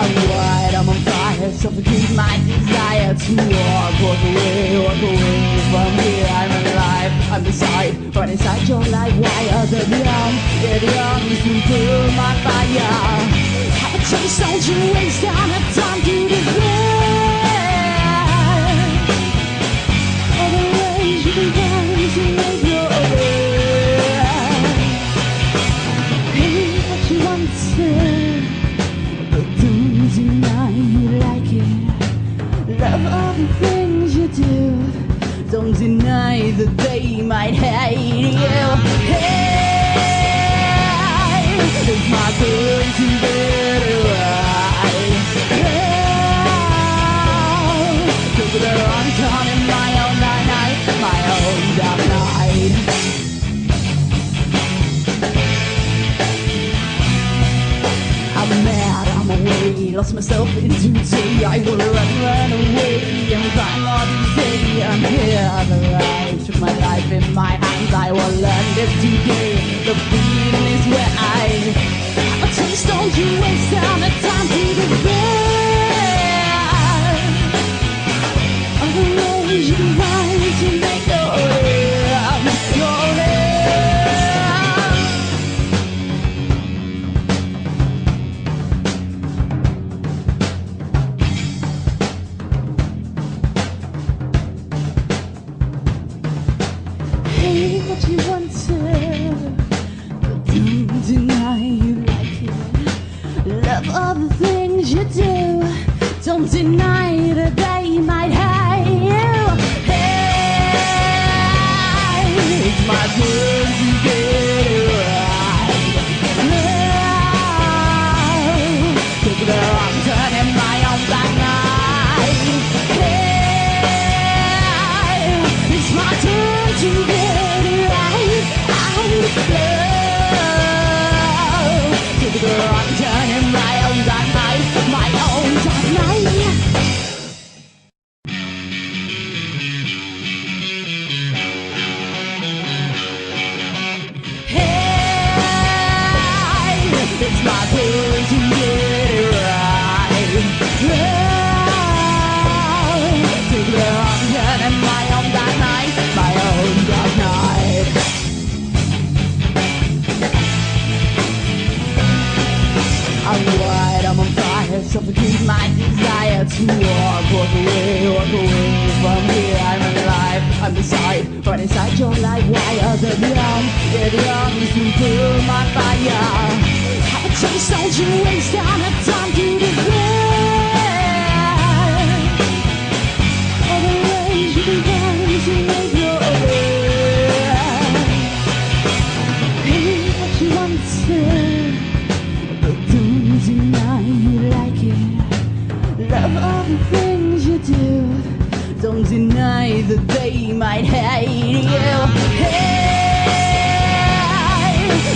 I'm wild, I'm on fire, suffocate my desire to walk away from here. I'm alive, I'm beside, but inside your life wire. The young is to burn my fire. Have a chase, don't you waste down the time to defend all the ways you can find to make your way. Hey, what you want to say, but don't deny you like it. Love all the things you do, don't deny that they might hate you. Hey, it's my turn to get it right. Hey, 'cause they're undone in my own night, my own dark night. I'm mad, I'm away, lost myself into tea. I will run away and find all these days. I'm here, the right, took my life in my hands. I will learn this today. The feeling is where I have a taste. Don't you waste down the time to defend all the ways you can find to make your way. What you wanted, but don't deny you like it. Love all the things you do, don't deny that they might hate you. Hey, it's my turn to get it right. Took the wrong turn in my own black night. Hey, it's my turn to get took the wrong turn in my own dark night, my own dark night. Hey, it's my turn to get it right. Took the wrong turn in my own dark night, my own dark night. I'm wild, I'm on fire, suffocate my desire to walk away from here. I'm alive, I'm beside, but inside your life wire. The young is to burn my fire. Have a chase, don't you waste down the time to defend all the ways you can find to make your way. Hey, what you want to say, don't deny you like it. Love all the things you do, don't deny that they might hate you. Hey,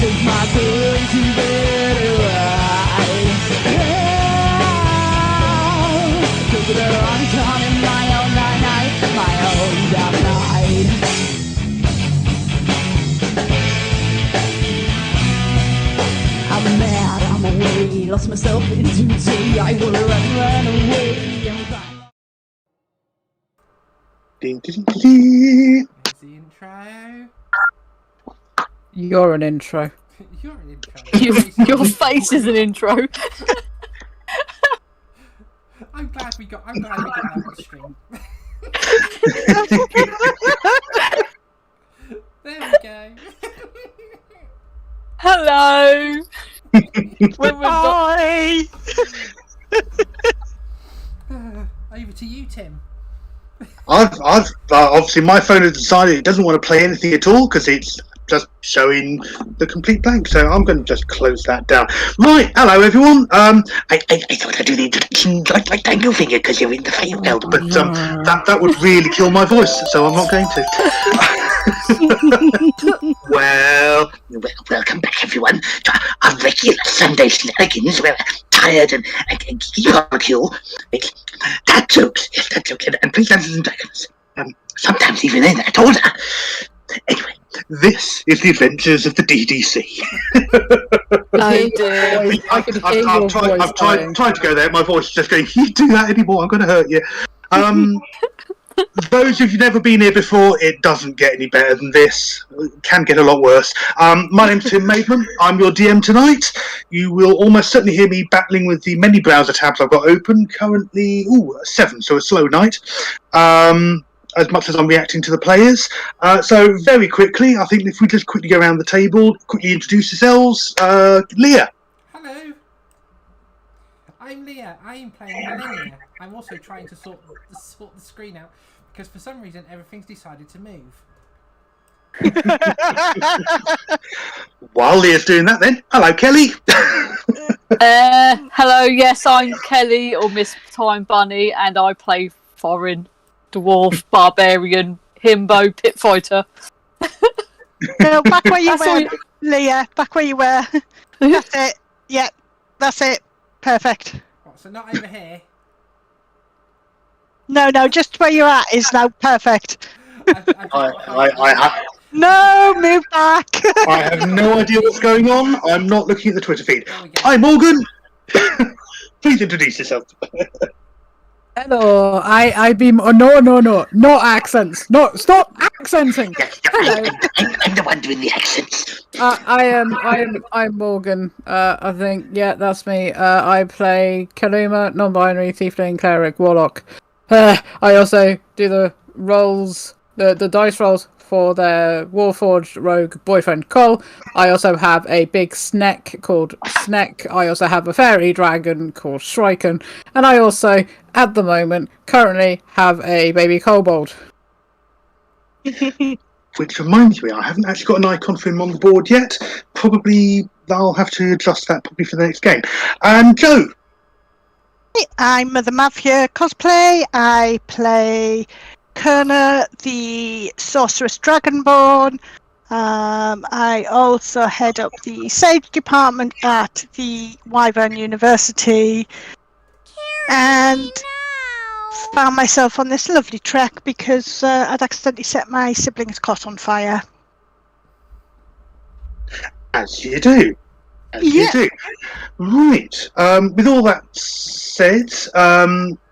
it's my turn to get it right. Hey, took the wrong turn in my own night, my own dark night. I'm mad, I'm away, lost myself into tea. I will run away and find. There's the intro. You're an intro. You're an intro. Your face is an intro. I'm glad we got that on stream. There we go. Hello. Hi. Over to you, Tim. I've obviously my phone has decided it doesn't want to play anything at all because it's just showing the complete blank. So I'm going to just close that down. Right, hello everyone. I thought I'd do the introduction like dangle finger because you're in the Feywild, but that would really kill my voice, so I'm not going to. Well, welcome back everyone to our regular Sunday shenanigans. We're tired and ridicule. It's dad jokes, yes, dad jokes, and please Dungeons and Dragons. Sometimes even in that order. Anyway, this is the adventures of the DDC. Oh dear. I could hear your voice. I've tried to go there. My voice is just going, you do that anymore, I'm going to hurt you. Those of you never been here before, it doesn't get any better than this. It can get a lot worse. My name's Tim Maidman. I'm your DM tonight. You will almost certainly hear me battling with the many browser tabs I've got open. Currently, 7, so a slow night. As much as I'm reacting to the players. So very quickly, I think if we just quickly go around the table, quickly introduce yourselves. Leah. Hello. I'm Leah. I'm playing Millennia. I'm also trying to sort the screen out because for some reason everything's decided to move. While Leah's doing that then, hello Kelly. Hello, yes, I'm Kelly, or Miss Time Bunny, and I play foreign dwarf, barbarian, himbo, pit fighter. No, back where you were, Leah. Back where you were. That's it. Yep, that's it. Perfect. What, so not over here? No, just where you're at is now perfect. No, move back. I have no idea what's going on. I'm not looking at the Twitter feed. Hi Morgan. Please introduce yourself. Hello, I be no accents. No, stop accenting. Hello. I'm the one doing the accents. I'm Morgan. I think that's me. I play Kaluma, non-binary, tiefling, cleric, warlock. I also do the rolls, the dice rolls for their Warforged rogue boyfriend Cole. I also have a big snack called Snack. I also have a fairy dragon called Shriken. And I also, at the moment, currently have a baby kobold. Which reminds me, I haven't actually got an icon for him on the board yet. Probably I'll have to adjust that probably for the next game. And Joe. I'm Mother Mafia cosplay. I play Kerner, the Sorceress Dragonborn. I also head up the Sage department at the Wyvern University, and found myself on this lovely trek because I'd accidentally set my sibling's cot on fire. As you do. You do. Right. With all that said,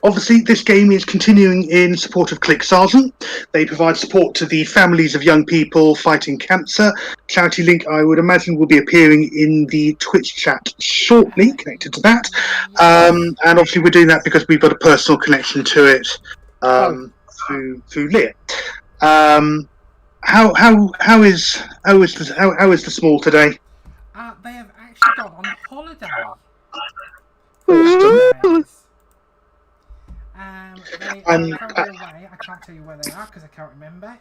obviously this game is continuing in support of Click Sergeant. They provide support to the families of young people fighting cancer. Charity link, I would imagine, will be appearing in the Twitch chat shortly, connected to that. And obviously we're doing that because we've got a personal connection to it through Leah. How is the small today? They have actually gone on holiday. They are currently away. I can't tell you where they are because I can't remember.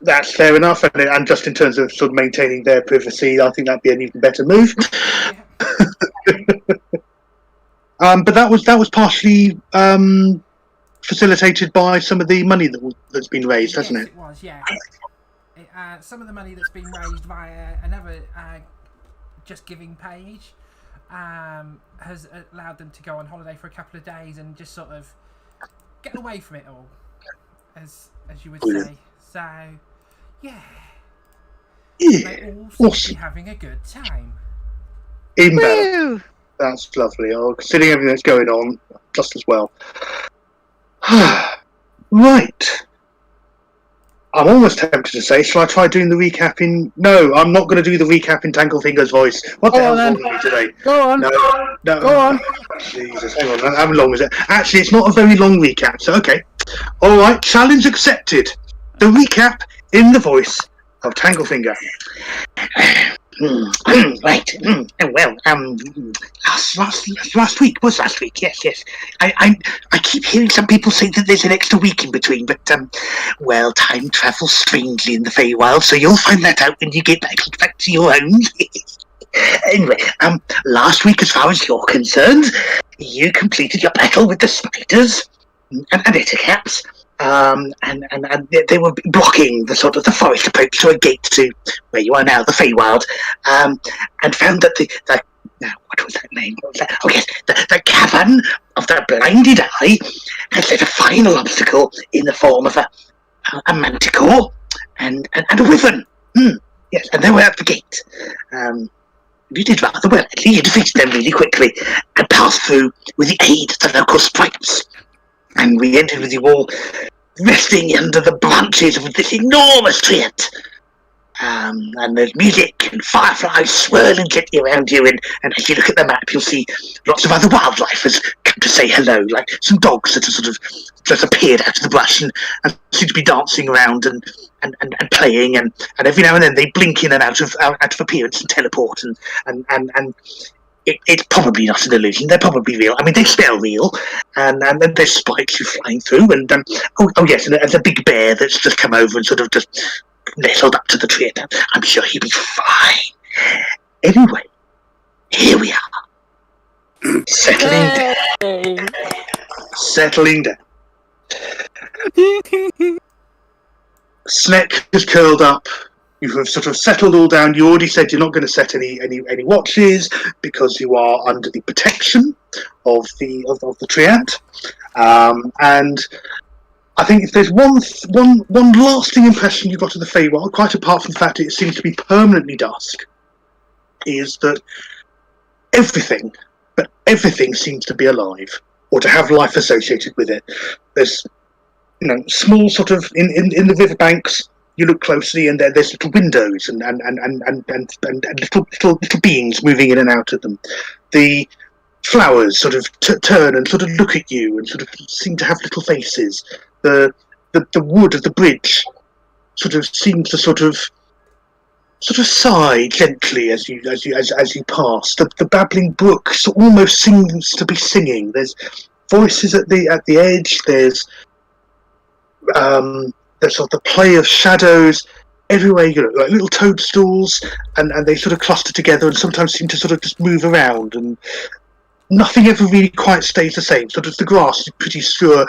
That's fair enough, and just in terms of sort of maintaining their privacy, I think that'd be an even better move. But that was partially facilitated by some of the money that's been raised, hasn't it? It was, yeah. Some of the money that's been raised via another Just Giving page has allowed them to go on holiday for a couple of days and just sort of get away from it all, as you would say. So, yeah. They all seem to be having a good time. Even better. That's lovely. Considering everything that's going on, just as well. Right. I'm almost tempted to say, shall I try doing the recap in... No, I'm not going to do the recap in Tanglefinger's voice. What the hell's wrong with me today? Go on. No. Go on. Jesus, hang on. How long is it? Actually, it's not a very long recap, so okay. All right, challenge accepted. The recap in the voice of Tanglefinger. Right. Well, last week was last week. Yes. I keep hearing some people say that there's an extra week in between, but well, time travels strangely in the Feywild, so you'll find that out when you get back to your homes. Anyway, last week, as far as you're concerned, you completed your battle with the spiders and Ettercaps. And they were blocking the sort of the forest approach to a gate to where you are now, the Feywild, and found that the what was that name? What was that? Oh yes, the cavern of the blinded eye had set a final obstacle in the form of a manticore, and a wyvern. Yes, and they were at the gate. You did rather well, actually. You defeated them really quickly and passed through with the aid of the local sprites. And we ended with you all resting under the branches of this enormous tree. And there's music and fireflies swirling gently around you, and as you look at the map, you'll see lots of other wildlife has come to say hello, like some dogs that have sort of just appeared out of the brush and seem to be dancing around and playing, and every now and then they blink in and out of appearance and teleport, and it's probably not an illusion. They're probably real. I mean, they smell real, and then there's spikes you flying through, and yes, and there's a big bear that's just come over and sort of just nestled up to the tree. I'm sure he'll be fine. Anyway, here we are. Settling down. Sneck is curled up. You have sort of settled all down. You already said you're not going to set any watches because you are under the protection of the triad. And I think if there's one lasting impression you got of the Feywild, quite apart from the fact that it seems to be permanently dusk, is that everything seems to be alive or to have life associated with it. There's small sort of in the riverbanks. You look closely, and there's little windows and little beings moving in and out of them. The flowers sort of turn and sort of look at you and sort of seem to have little faces. The wood of the bridge sort of seems to sort of sigh gently as you pass. The babbling brook almost seems to be singing. There's voices at the edge. There's sort of the play of shadows everywhere. Like little toadstools, and they sort of cluster together and sometimes seem to sort of just move around, and nothing ever really quite stays the same. Sort of the grass is pretty sure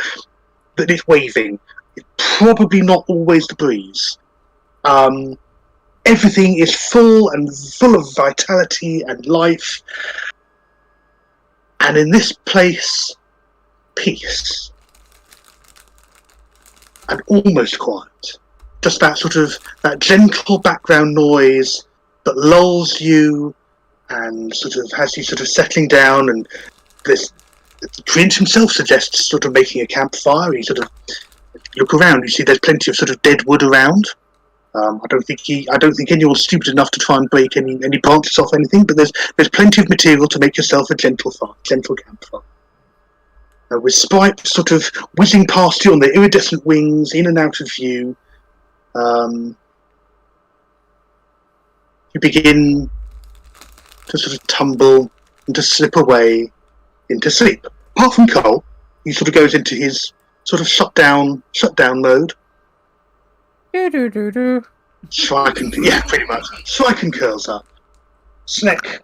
that it's waving. It's probably not always the breeze. Everything is full of vitality and life, and in this place, peace. And almost quiet. Just that gentle background noise that lulls you and sort of has you sort of settling down, and the prince himself suggests sort of making a campfire. You sort of look around, you see there's plenty of sort of dead wood around. I don't think anyone's stupid enough to try and break any branches off anything, but there's plenty of material to make yourself a gentle campfire. With Sprite sort of whizzing past you on their iridescent wings, in and out of view, you begin to sort of tumble and to slip away into sleep. Apart from Cole, he sort of goes into his sort of shutdown mode. Yeah, pretty much. Shrike curls up. Sneck.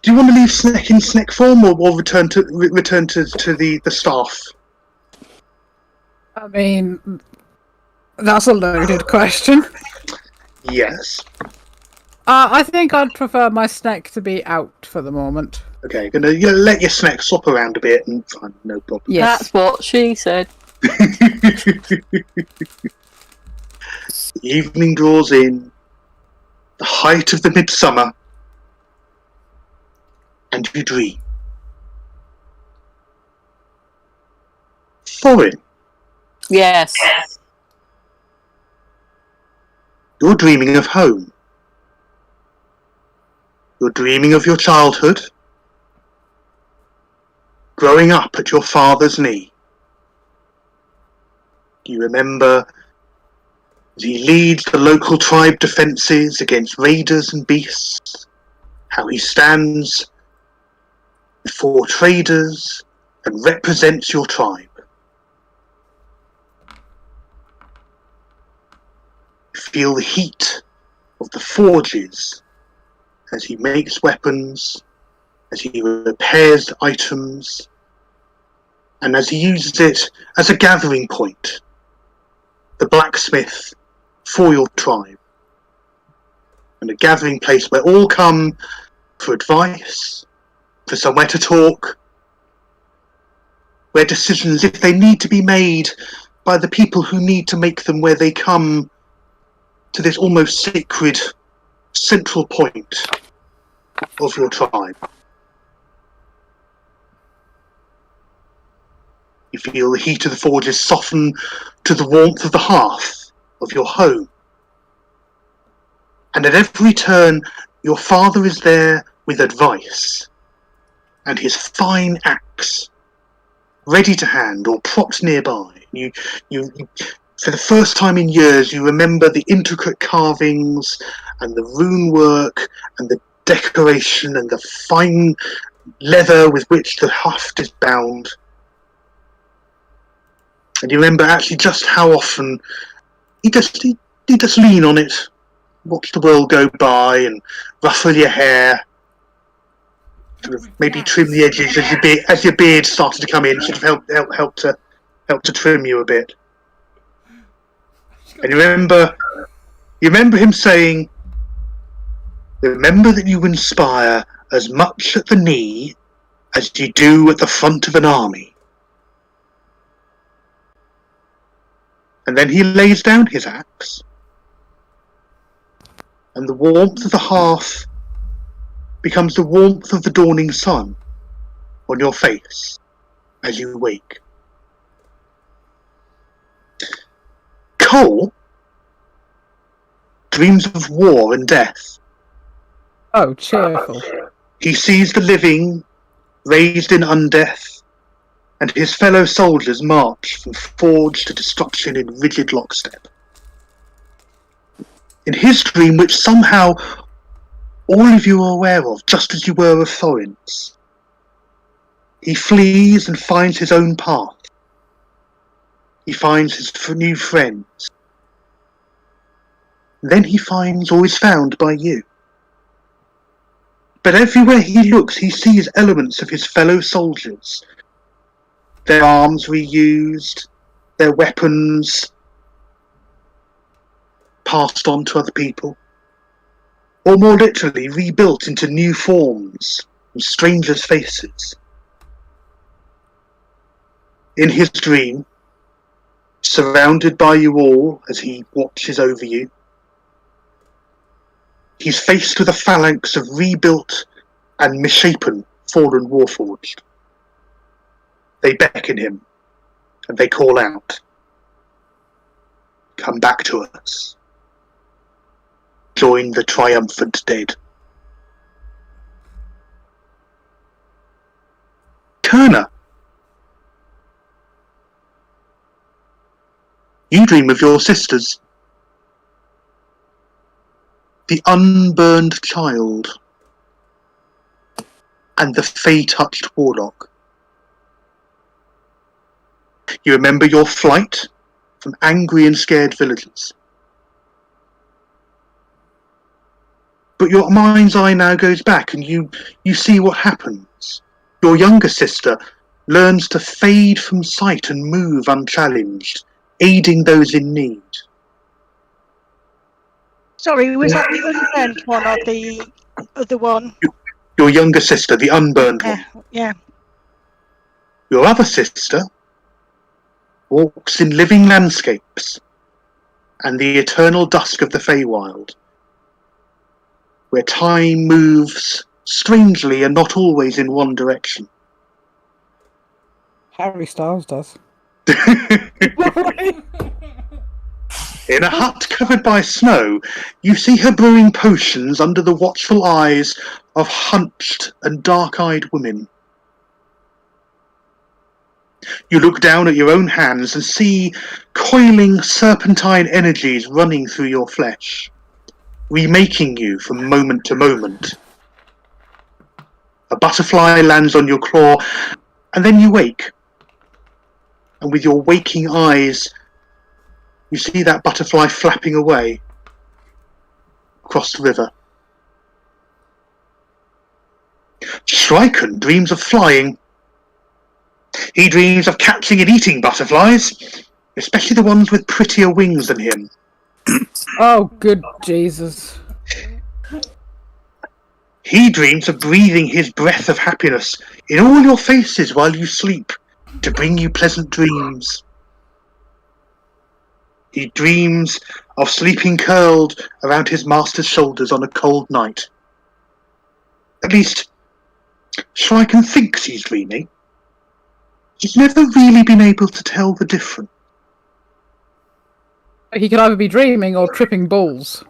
Do you want to leave Sneck in Sneck form, or return to the staff? I mean, that's a loaded question. Yes. I think I'd prefer my Sneck to be out for the moment. Okay, gonna let your Sneck swap around a bit, and fine, no problem. Yes. That's what she said. The evening draws in, the height of the midsummer, and you dream. Foreign. Yes. You're dreaming of home. You're dreaming of your childhood, growing up at your father's knee. You remember as he leads the local tribe defences against raiders and beasts, how he stands before traders and represents your tribe. You feel the heat of the forges as he makes weapons, as he repairs items, and as he uses it as a gathering point, the blacksmith for your tribe, and a gathering place where all come for advice, for somewhere to talk, where decisions, if they need to be made by the people who need to make them, where they come to this almost sacred central point of your tribe. You feel the heat of the forges soften to the warmth of the hearth of your home. And at every turn, your father is there with advice and his fine axe ready to hand or propped nearby. You, for the first time in years, you remember the intricate carvings and the rune work and the decoration and the fine leather with which the haft is bound. And you remember actually just how often you just lean on it, watch the world go by and ruffle your hair, sort of maybe trim the edges as your beard started to come in, sort of help to trim you a bit. And you remember him saying, "Remember that you inspire as much at the knee as you do at the front of an army." And then he lays down his axe, and the warmth of the hearth becomes the warmth of the dawning sun on your face as you wake. Cole dreams of war and death. Oh, cheerful. He sees the living raised in undeath, and his fellow soldiers march from forge to destruction in rigid lockstep. In his dream, which somehow all of you are aware of, just as you were of Thorin's, he flees and finds his own path. He finds his new friends. Then he finds or is found by you. But everywhere he looks, he sees elements of his fellow soldiers. Their arms reused, their weapons passed on to other people, or more literally rebuilt into new forms from strangers' faces. In his dream, surrounded by you all as he watches over you, he's faced with a phalanx of rebuilt and misshapen fallen warforged. They beckon him, and they call out, "Come back to us. Join the triumphant dead." Kerner, you dream of your sisters. The unburned child and the fey-touched warlock. You remember your flight from angry and scared villagers. But your mind's eye now goes back and you see what happens. Your younger sister learns to fade from sight and move unchallenged, aiding those in need. Sorry, was that the unburned one or the other one? Your younger sister, the unburned one. Yeah. Your other sister walks in living landscapes and the eternal dusk of the Feywild, where time moves strangely and not always in one direction. Harry Styles does. In a hut covered by snow, you see her brewing potions under the watchful eyes of hunched and dark-eyed women. You look down at your own hands and see coiling serpentine energies running through your flesh, remaking you from moment to moment. A butterfly lands on your claw, and then you wake. And with your waking eyes, you see that butterfly flapping away across the river. Shraiken dreams of flying. He dreams of catching and eating butterflies, especially the ones with prettier wings than him. Oh, good Jesus. He dreams of breathing his breath of happiness in all your faces while you sleep to bring you pleasant dreams. He dreams of sleeping curled around his master's shoulders on a cold night. At least, Shrike thinks he's dreaming. He's never really been able to tell the difference. He could either be dreaming or tripping balls.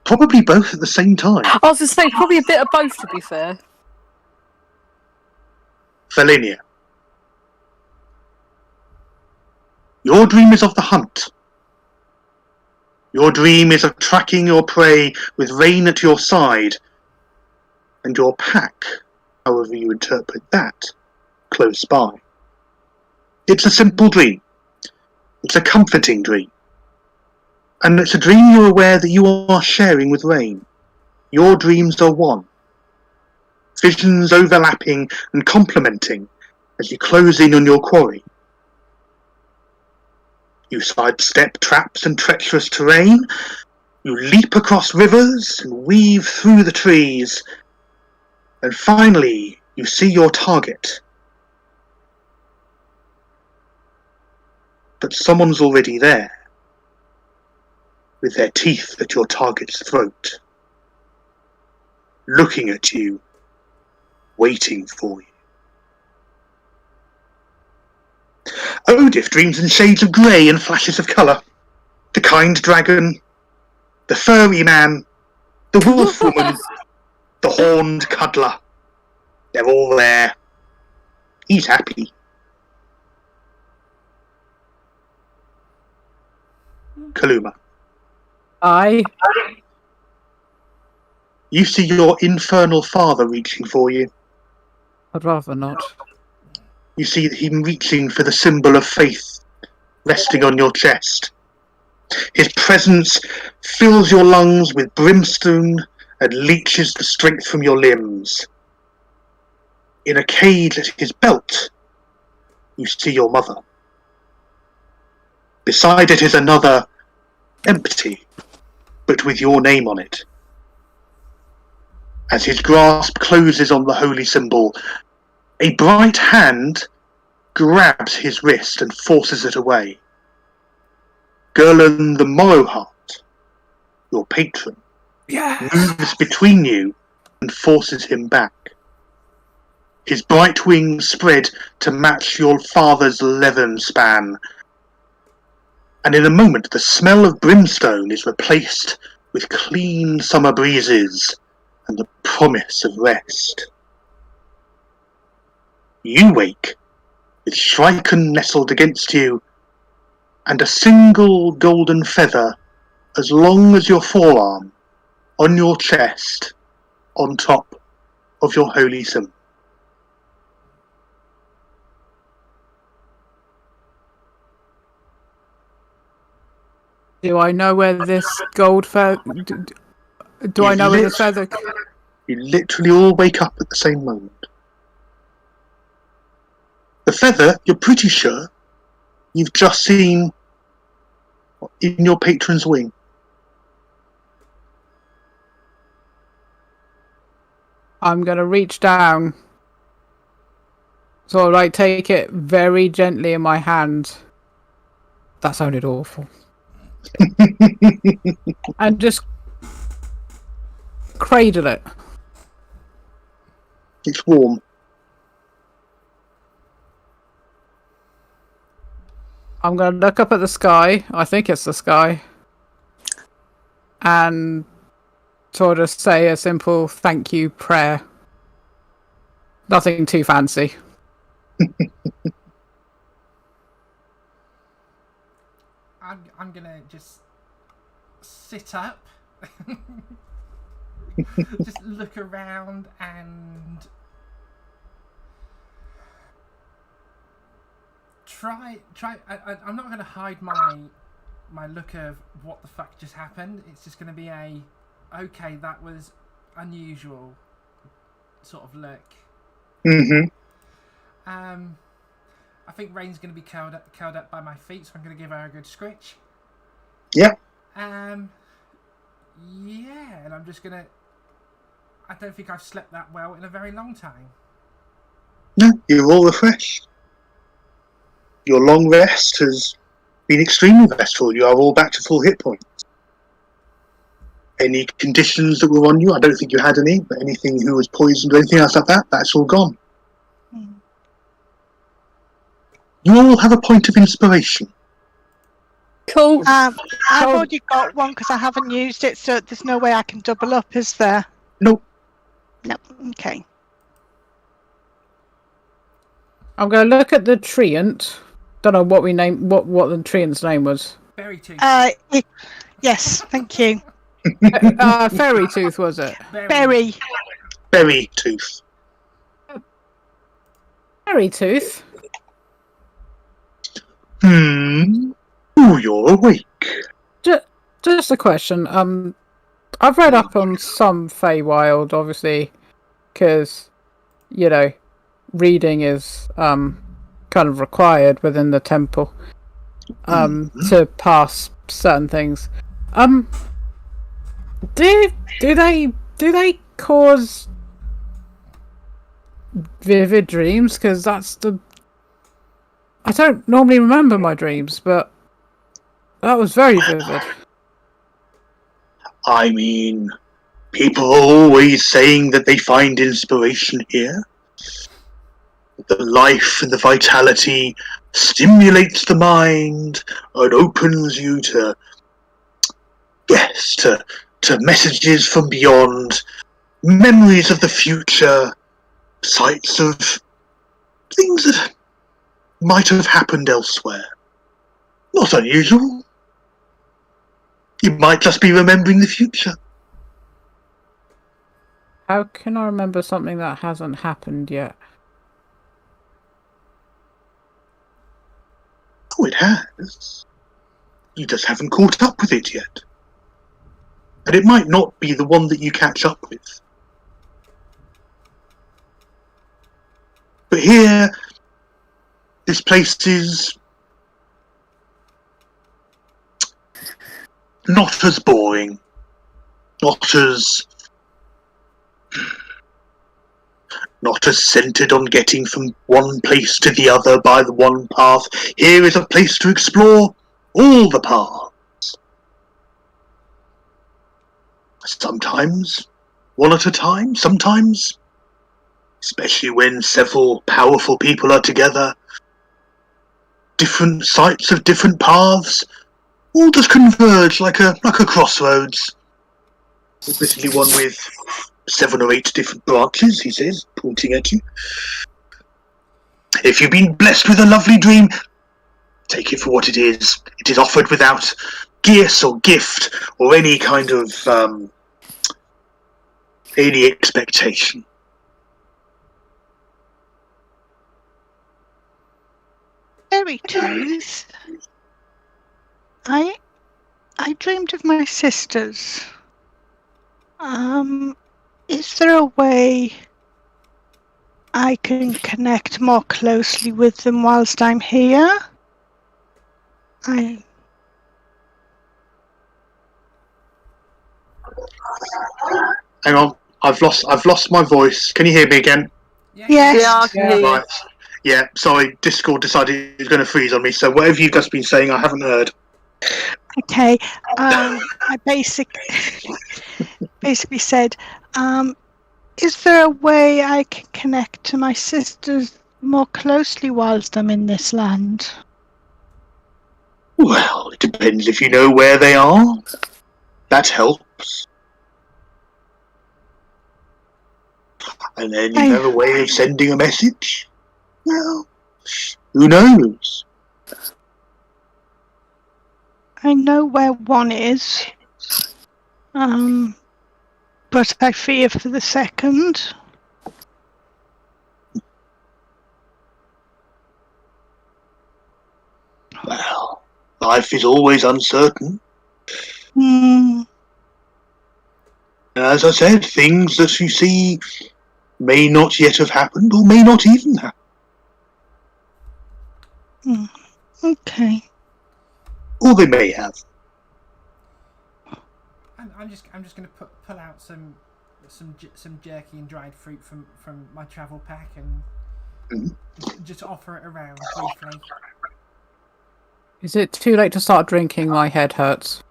Probably both at the same time. I was going to say, probably a bit of both, to be fair. Felinia. Your dream is of the hunt. Your dream is of tracking your prey with Rain at your side, and your pack, however you interpret that, close by. It's a simple dream. It's a comforting dream. And it's a dream you're aware that you are sharing with Rain. Your dreams are one. Visions overlapping and complementing as you close in on your quarry. You sidestep traps and treacherous terrain. You leap across rivers and weave through the trees. And finally, you see your target. But someone's already there, with their teeth at your target's throat, looking at you, waiting for you. Odif dreams in shades of grey and flashes of colour. The kind dragon, the furry man, the wolf woman, the horned cuddler. They're all there. He's happy. Kaluma. I. You see your infernal father reaching for you. I'd rather not. You see him reaching for the symbol of faith resting on your chest. His presence fills your lungs with brimstone and leeches the strength from your limbs. In a cage at his belt, you see your mother. Beside it is another, empty, but with your name on it. As his grasp closes on the holy symbol, a bright hand grabs his wrist and forces it away. Gerlin the Morrowheart, your patron, moves between you and forces him back. His bright wings spread to match your father's leathern span, and in a moment the smell of brimstone is replaced with clean summer breezes and the promise of rest. You wake, with Shrike nestled against you, and a single golden feather as long as your forearm on your chest, on top of your holy symbol. Do I know where this gold feather... Do I know where this feather... You literally all wake up at the same moment. The feather, you're pretty sure, you've just seen in your patron's wing. I'm going to reach down. So I take it very gently in my hand. That sounded awful. And just cradle it. It's warm. I'm going to look up at the sky. I think it's the sky. And sort of say a simple thank you prayer. Nothing too fancy. I'm gonna just sit up, just look around and try. I'm not gonna hide my look of what the fuck just happened. It's just gonna be okay, that was unusual sort of look. I think Rain's going to be curled up by my feet, so I'm going to give her a good scritch. Yeah. Yeah, and I'm just going to... I don't think I've slept that well in a very long time. No, you're all refreshed. Your long rest has been extremely restful. You are all back to full hit points. Any conditions that were on you, I don't think you had any, but anything who was poisoned or anything else like that, that's all gone. You all have a point of inspiration. Cool. I've already got one because I haven't used it, so there's no way I can double up, is there? Nope. No. Okay. I'm going to look at the treant. Don't know what we named what the treant's name was. Berry tooth. Yes, thank you. Fairy tooth, was it? Berry. Berry tooth. Fairy tooth. Oh, you're awake. Just a question. I've read up on some Feywild, obviously, because reading is kind of required within the temple to pass certain things. Do they cause vivid dreams? Because I don't normally remember my dreams, but that was very vivid. I mean, people are always saying that they find inspiration here. The life and the vitality stimulates the mind and opens you to messages from beyond, memories of the future, sights of things that might have happened elsewhere. Not unusual. You might just be remembering the future. How can I remember something that hasn't happened yet? Oh, it has. You just haven't caught up with it yet. And it might not be the one that you catch up with. But here, this place is not as boring, not as centered on getting from one place to the other by the one path. Here is a place to explore all the paths. Sometimes one at a time, sometimes, especially when several powerful people are together, different sites of different paths all just converge like a crossroads. Basically one with 7 or 8 different branches, he says, pointing at you. If you've been blessed with a lovely dream, take it for what it is. It is offered without geas or gift or any kind of any expectation. Berry tooth. I dreamed of my sisters. Is there a way I can connect more closely with them whilst I'm here? Hang on, I've lost my voice. Can you hear me again? Yes. Yeah, I can hear you. Right. Yeah, sorry, Discord decided it was going to freeze on me, so whatever you've just been saying, I haven't heard. Okay. I basically said, is there a way I can connect to my sisters more closely whilst I'm in this land? Well, it depends if you know where they are. That helps. And then you have a way of sending a message. Well, who knows? I know where one is, but I fear for the second. Well, life is always uncertain. As I said, things that you see may not yet have happened or may not even happen. Okay. Or they may have. I'm just going to pull out some jerky and dried fruit from my travel pack and just offer it around briefly. Is it too late to start drinking? My head hurts.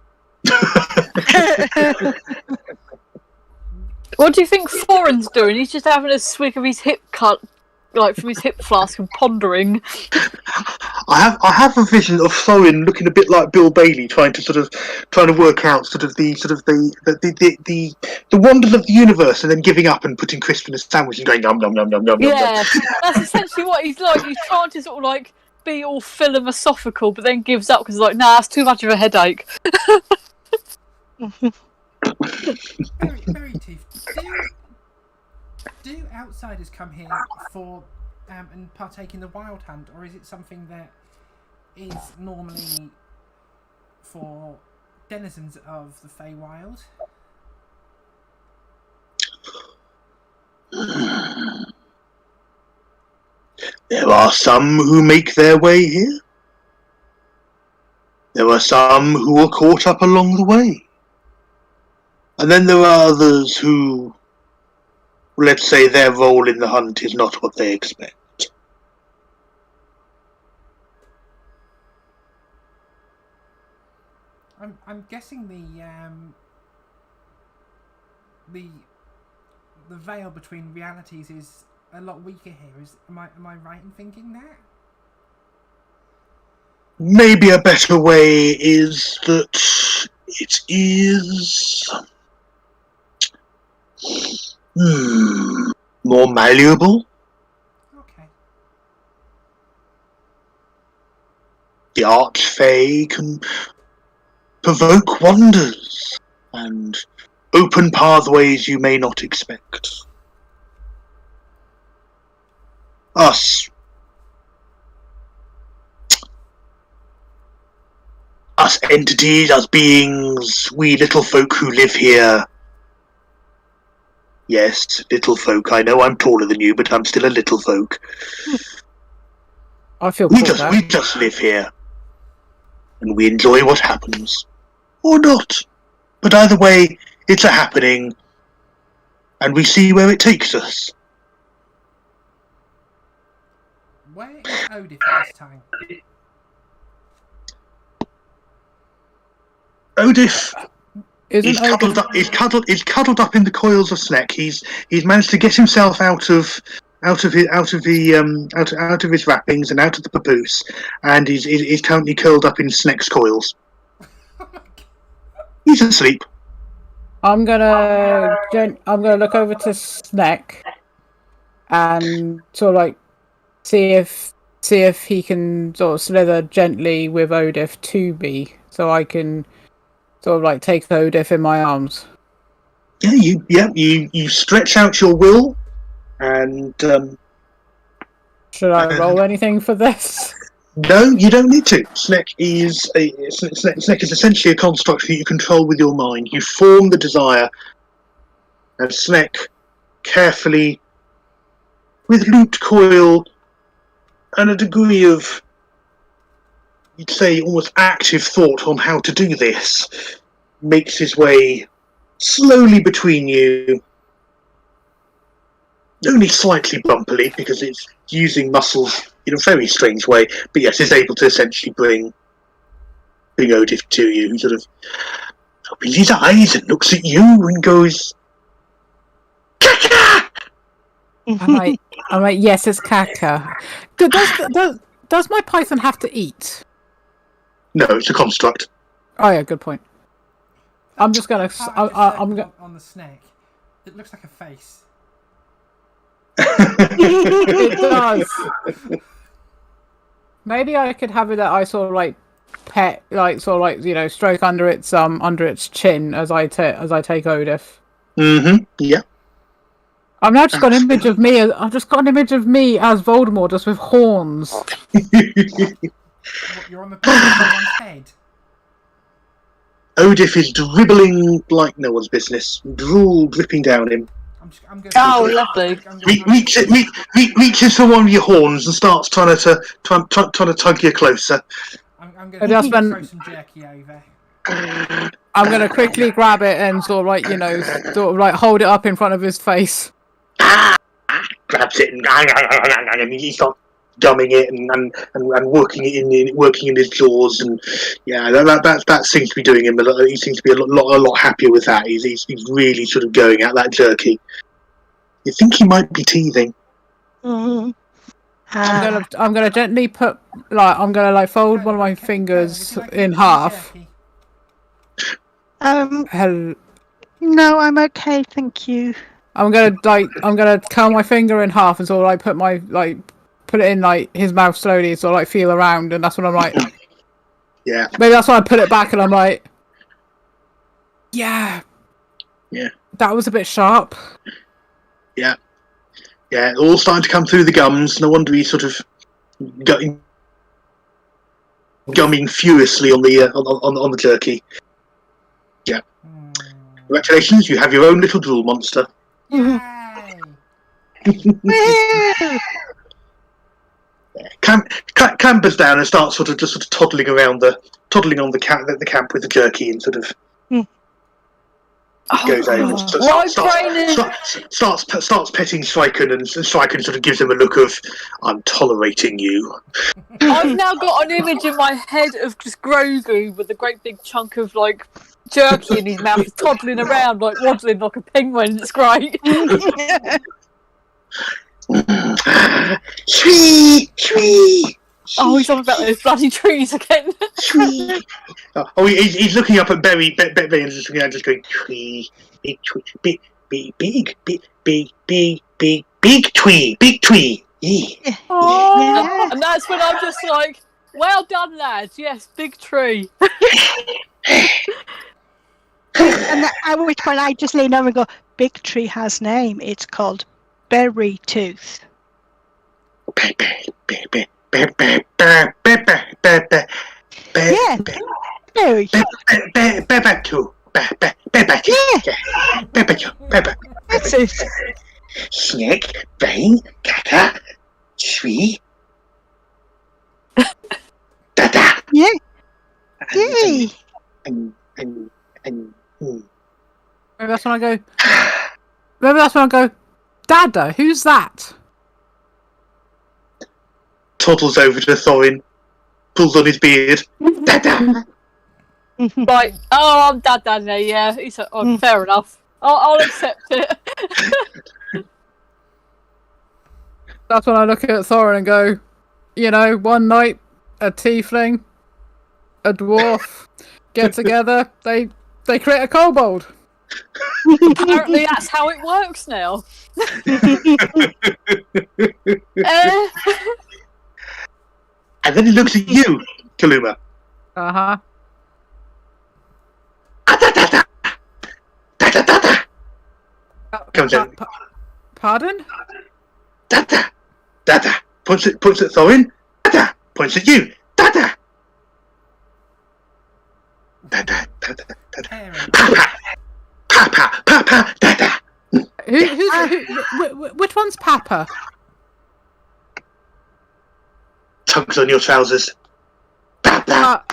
What do you think Thorin's doing? He's just having a swig of his hip cut, like from his hip flask, and pondering. I have a vision of Thorin looking a bit like Bill Bailey, trying to work out the wonders of the universe, and then giving up and putting crisp in a sandwich and going nom nom nom nom nom. Yeah, that's essentially what he's like. He's trying to sort of like be all philosophical, but then gives up because he's like, nah, that's too much of a headache. Very Teeth. Do outsiders come here for and partake in the wild hunt, or is it something that is normally for denizens of the Feywild? There are some who make their way here. There are some who are caught up along the way. And then there are others who, let's say, their role in the hunt is not what they expect. I'm guessing the veil between realities is a lot weaker here. Am I right in thinking that? Maybe a better way is that it is more malleable. Okay. The Archfey can provoke wonders and open pathways you may not expect. Us entities, us beings, we little folk who live here. Yes, little folk. I know I'm taller than you, but I'm still a little folk. I feel we just live here, and we enjoy what happens, or not. But either way, it's a happening, and we see where it takes us. Where is Odif at this time? Odif is cuddled up in the coils of Sneck. He's managed to get himself out of his wrappings and out of the papoose, and he's currently curled up in Sneck's coils. He's asleep. I'm gonna look over to Sneck and sort of like see if he can sort of slither gently with Odif to me, so I can sort of like take Odif in my arms. You stretch out your will, and should I roll anything for this? No, you don't need to. Sneck is essentially a construct that you control with your mind. You form the desire, and Sneck carefully, with looped coil and a degree of, you'd say, almost active thought on how to do this, makes his way slowly between you, only slightly bumpily, because it's using muscles in a very strange way, but yes, is able to essentially bring Odif to you. He sort of opens his eyes and looks at you and goes, "Kaka!" I'm like, yes, it's Kaka. Does my python have to eat? No, it's a construct. Oh yeah, good point. I'm just gonna. I'm gonna on the snake. It looks like a face. It does. Maybe I could have it that I sort of like pet, like sort of like, you know, stroke under its chin as I take Odif. Mm-hmm. Yeah. I've now just got an image of me. I've just got an image of me as Voldemort, just with horns. What, you're on the back of someone's head. Odif is dribbling like no one's business, drool dripping down him. Oh, lovely. Reaches for one of your horns and starts trying to tug you closer. I'm going to throw some jerky over. I'm going to quickly grab it and sort of like, you know, sort of like hold it up in front of his face. Grabs it and he starts gumming it and working in his jaws, and yeah, that seems to be doing him a lot. He seems to be a lot happier with that. He's really sort of going at that jerky. You think he might be teething? Mhm. I'm gonna gently put I'm gonna fold one of my fingers in half. Hell, No, I'm okay, thank you. I'm gonna curl my finger in half and sort of put it in his mouth slowly, and sort of feel around, and that's when I'm like, yeah. Maybe that's why I put it back, and I'm like, yeah, that was a bit sharp. Yeah, all starting to come through the gums. No wonder he's sort of gumming furiously on the jerky. Yeah. Congratulations, you have your own little drool monster. Yay! Clambers down and starts sort of toddling on the camp with the jerky, and sort of goes over and starts petting Striken, and Striken sort of gives him a look of, I'm tolerating you. I've now got an image in my head of just Grogu with a great big chunk of jerky in his mouth, toddling around, waddling like a penguin. It's great. Tree. Oh, he's on about those bloody trees again. Tree. Oh, he's looking up at Berry and just looking at, just going, tree, big tree, big tree. Yeah. Oh, and that's when I'm just like, well done, lads. Yes, big tree. And at which point I just lean over and go, Big Tree has name. It's called Berry Tooth. Yeah. Berry. That's it. Snake, bang, caca, tree. Dada. Yeah. Yay. And Maybe that's when I go, Dada, who's that? toddles over to Thorin, pulls on his beard. Dada. Right. Oh, I'm Dada now, yeah. He's fair enough. I'll accept it. That's when I look at Thorin and go, one night, a tiefling, a dwarf, get together, they create a kobold. Apparently that's how it works now. And then he looks at you, Kaluma. Uh-huh. Comes in. Pardon? Dada. Dada. Points at Thorin. Dada. Points at you. Dada. Dada. Dada. Dada. Papa. Papa. Dada. Which one's Papa? Tugs on your trousers. Papa.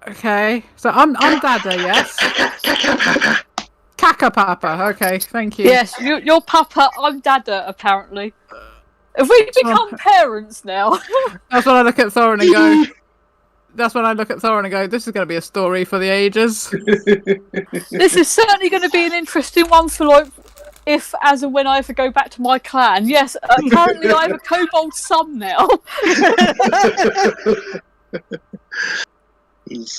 Okay, so I'm Dada, yes. Kaka Papa. Okay, thank you. Yes, you're Papa. I'm Dada. Apparently, have we become parents now? That's when I look at Thorin and go. This is going to be a story for the ages. This is certainly going to be an interesting one for if, as and when I ever go back to my clan. Yes, apparently I have a kobold son now. He's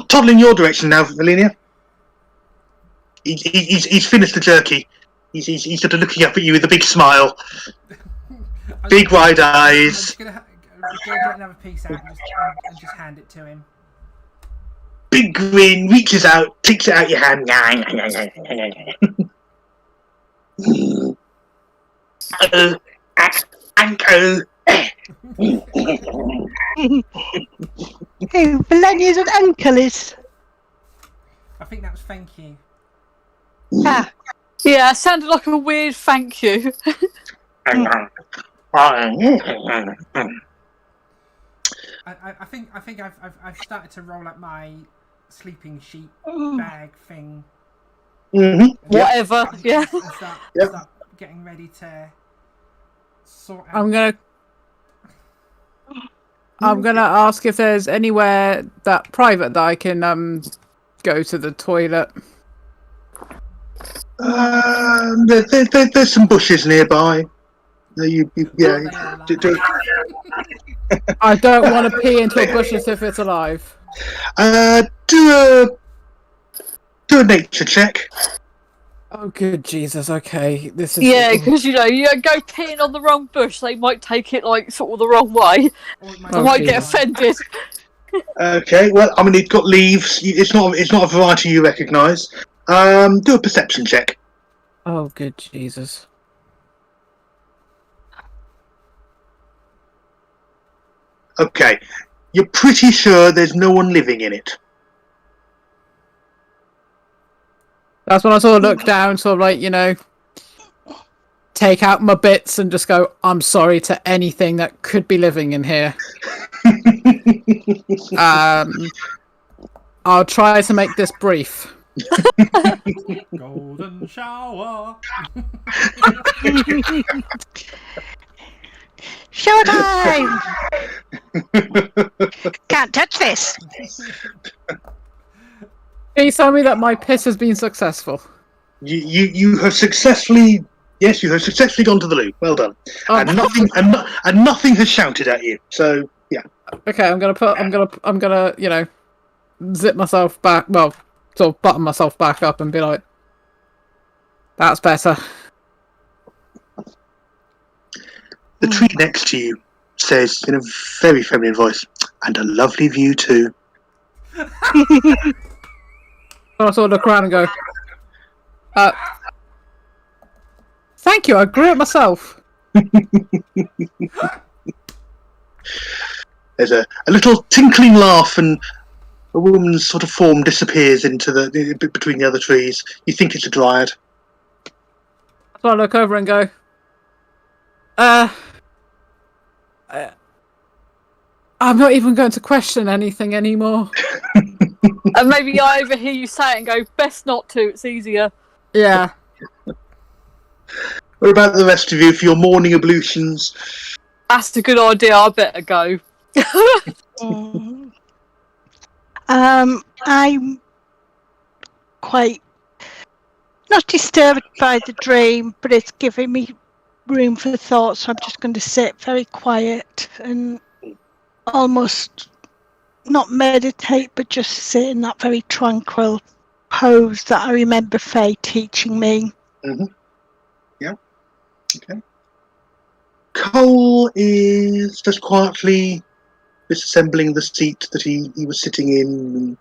toddling your direction now, Valenia. He's finished the jerky. He's sort of looking up at you with a big smile, big wide eyes. I'm just gonna get another piece out and just hand it to him. Big grin, reaches out, takes it out your hand. Uncle. Hey, Valenia's an uncle is. I think that was thank you. Ah. Yeah, it sounded like a weird thank you. I think I've started to roll up my sleeping sheet bag thing. Mm-hmm. Whatever. Yeah. And start getting ready to sort out. I'm I'm gonna ask if there's anywhere that private that I can go to the toilet. There's some bushes nearby. Yeah. I don't want to pee into a bush as if it's alive. Do a nature check. Oh, good Jesus! Okay, this is Yeah, because you go peeing on the wrong bush, they might take it like sort of the wrong way. Or it They Oh, might Jesus. get offended. Okay. Well, I mean, it's got leaves. It's not a variety you recognise. Do a perception check. Oh, good Jesus! Okay. You're pretty sure there's no one living in it. That's when I sort of look down, sort of like take out my bits and just go, "I'm sorry" to anything that could be living in here. I'll try to make this brief. Golden shower. Showtime! Can't touch this. Please tell me that my piss has been successful. You have successfully. Yes, you have successfully gone to the loo. Well done. Oh. And nothing has shouted at you. So yeah. Okay, I'm gonna zip myself back. Well, sort of button myself back up and be like, "That's better." The tree next to you says in a very feminine voice, "And a lovely view too." So I sort of look around and go, "Thank you. I grew it myself." There's a little tinkling laugh, and a woman's sort of form disappears into between the other trees. You think it's a dryad. So I look over and go, I'm not even going to question anything anymore. And maybe I overhear you say it and go, best not to, it's easier. Yeah. What about the rest of you for your morning ablutions? That's a good idea, I better go. I'm quite not disturbed by the dream, but it's giving me room for thought, so I'm just going to sit very quiet and almost not meditate, but just sit in that very tranquil pose that I remember Faye teaching me. Mm-hmm. Yeah. Okay. Cole is just quietly disassembling the seat that he was sitting in and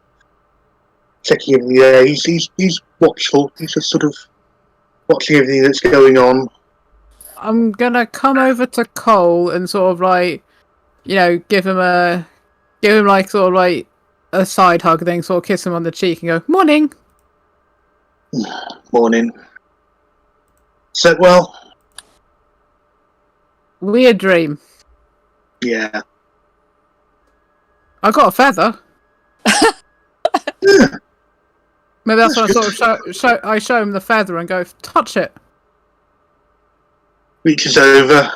checking everything there. He's watchful. He's just sort of watching everything that's going on. I'm gonna come over to Cole and sort of like, give him like sort of like a side hug thing, sort of kiss him on the cheek and go, "Morning." Morning. Slept well? Weird dream. Yeah. I got a feather. Yeah. Maybe that's when I sort of show him the feather and go, "Touch it." Reaches over.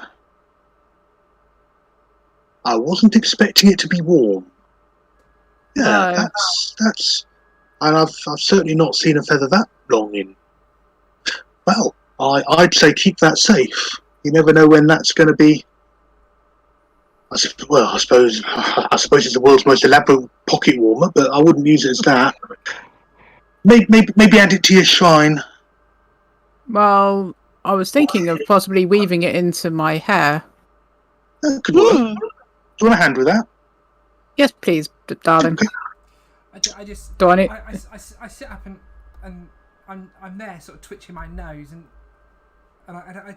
I wasn't expecting it to be warm. Yeah, No. that's, and I've certainly not seen a feather that long in. Well, I'd say keep that safe. You never know when that's going to be. I suppose it's the world's most elaborate pocket warmer, but I wouldn't use it as that. Maybe add it to your shrine. Well, I was thinking of possibly weaving it into my hair. That could work. Do you want a hand with that? Yes, please, darling. I just. Do I need? I sit up and I'm there, sort of twitching my nose, and I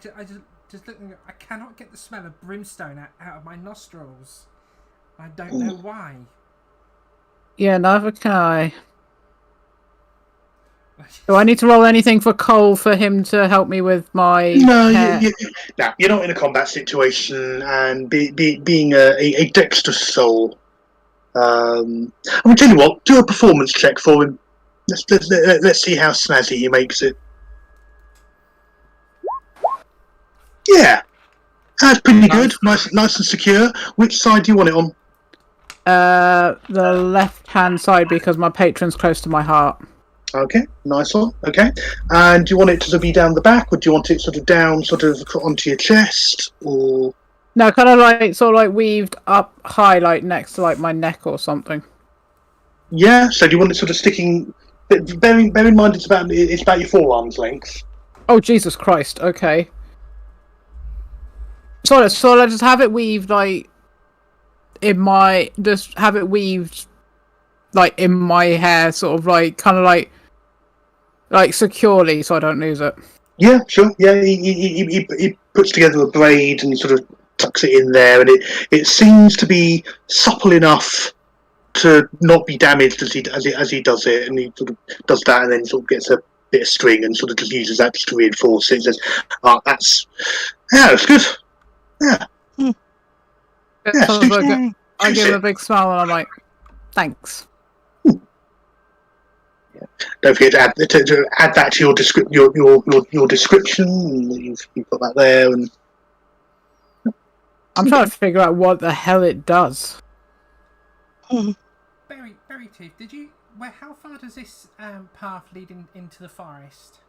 just looking. I cannot get the smell of brimstone out of my nostrils. I don't know why. Yeah, neither can I. Do I need to roll anything for Cole for him to help me with my hair? No, you're not in a combat situation, and being a dexterous soul. I'm gonna tell you what. Do a performance check for him. Let's see how snazzy he makes it. Yeah, That's pretty good. Nice and secure. Which side do you want it on? The left-hand side because my patron's close to my heart. Okay, nice one. Okay, and do you want it to sort of be down the back, or do you want it sort of down, sort of onto your chest, or? No, kind of like sort of like weaved up high, like next to like my neck or something. Yeah. So do you want it sort of sticking? Bear in mind, it's about your forearms length. Oh Jesus Christ! Okay. So let's just have it weaved like in my like in my hair, sort of like kind of like securely, so I don't lose it. Yeah, sure. Yeah, he puts together a braid and sort of tucks it in there, and it seems to be supple enough to not be damaged as he does it, and he sort of does that, and then sort of gets a bit of string and sort of just uses that just to reinforce it. And says, it's good. Yeah. Yeah, Sort of like, I give him a big smile and I'm like, thanks. Don't forget to add that to your description. You've got that there, and I'm trying to figure out what the hell it does. Berry Tooth, how far does this path lead into the forest?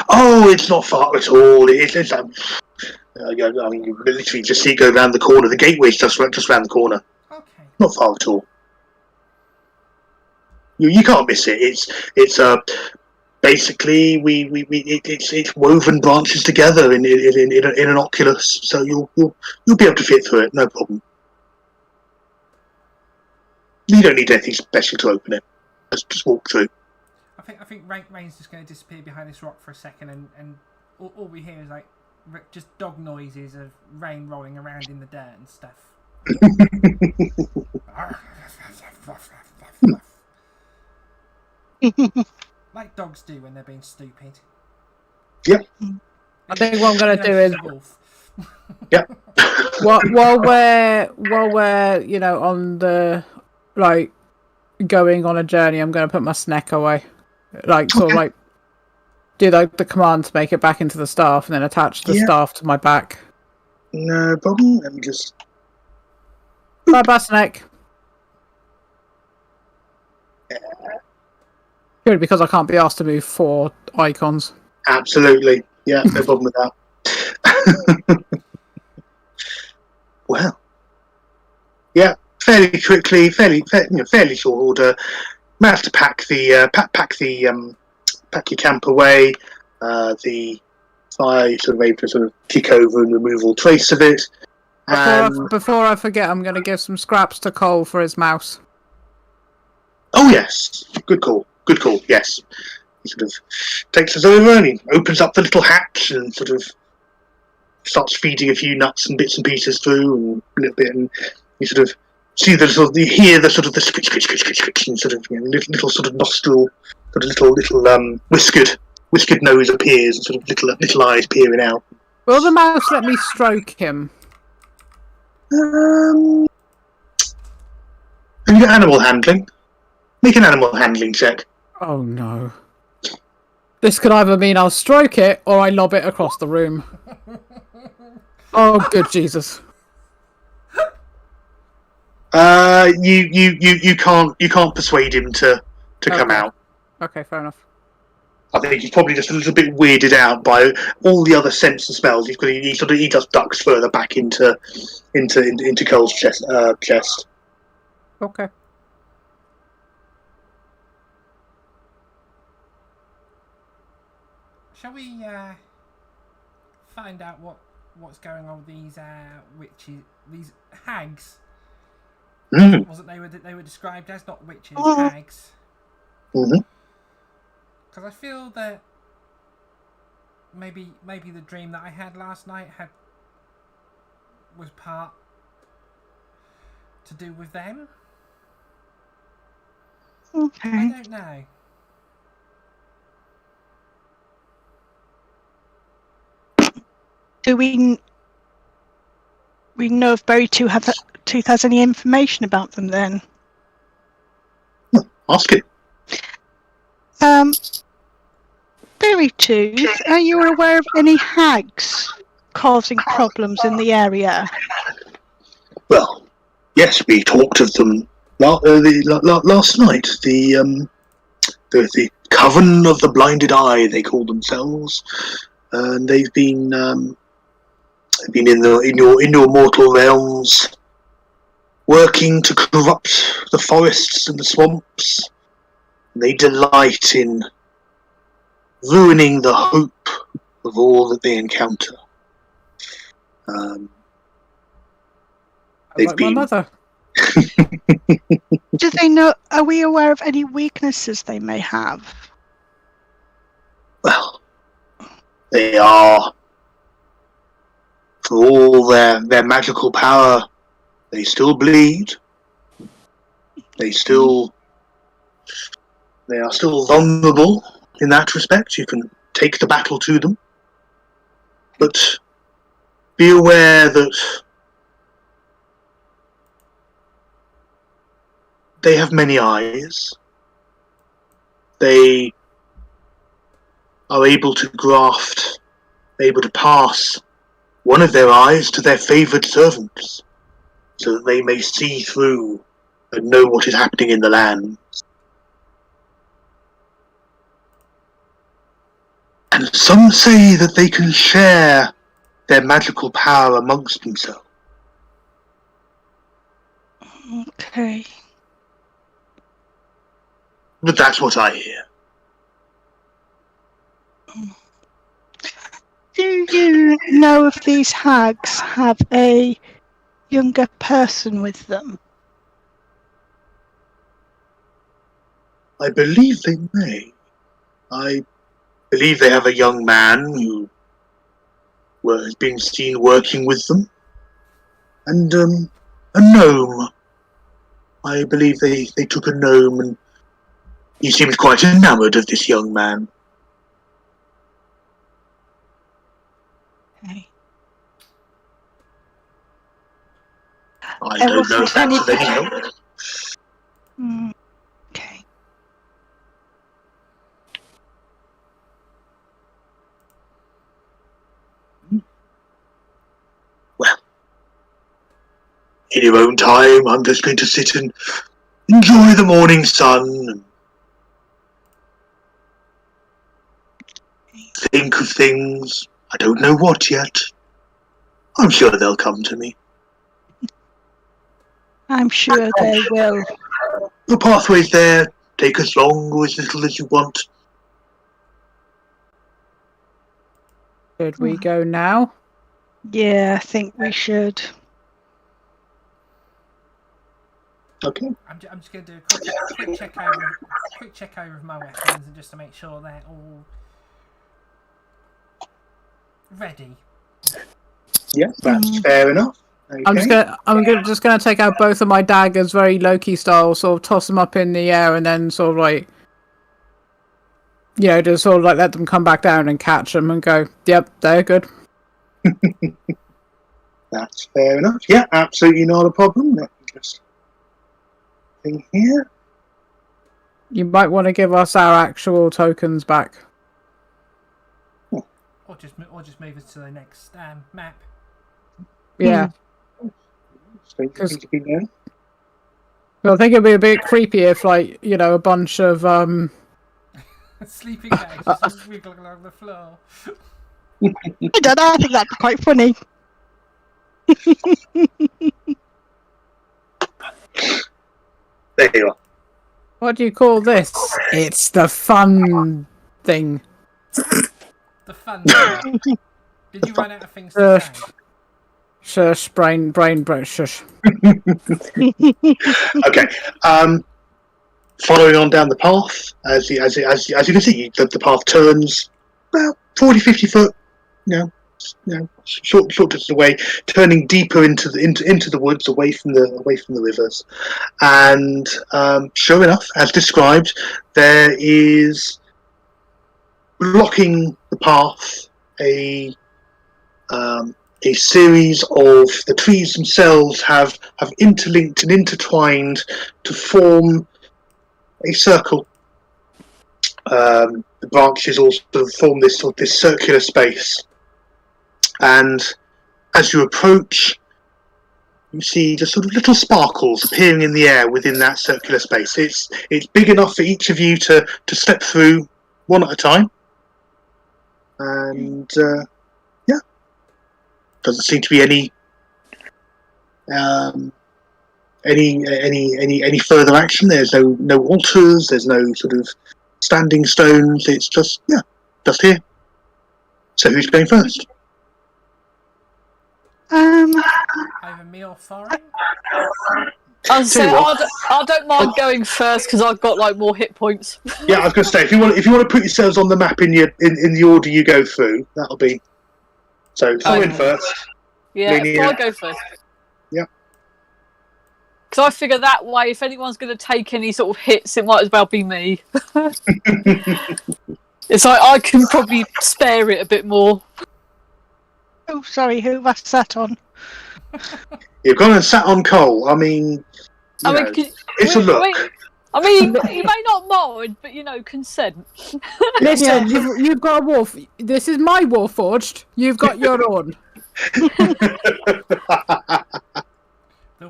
Oh, it's not far at all. It's I mean, you literally just see it go round the corner. The gateway's just round the corner. Okay. Not far at all. You can't miss it. It's basically it's woven branches together in an oculus, so you'll be able to fit through it, no problem. You don't need anything special to open it. Just walk through. I think Rain's just going to disappear behind this rock for a second, and all we hear is like just dog noises of Rain rolling around in the dirt and stuff. Like dogs do when they're being stupid. Yep. I think what I'm going to do is, yep. while we're on the like going on a journey, I'm going to put my snack away, like sort of like do the command to make it back into the staff, and then attach the staff to my back. No problem. Let me just. Bye, snack. Good, because I can't be asked to move 4 icons. Absolutely. Yeah, no problem with that. Well. Yeah, fairly quickly, fairly short order. Managed to pack your camp away. The fire sort of able to sort of kick over and remove all trace of it. Before I forget, I'm going to give some scraps to Cole for his mouse. Oh yes, good call. Good call. Yes, he sort of takes us over and he opens up the little hatch and sort of starts feeding a few nuts and bits and pieces through and a little bit, and you sort of see you hear the sort of the scritch and sort of little sort of nostril, sort of little whiskered nose appears and sort of little eyes peering out. Will the mouse let me stroke him? Have you got animal handling? Make an animal handling check. Oh no. This could either mean I'll stroke it or I lob it across the room. Oh good Jesus. You can't persuade him to come out. Okay, fair enough. I think he's probably just a little bit weirded out by all the other sense and smells. He just ducks further back into Cole's chest. Okay. Shall we find out what's going on with these witches, these hags? Wasn't they were described as not witches, hags? Mm-hmm. Because I feel that maybe the dream that I had last night was part to do with them. Okay. I don't know. Do we know if Berry Tooth has any information about them then? Ask it. Berry Tooth, are you aware of any hags causing problems in the area? Well, yes, we talked of them last night. The Coven of the Blinded Eye, they call themselves, and they've been in your mortal realms, working to corrupt the forests and the swamps. They delight in ruining the hope of all that they encounter. They've Like been. my mother. Do they know? Are we aware of any weaknesses they may have? Well, they are, for all their magical power, they still bleed. They are still vulnerable in that respect. You can take the battle to them, but be aware that they have many eyes. They are able to pass one of their eyes to their favoured servants, so that they may see through and know what is happening in the land. And some say that they can share their magical power amongst themselves. Okay. But that's what I hear. Do you know if these hags have a younger person with them? I believe they may. I believe they have a young man who has been seen working with them. And a gnome. I believe they took a gnome, and he seemed quite enamoured of this young man. Okay. I There don't know wasn't if that's of any anything- help. Okay. Well, in your own time, I'm just going to sit and enjoy the morning sun and think of things. I don't know what yet. I'm sure they'll come to me. I'm sure they will. The pathway's there. Take as long or as little as you want. Should we go now? Yeah, I think we should. Okay. I'm just going to do a quick check over of my weapons, and just to make sure they're all ready. Yeah, that's fair enough. Okay. I'm just gonna take out both of my daggers, very Loki style, sort of toss them up in the air, and then sort of like, just sort of like let them come back down and catch them and go, yep, they're good. That's fair enough. Yeah, absolutely not a problem. Let me just thing here. You might want to give us our actual tokens back. Or just move us to the next map. Yeah. Strange thing to be known. Well, I think it'd be a bit creepy if, like, a bunch of Sleeping bags just wiggling along the floor. I don't know, I think that'd be quite funny. There you are. What do you call this? It's the fun thing. The fun thing. Did you run out of things to say? Shush, brain, shush. Okay. Following on down the path, as you can see, the path turns about 40, 50 foot, short distance away, turning deeper into the woods, away from the rivers. And sure enough, as described, there is blocking the path a series of the trees themselves have interlinked and intertwined to form a circle. The branches also form this circular space, And as you approach, you see just sort of little sparkles appearing in the air within that circular space. It's big enough for each of you to step through one at a time. And doesn't seem to be any further action. There's no altars. There's no sort of standing stones. It's just here. So who's going first? Over me or foreign? I don't mind going first because I've got like more hit points. Yeah, I was going to say if you want to put yourselves on the map in the order you go through, that'll be. So foreign first. Yeah, I go first. Yeah. Because I figure that way, if anyone's going to take any sort of hits, it might as well be me. It's like I can probably spare it a bit more. Oh, sorry, who was that on? You've gone and sat on coal. I mean, it's a look. I mean, you may not mind, but consent. Listen, you've got a wolf. This is my Warforged. You've got your own.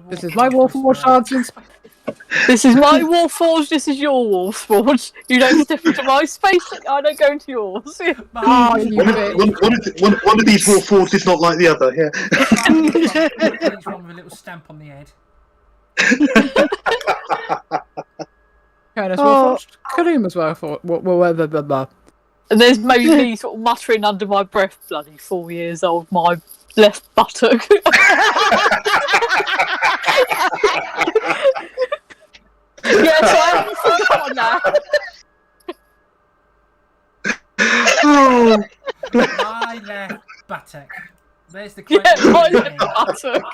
This is my Warforged answers. This is my Warforged. This is your Warforged. You don't step into my space. I don't go into yours. Oh, you one of these Warforged is not like the other. Yeah. Each one with a little stamp on the head. Warforged. Kaluma's Warforged. And there's maybe me sort of muttering under my breath, bloody 4 years old, my left buttock. Yes, I haven't forgotten that. Oh. My left buttock. There's the Yeah, my left buttock.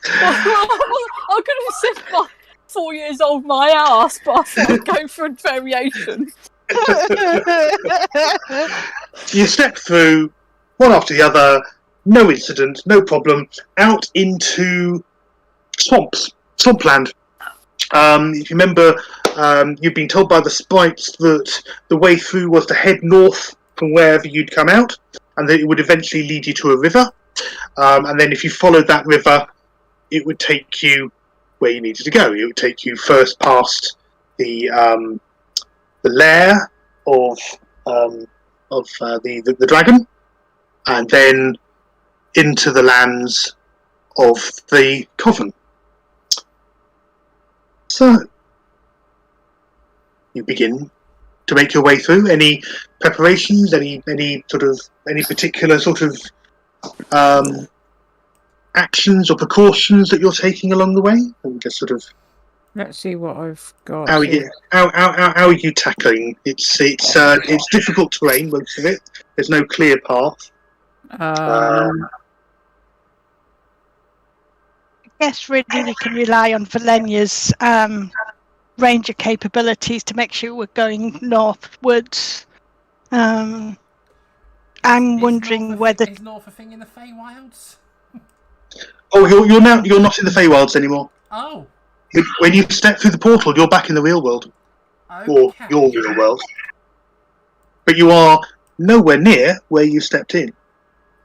I could have said my 4 years old my ass, but I thought I'd go for a variation. You step through one after the other, no incident, no problem, out into swampland. If you remember, you've been told by the sprites that the way through was to head north from wherever you'd come out, and that it would eventually lead you to a river. And then if you followed that river, it would take you where you needed to go. It would take you first past the lair of the dragon, and then into the lands of the coven. So you begin to make your way through. Any preparations? Any particular sort of actions or precautions that you're taking along the way? And just sort of. Let's see what I've got. How are you tackling? It's difficult terrain, most of it. There's no clear path. I guess really we can rely on Valenia's ranger capabilities to make sure we're going northwards. I'm wondering whether is north a thing in the Feywilds? Oh, you're not in the Feywilds anymore. Oh. When you step through the portal, you're back in the real world, or your real world. But you are nowhere near where you stepped in.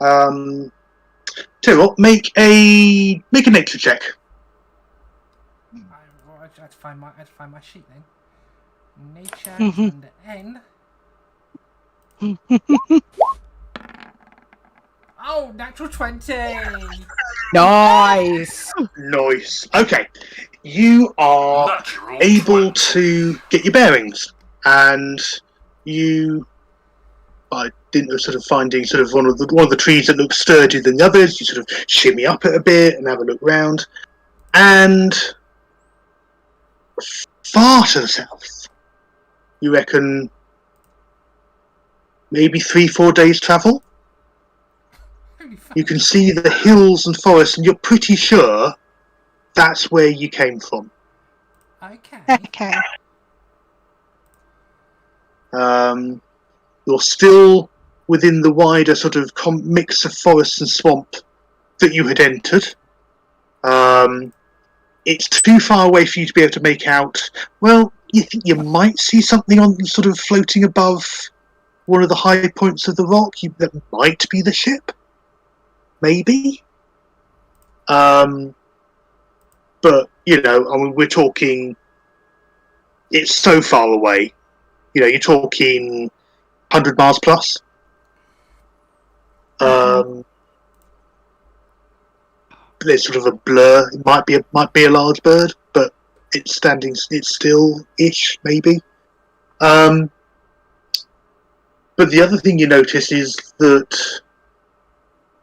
Tell you what, make a nature check. I had to find my sheet then. Nature and N. Oh, natural 20. Nice. Nice. Okay, you are able to get your bearings, and you. I didn't sort of finding sort of one of the trees that looks sturdier than the others. You sort of shimmy up it a bit and have a look round, and far to the south, you reckon maybe 3-4 days travel. You can see the hills and forests, and you're pretty sure that's where you came from. Okay. You're still within the wider sort of mix of forest and swamp that you had entered. It's too far away for you to be able to make out. Well, you think you might see something on sort of floating above one of the high points of the rock. That might be the ship, maybe. But we're talking. It's so far away. You're talking 100 miles plus. There's sort of a blur. It might be a large bird, but it's still-ish, maybe. But the other thing you notice is that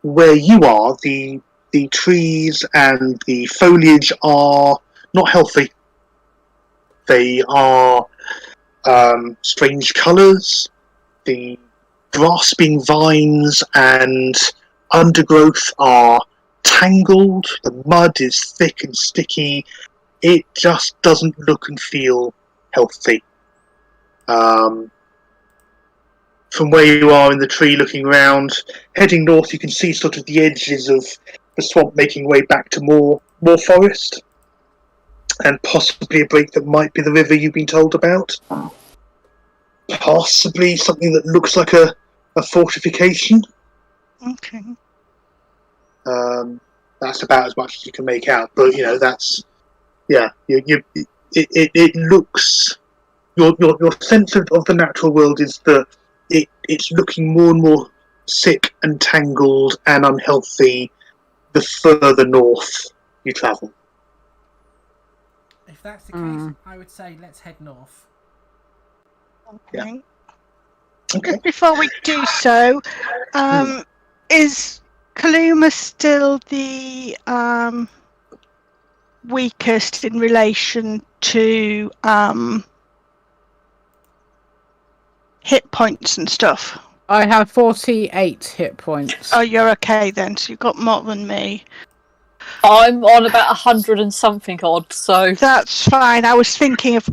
where you are, the trees and the foliage are not healthy. They are strange colours. The grasping vines and undergrowth are tangled. The mud is thick and sticky. It just doesn't look and feel healthy. From where you are in the tree looking around, heading north, you can see sort of the edges of the swamp making way back to more forest, and possibly a break that might be the river you've been told about. Possibly something that looks like a fortification. Okay. That's about as much as you can make out, but that's it looks. Your sense of the natural world is that it's looking more and more sick and tangled and unhealthy the further north you travel. If that's the case, I would say let's head north. Okay. Okay. Before we do so, is Kaluma still the weakest in relation to hit points and stuff? I have 48 hit points. Oh, you're okay then. So you've got more than me. I'm on about 100 and something odd, so That's fine. I was thinking of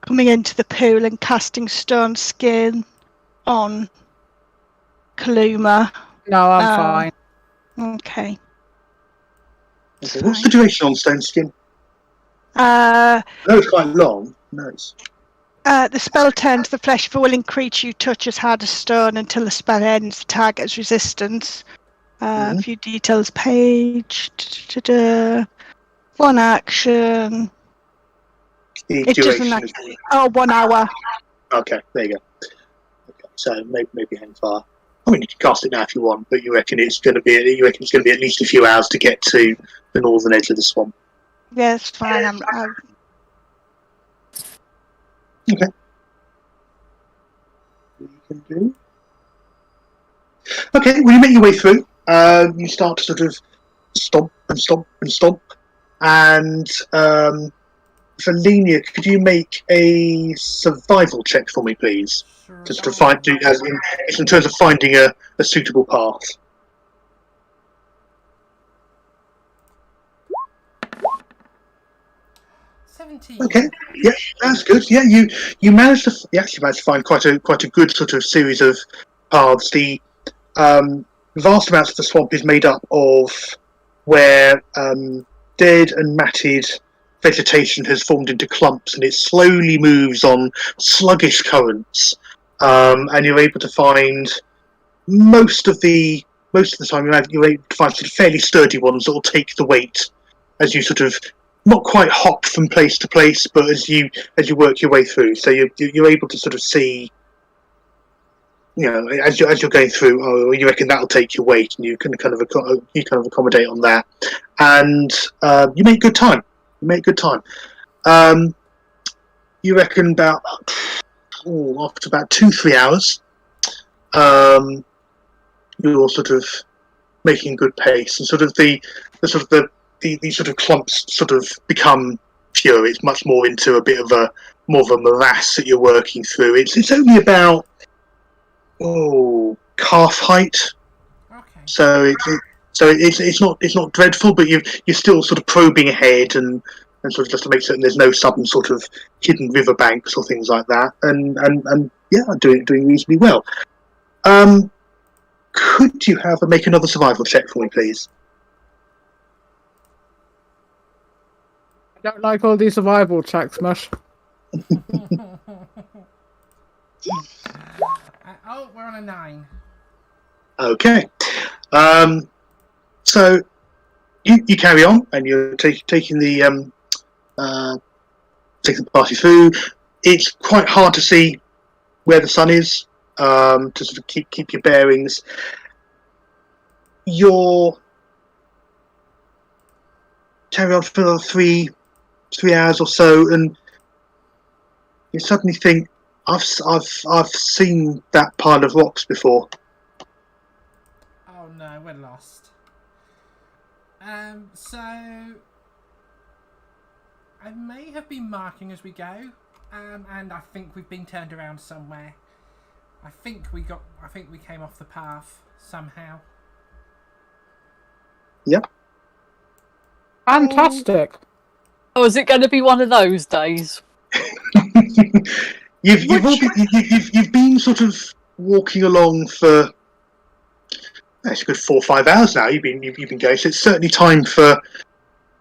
coming into the pool and casting stone skin on Kaluma. No, I'm fine. Okay. What's the duration on stone skin? Uh, No, it's quite long. No, it's... the spell turns the flesh of a willing creature you touch as hard as stone until the spell ends. The target has resistance. A few details page. One action. The It duration doesn't. is... 1 hour. Okay, there you go. Okay, so maybe hang fire. I mean, you can cast it now if you want, but you reckon it's going to be at least a few hours to get to the northern edge of the swamp. Yeah, it's fine. Okay. You can do. Okay, when you make your way through, you start to sort of stomp and stomp and stomp, and for Lenia, could you make a survival check for me, please? Just to find, in terms of finding a suitable path. 17. Okay, yeah, that's good. Yeah, you actually managed to find quite a good sort of series of paths. The vast amounts of the swamp is made up of where dead and matted vegetation has formed into clumps, and it slowly moves on sluggish currents. And you're able to find most of the time you're able to find sort of fairly sturdy ones that will take the weight as you sort of not quite hop from place to place, but as you work your way through. So you're able to sort of see, as you're going through. Oh, you reckon that'll take your weight, and you can kind of accommodate on that, and you make good time. You reckon about after about 2-3 hours, you're sort of making good pace, and sort of the sort of clumps sort of become pure. It's much more into a bit of a morass that you're working through. It's only about calf height. Okay. So it's not dreadful, but you're still sort of probing ahead and sort of just to make certain there's no sudden sort of hidden riverbanks or things like that. And yeah, doing reasonably well. Could you make another survival check for me, please? I don't like all these survival checks, Mush. We're on a 9. Okay. So you carry on, and you're taking the party through. It's quite hard to see where the sun is, to sort of keep your bearings. You're carry on for another 3 hours or so, and you suddenly think, I've seen that pile of rocks before. Oh no, we're lost. So I may have been marking as we go, and I think we've been turned around somewhere. I think we came off the path somehow. Yep. Fantastic. Oh, is it going to be one of those days? You've been sort of walking along for that's a good 4 or 5 hours now. You've been going, so it's certainly time for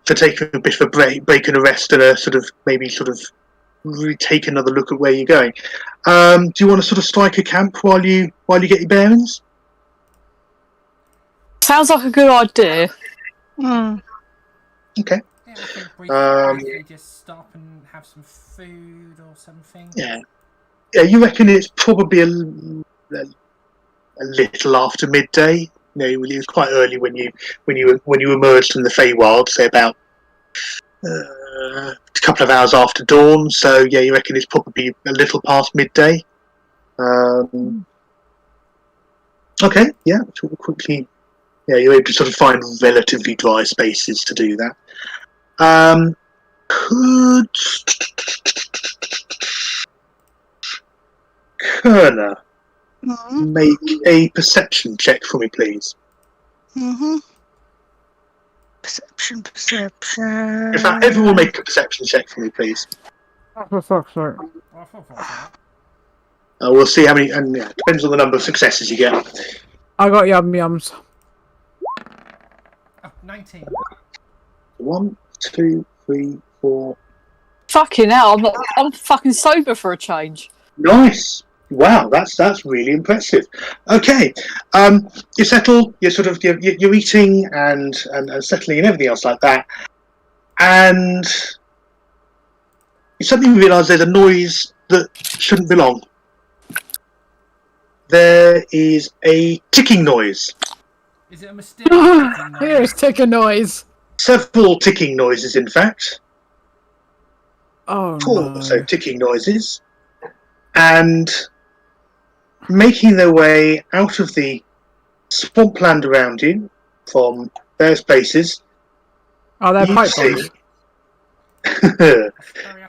taking a bit of a break and a rest, and maybe really take another look at where you're going. Do you want to sort of strike a camp while you get your bearings? Sounds like a good idea. Okay. Yeah, I think we briefly just stop and have some food or something. Yeah. You reckon it's probably a little after midday. It was quite early when you emerged from the Feywild, say about a couple of hours after dawn. So yeah, you reckon it's probably a little past midday. Okay, yeah. So quickly, yeah, you're able to sort of find relatively dry spaces to do that. Could Kerner make a perception check for me, please? Perception. In fact, everyone make a perception check for me, please. For fuck's sake. We'll see how many, and yeah, depends on the number of successes you get. I got yums. Oh, 19. 1, 2, 3, 4. Fucking hell, I'm fucking sober for a change. Nice. Wow, that's really impressive. Okay, you settle. You're eating and settling and everything else like that, and you suddenly realise there's a noise that shouldn't belong. There is a ticking noise. Is it a mysterious ticking noise? Here's ticking noise. Several ticking noises, in fact. Oh 4 no. so ticking noises, and making their way out of the swampland around you from various places. Oh, they're You pipe see- bombs.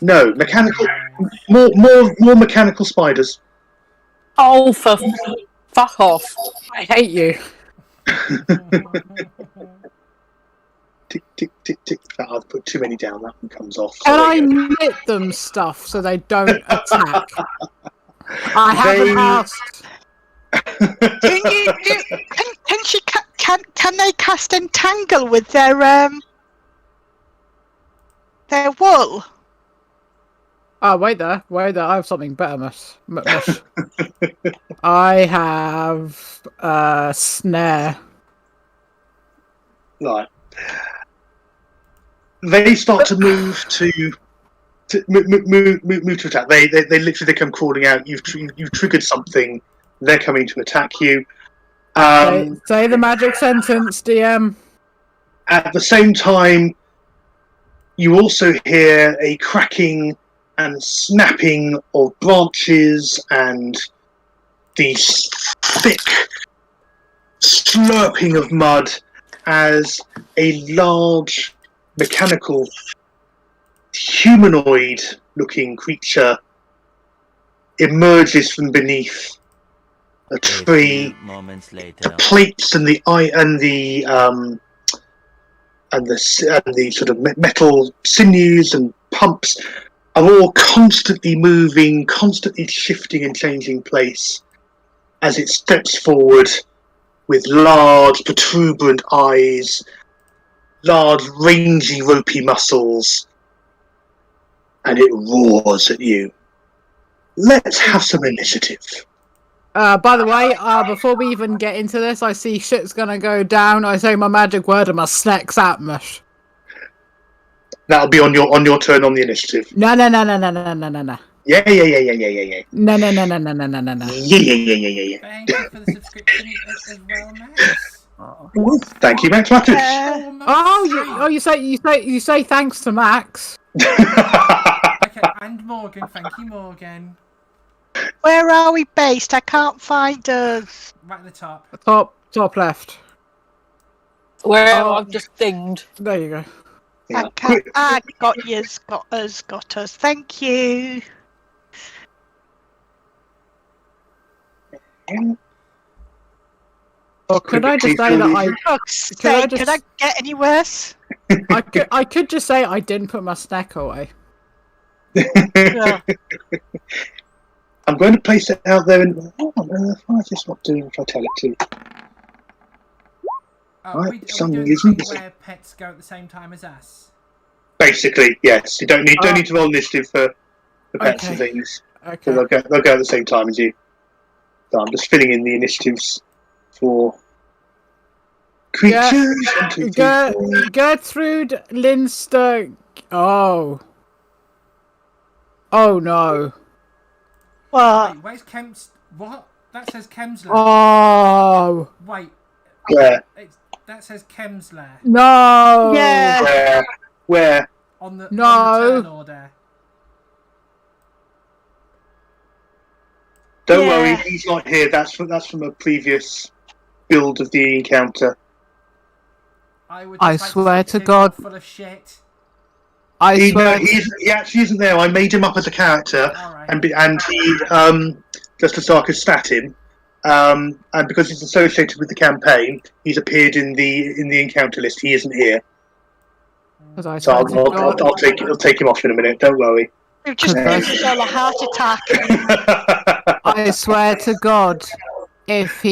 No, mechanical. More mechanical spiders. Oh, fuck off. I hate you. Tick tick tick tick. I've put too many down. That one comes off. So Can there I you go. knit them stuff so they don't attack? I haven't asked. Can they cast entangle with their wool? Oh, wait there. I have something better, Mush. I have snare. Right. They start to move to attack. They literally come crawling out. You've triggered something. They're coming to attack you. Say the magic sentence, DM. At the same time, you also hear a cracking and snapping of branches and the thick slurping of mud as a large mechanical humanoid-looking creature emerges from beneath a tree. Moments later. The plates and the sort of metal sinews and pumps are all constantly moving, constantly shifting and changing place as it steps forward with large protuberant eyes, large rangy ropey muscles, and it roars at you. Let's have some initiative. By the way, before we even get into this, I see shit's gonna go down. I say my magic word and my snack's at mush. That'll be on your turn on the initiative. No. Yeah. No. Yeah. No. Yeah. Thank you for the subscription as well, Max. Thank you, Max Matters. Oh, you say thanks to Max. Okay, and Morgan. Thank you, Morgan. Where are we based? I can't find us. Right at the top. Top left. Where Oh. I've just dinged. There you go. Yeah. Got us. Got us. Thank you. Could I just say that Could I get any worse? I could just say I didn't put my snack away. Yeah. I'm going to place it out there. Why is this not doing vitality? Oh, Right, are we some doing reason. the thing where pets go at the same time as us? Basically, yes. You don't need to roll initiative for pets and things. Okay. So they'll go at the same time as you. So I'm just filling in the initiatives for creatures. Gertrude Linster. Oh no. What? Wait, where's Kemp's? What? That says Kemsler. Oh Wait, Where? that says Kemsler no. Yeah. Where? on the No. turn order. Don't Yeah. worry, he's not here. That's from a previous build of the encounter. I swear to God. Full of shit. I swear. He actually isn't there. I made him up as a character, Alright. and he just to start stat him, and because he's associated with the campaign, he's appeared in the encounter list. He isn't here, I so swear to God. I'll take him off in a minute. Don't worry. We've just given us all a heart attack. I swear to God, if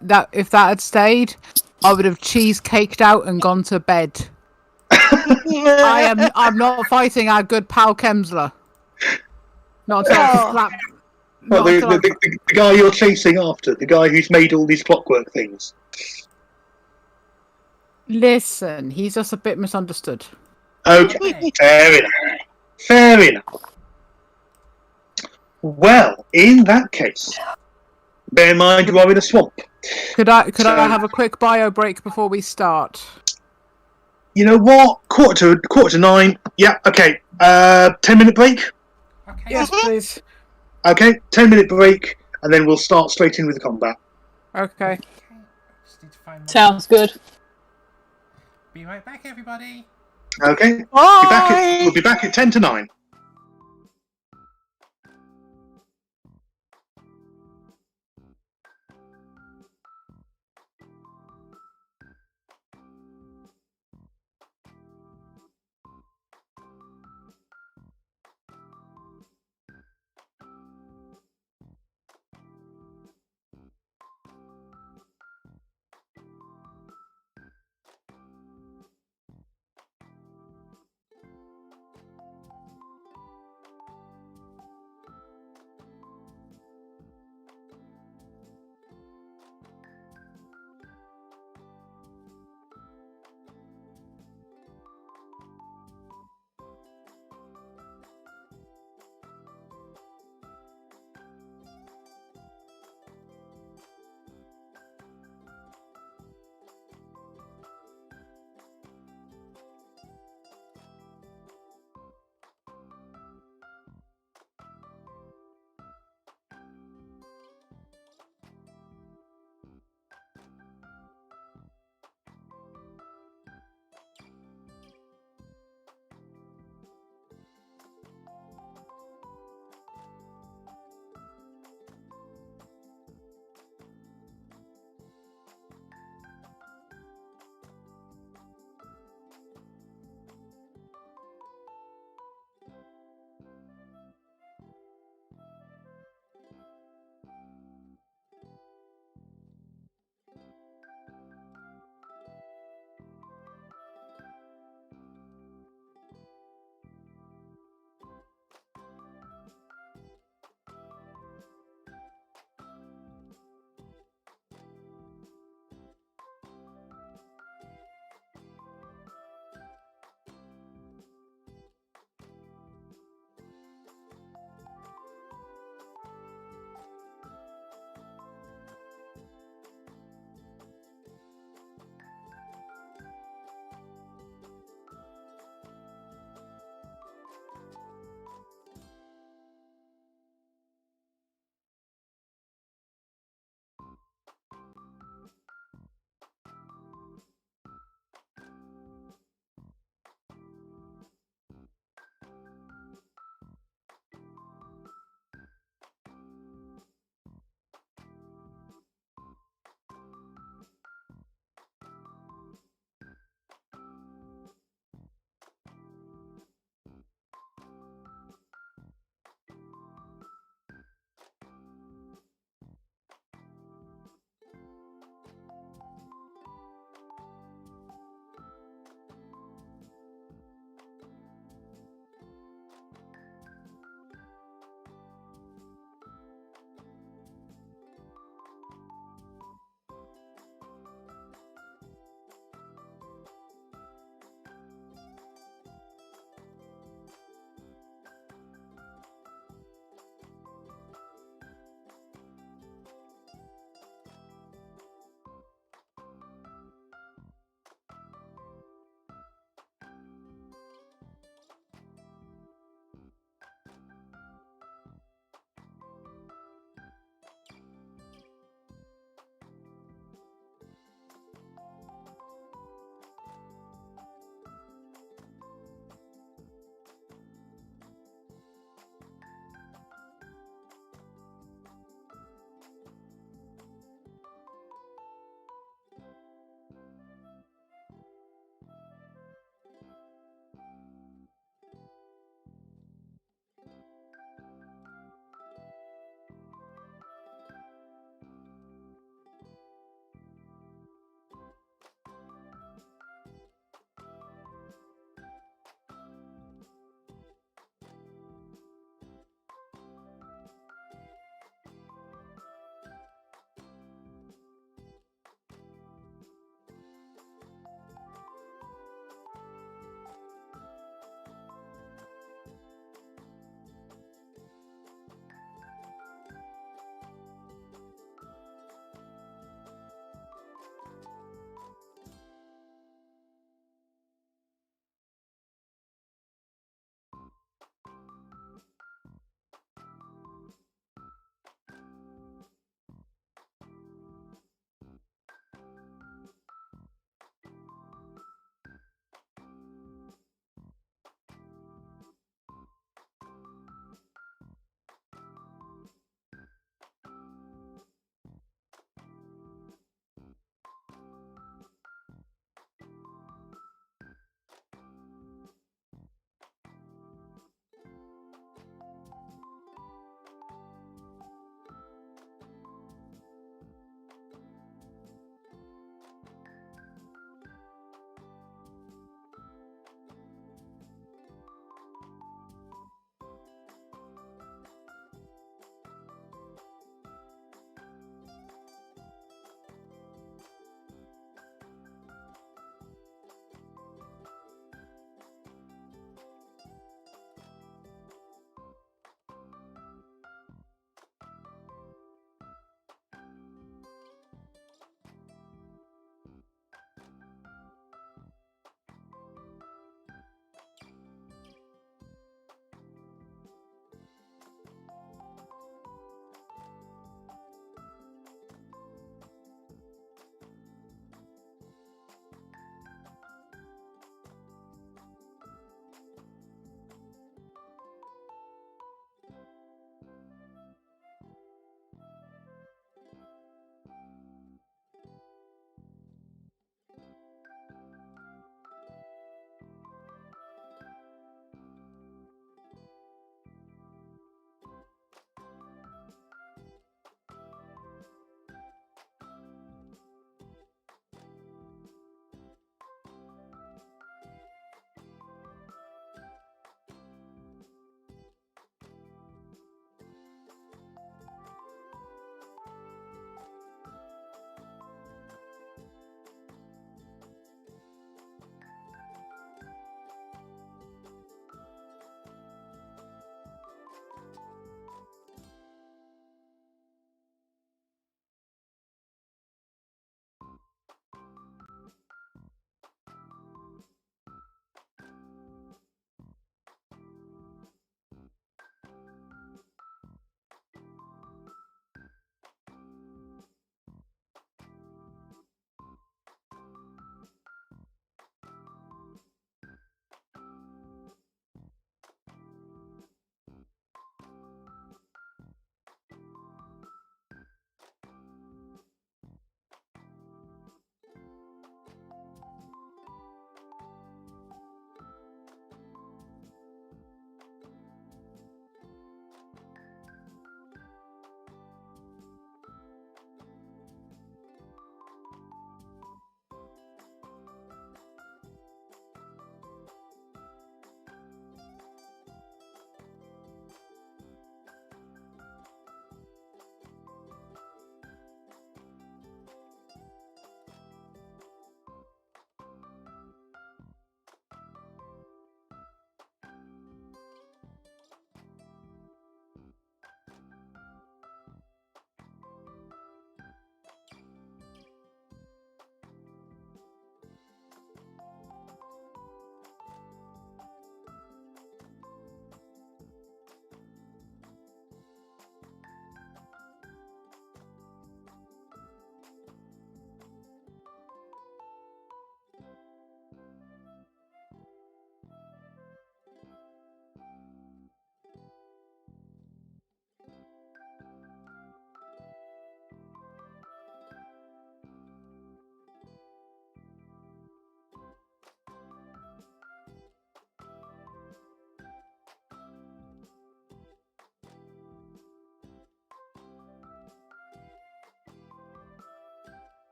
that had stayed, I would have cheesecaked out and gone to bed. I'm not fighting our good pal Kemsler. Not until I slap. Well, the guy you're chasing after, the guy who's made all these clockwork things. Listen, he's just a bit misunderstood. Okay, fair enough. Well, in that case, bear in mind you are in a swamp. Could I have a quick bio break before we start? You know what? Quarter to 9. Yeah. Okay. 10-minute break. Okay. Yes, please. Okay. 10-minute break, and then we'll start straight in with the combat. Okay. Just need to find my... Sounds good. Be right back, everybody. Okay. Bye. We'll be back at 10 to 9.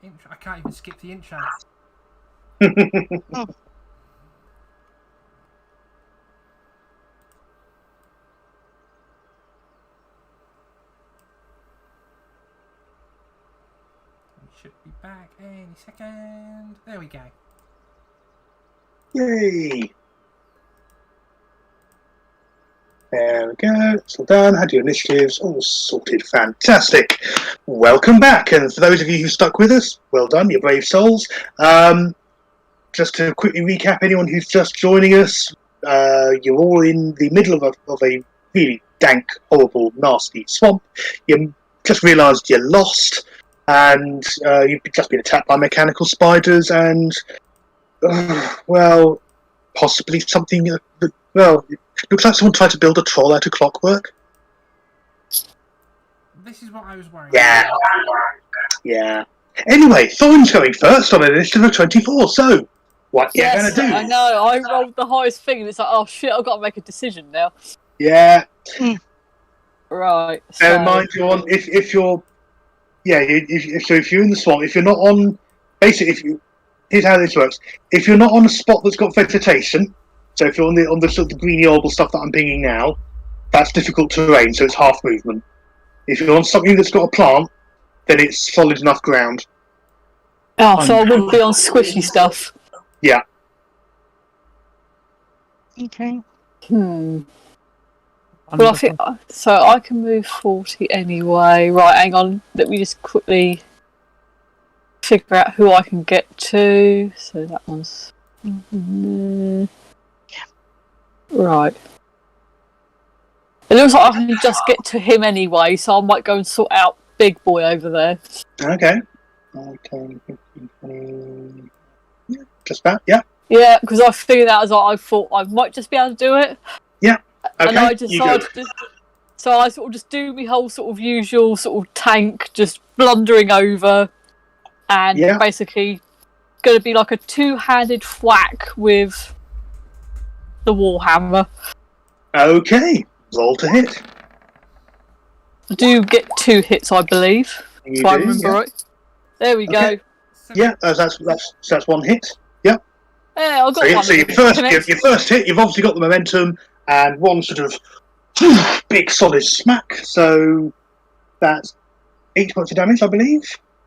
Intro. I can't even skip the intro. We should be back any second. There we go. Yay! There we go. It's all done. Had your initiatives all sorted. Fantastic. Welcome back. And for those of you who stuck with us, well done. You're brave souls. Just to quickly recap, anyone who's just joining us, you're all in the middle of a really dank, horrible, nasty swamp. You just realised you're lost, and you've just been attacked by mechanical spiders, and well, possibly something. Well, it looks like someone tried to build a troll out of clockwork. This is what I was worried Yeah. about. Yeah. Anyway, Thorn's going first on an initiative of 24. So, what you Yes, gonna do? I know. I rolled the highest thing, and it's like, oh shit, I've got to make a decision now. Yeah. Right. Bear in So, mind, you're on. If you're, yeah. If you're in the swamp, if you're not on, basically, here's how this works. If you're not on a spot that's got vegetation, so if you're on the sort of the greeny oval stuff that I'm pinging now, that's difficult terrain, so it's half movement. If you're on something that's got a plant, then it's solid enough ground. oh, so I wouldn't be on squishy stuff. Yeah. Okay. Well, I think so. I can move 40 anyway. Right, hang on. Let me just quickly figure out who I can get to. So that one's right. It looks like I can just get to him anyway, so I might go and sort out Big Boy over there. Okay. Just that. Yeah. Yeah, because I figured out as I thought I might just be able to do it. Yeah. Okay. And I you go. decided so I sort of just do my whole sort of usual sort of tank, just blundering over, and basically going to be like a two-handed whack with the Warhammer. Okay. Roll to hit. I do get 2 hits, I believe, You if I do, remember yeah. right. There we Okay. go. Yeah, that's one hit. Yeah. Yeah, I got one. So your first hit, you've obviously got the momentum and one sort of big solid smack. So that's 8 points of damage, I believe.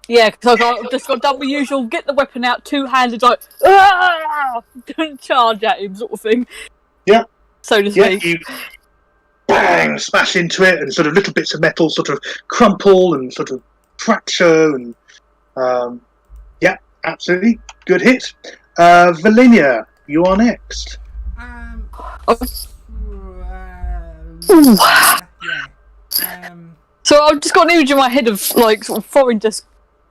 Yeah, because I've just got done my usual, get the weapon out, two-handed, like, don't charge at him sort of thing. Yeah. So to Yeah, speak. you bang, smash into it, and sort of little bits of metal sort of crumple and sort of fracture, and yeah, absolutely good hit. Valinia, you are next. So I've just got an image in my head of like sort of Thorin just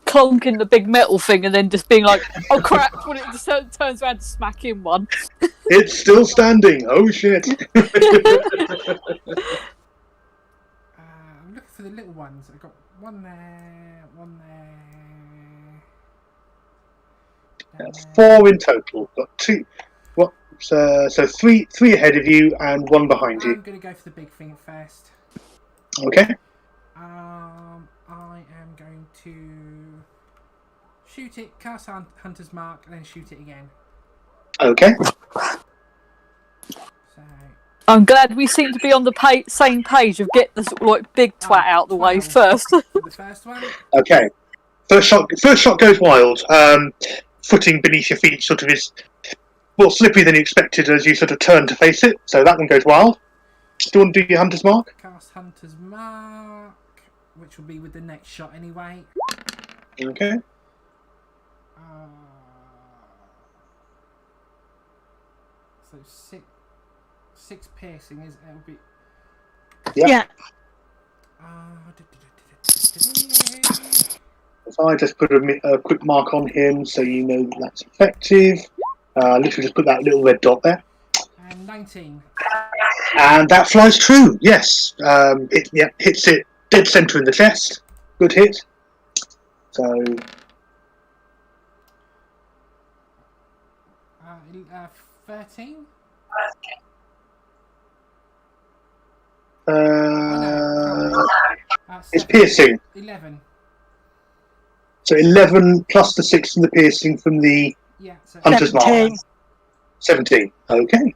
clunking the big metal thing and then just being like, "Oh crap!" when it just turns around to smack him one. It's still standing. Oh shit! I'm looking for the little ones. I've got one there, one there. That's 4 in total. Got 2. What? So 3 ahead of you and 1 behind you. I'm going to go for the big thing first. Okay. I am going to shoot it, cast Hunter's Mark, and then shoot it again. Okay. So I'm glad we seem to be on the same page of get the sort of like big twat out the way 12 first. for the first one. Okay. First shot goes wild. Footing beneath your feet sort of is more slippery than you expected as you sort of turn to face it. So that one goes wild. Do you want to do your Hunter's Mark? Cast Hunter's Mark, which will be with the next shot anyway. Okay. So 6 piercing is it'll be. Yeah. If I just put a quick mark on him so you know that's effective. Literally just put that little red dot there. And 19. And that flies true, yes. It hits it dead centre in the chest. Good hit. So 13? it's piercing. 11. So 11 plus the 6 from the piercing from the Yeah, so hunter's mark. 17. 17. Okay.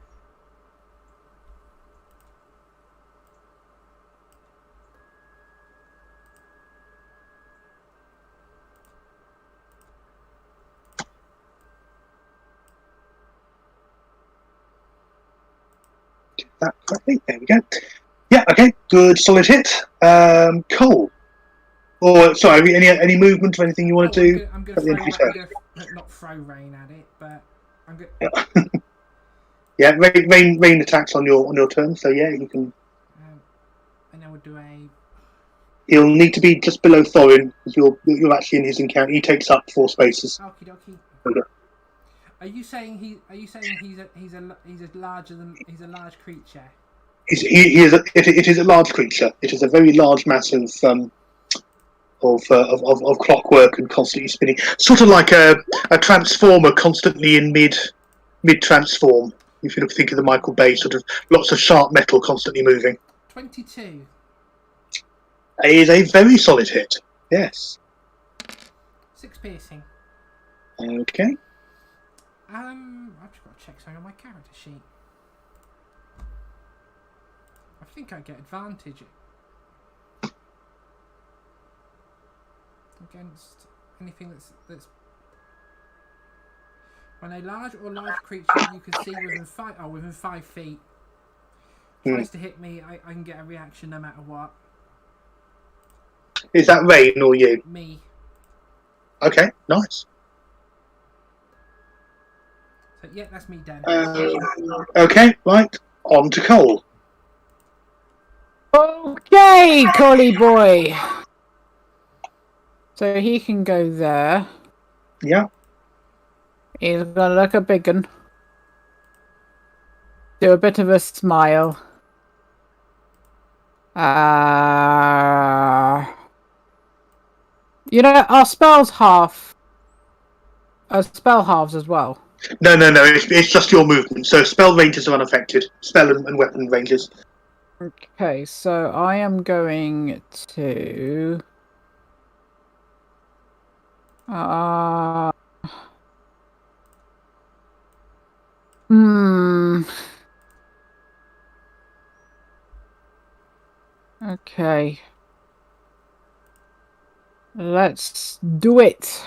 That correctly. There we go. Yeah. Okay. Good. Solid hit. Cole. Or sorry, any movement or anything you want to do? I'm at the end of your turn? gonna not throw rain at it, but I'm gonna. Yeah, rain attacks on your turn, so yeah, you can. And then we'll do a. He'll need to be just below Thorin because you're actually in his encounter. He takes up 4 spaces. Okie dokie. Okay. Are you saying he's a large creature? It is a large creature. It is a very large mass of clockwork and constantly spinning, sort of like a transformer constantly in mid transform. If you think of the Michael Bay, sort of lots of sharp metal constantly moving. 22. It is a very solid hit. Yes. 6 piercing. Okay. I've just got to check something on my character sheet. I think I get advantage against anything that's when a large creature you can see within 5 feet tries to hit me, I can get a reaction no matter what. Is that Rain or you? Me. Okay, nice. So yeah, that's me done. Okay, right. On to Cole. Okay, Collie boy. So he can go there. Yeah. He's gonna look a big one. Do a bit of a smile. You know, our spells half. Our spell halves as well. No. It's just your movement. So spell ranges are unaffected. Spell and weapon ranges. Okay, so I am going to. Okay. Let's do it.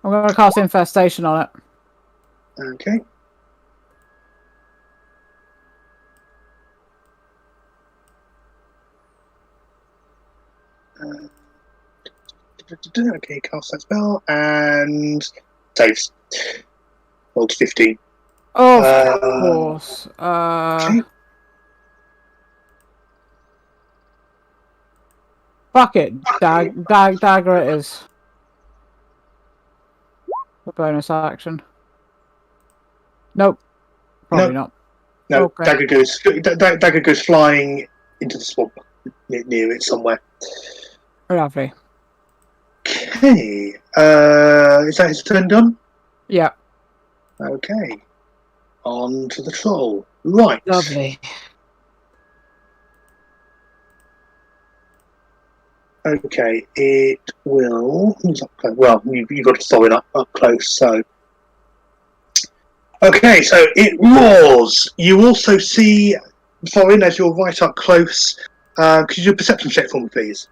I'm going to cast Infestation on it. Okay. Okay, cast that spell and saves. Rolled 15. Of course. Okay. Fuck it. Dagger it is. A bonus action. Nope. Probably not. No, Okay. Dagger goes flying into the swamp near it somewhere. Lovely. Okay. Is that his turn done? Yeah. Okay. On to the troll. Right. Lovely. Okay, it will. Who's up close? Well, you've got to throw it up close, so. Okay, so it roars. You also see, Thorin, as you're right up close. Could you do a perception check for me, please?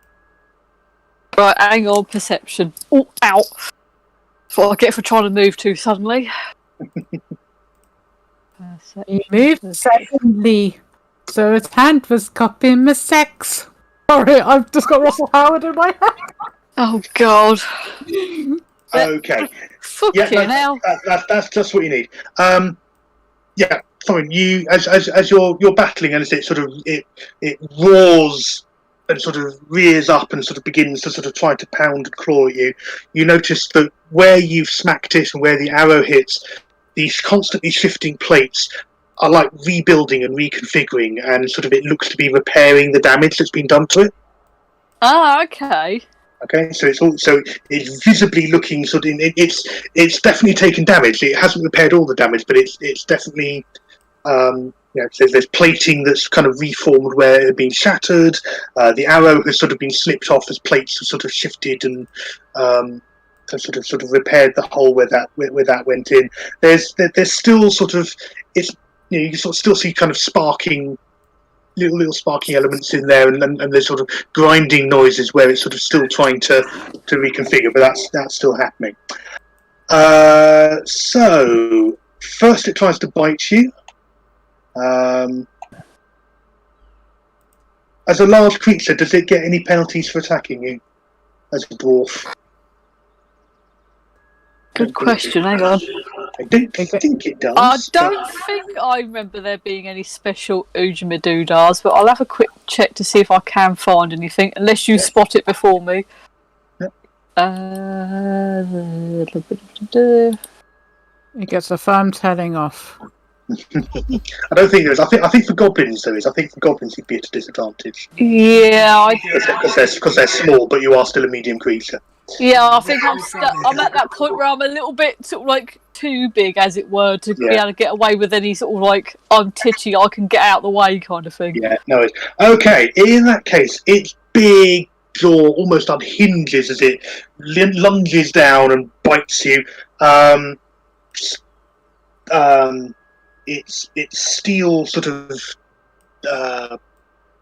Right, hang on, perception. Oh, ow. That's what I get for trying to move too suddenly. He moved suddenly, so his hand was cupping my sex. Sorry, I've just got Russell Howard in my head. Oh, God. Okay. Fucking hell. That's just what you need. Yeah, fine. You as you're battling, and as it sort of it roars and sort of rears up and sort of begins to sort of try to pound and claw at you. You notice that where you've smacked it and where the arrow hits, these constantly shifting plates are like rebuilding and reconfiguring, and sort of it looks to be repairing the damage that's been done to it. Ah, okay. Okay, so it's visibly looking it's definitely taken damage. It hasn't repaired all the damage, but it's definitely So there's plating that's kind of reformed where it had been shattered. The arrow has sort of been slipped off as plates have sort of shifted and sort of repaired the hole where that went in. There's still sort of you can sort of still see kind of sparking. Little sparking elements in there, and there's sort of grinding noises where it's sort of still trying to reconfigure, but that's still happening. So first it tries to bite you. As a large creature, does it get any penalties for attacking you as a dwarf? Good question, hang on. I don't think it does. I don't think I remember there being any special Oojamadoodas, but I'll have a quick check to see if I can find anything, unless you spot it before me. Yep. It gets a firm telling off. I don't think there is. I think for goblins there is. I think for goblins you'd be at a disadvantage. Yeah, because they're small, but you are still a medium creature. Yeah, I think I'm at that point where I'm a little bit sort of like too big, as it were, to be able to get away with any sort of like I'm titchy, I can get out of the way kind of thing. Yeah, no. Okay, in that case, its big jaw almost unhinges as it lunges down and bites you. Its steel sort of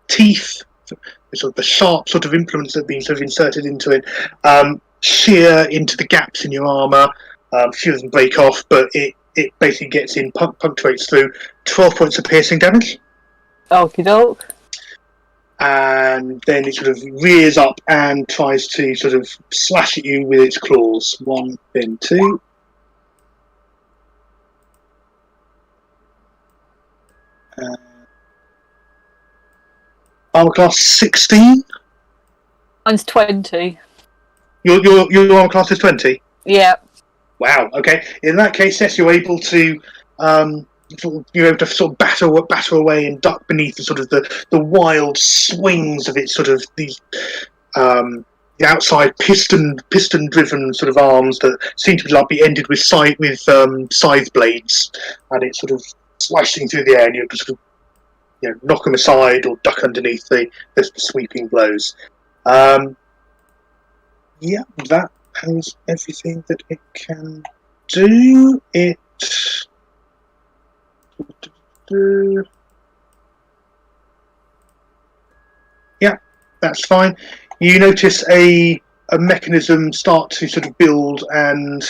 teeth, sort of the sharp sort of implements that have been sort of inserted into it, shear into the gaps in your armour. Few of them break off, but it basically gets in, punctuates through. 12 points of piercing damage. Okie doke. And then it sort of rears up and tries to sort of slash at you with its claws. 1, then 2. Armor class 16. Mine's 20. Your armor class is 20. Yeah. Wow. Okay. In that case, yes, you're able to batter away and duck beneath the sort of the wild swings of its sort of these the outside piston driven sort of arms that seem to be ended with scythe blades, and it's sort of slashing through the air, and you just sort of knock them aside or duck underneath the sweeping blows. Yeah, that has everything that it can do. Yeah, that's fine. You notice a mechanism start to sort of build, and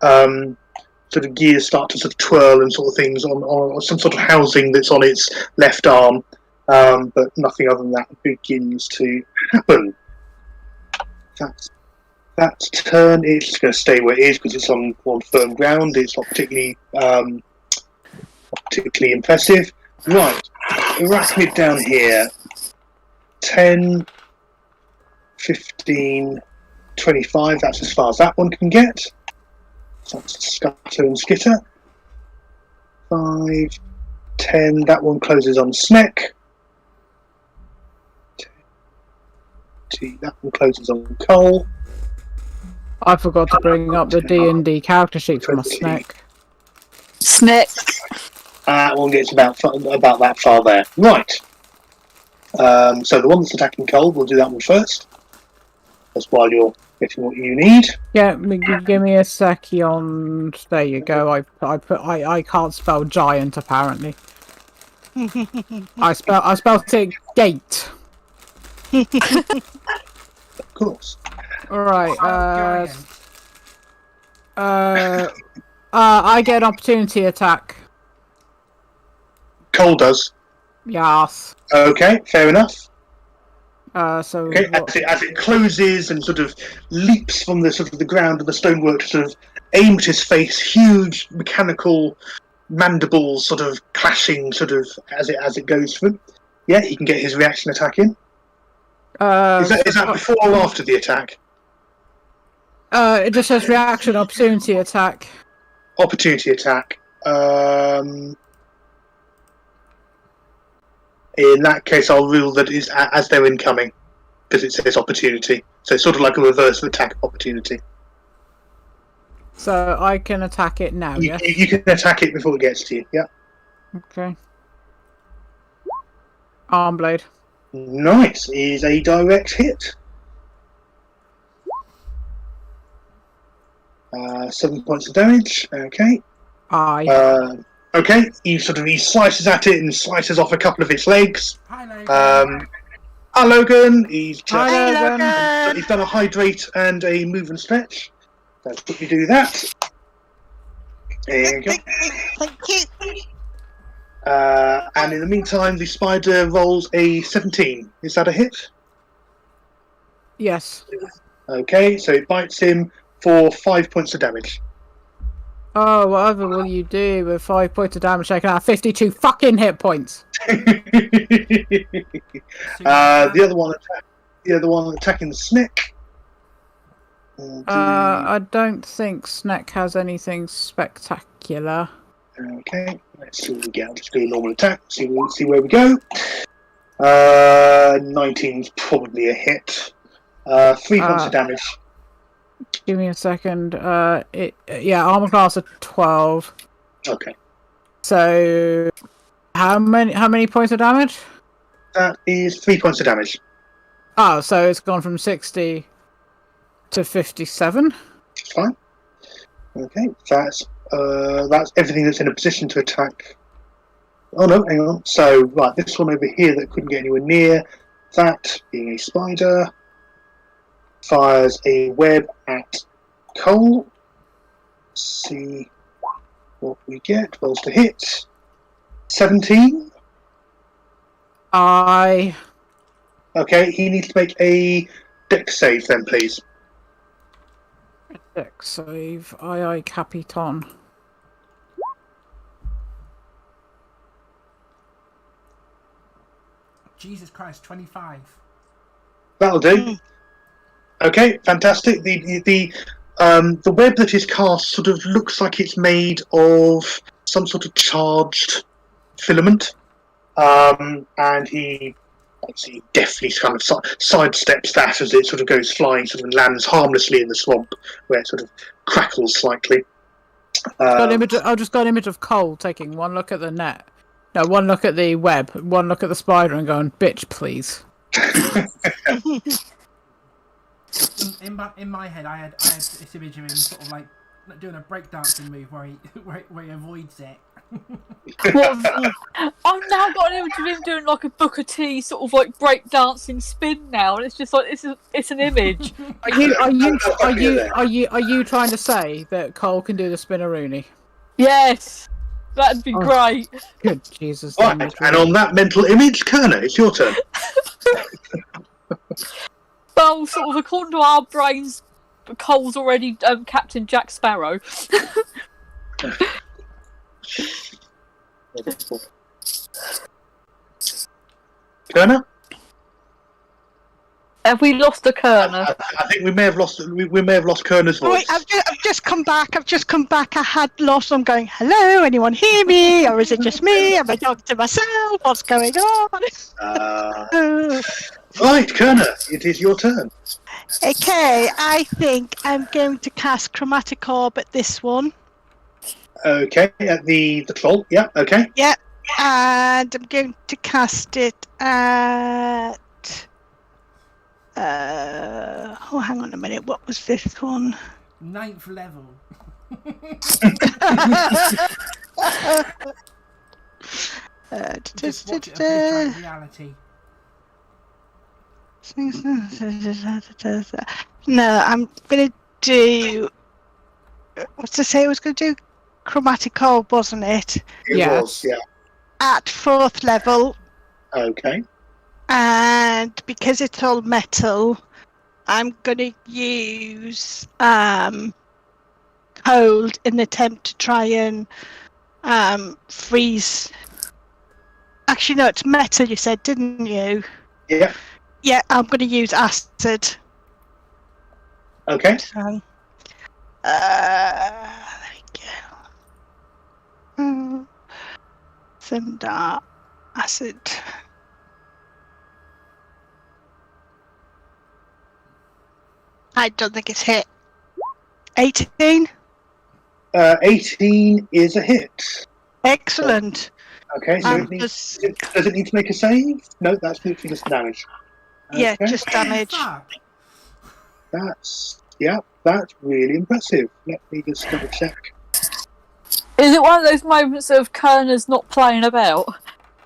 sort of gears start to sort of twirl and sort of things on some sort of housing that's on its left arm, but nothing other than that begins to happen. That's turn. It's going to stay where it is because it's on firm ground. It's not particularly impressive. Right, Arachnid down here. 10, 15, 25. That's as far as that one can get. So that's Scutter and Skitter. 5, 10. That one closes on Sneck. 10, that one closes on Cole. I forgot to bring up the D&D character sheet for my snack. Snack. That one gets about that far there. Right. So the one that's attacking Cole, we'll do that one first. That's while you're getting what you need. Yeah, give me a second. There you go. I can't spell giant apparently. I spelled it gate. Of course. Alright, I get an opportunity attack. Cole does. Yes. Okay, fair enough. So okay, as it closes and sort of leaps from the sort of the ground of the stonework to sort of aim at his face, huge mechanical mandibles sort of clashing sort of as it goes for him. Yeah, he can get his reaction attack in. Is that before or after the attack? It just says reaction opportunity attack. Opportunity attack. In that case, I'll rule that it's as they're incoming, because it says opportunity. So it's sort of like a reverse of attack opportunity. So I can attack it now, You can attack it before it gets to you, yeah. Okay. Arm blade. Nice. Is a direct hit. 7 points of damage. Okay. Aye. Okay. He slices at it and slices off a couple of its legs. Hi, Logan. Hi, Logan. He's just Hi, Hey, Logan. Logan. he's done a hydrate and a move and stretch. Let's quickly do that. There you go. Thank you. And in the meantime, the spider rolls a 17. Is that a hit? Yes. Okay, so it bites him for 5 points of damage. Oh, whatever will you do with 5 points of damage taken out? 52 fucking hit points. The other one attacking the snake. I don't think Sneck has anything spectacular. Okay, let's see what we get. I'll just do a normal attack. See where we go. 19's probably a hit. 3 points of damage. Give me a second. Armor class of 12. Okay. So, how many points of damage? That is 3 points of damage. Oh, so it's gone from 60 to 57. Fine. Okay, that's everything that's in a position to attack. Oh no, hang on. So right, this one over here that couldn't get anywhere near that, being a spider, fires a web at Cole. See what we get. Rolls to hit. 17. I Okay, he needs to make a dex save then, please. dex save. Aye, Capitan. Jesus Christ, 25. That'll do. Okay, fantastic. The web that is cast sort of looks like it's made of some sort of charged filament, and he definitely kind of sidesteps that as it sort of goes flying, sort of lands harmlessly in the swamp, where it sort of crackles slightly. I've just got an image of Cole taking one look at the net. No, one look at the web, one look at the spider, and going, "Bitch, please." In my head, I had this image of him sort of like doing a breakdancing move where he avoids it. I've now got an image of him doing like a Booker T sort of like breakdancing spin now, and it's just like it's an image. Are you trying to say that Cole can do the spinneroonie? Yes, that'd be great. Good Jesus! Right, and on that mental image, Kerner, it's your turn. Well, sort of according to our brains, Cole's already Captain Jack Sparrow. Kerner? Have we lost a Kerner? I think we may have lost. We may have lost Kerner's voice. Wait, I've just come back. I had lost. I'm going, hello, anyone hear me? Or is it just me? Am I talking to myself? What's going on? Right, Kerner, it is your turn. Okay, I think I'm going to cast Chromatic Orb at this one. Okay, at the troll. Yeah, okay. Yep, and I'm going to cast it at... hang on a minute. What was this one? 9th level. Just watch it appear in reality. No, I'm going to do... What's to say I was going to do? Chromatic Orb, wasn't it? It was, yeah. At 4th level. Okay. And because it's all metal, I'm going to use cold in an attempt to try and freeze. Actually, no, it's metal, you said, didn't you? Yeah. Yeah, I'm going to use acid. Okay. So, there we go. Cinder, acid. I don't think it's hit. 18? 18 is a hit. Excellent. Okay, so does it need to make a save? No, that's literally just damage. Yeah, Okay. just damage. That's really impressive. Let me just double check. Is it one of those moments of Kerner's not playing about?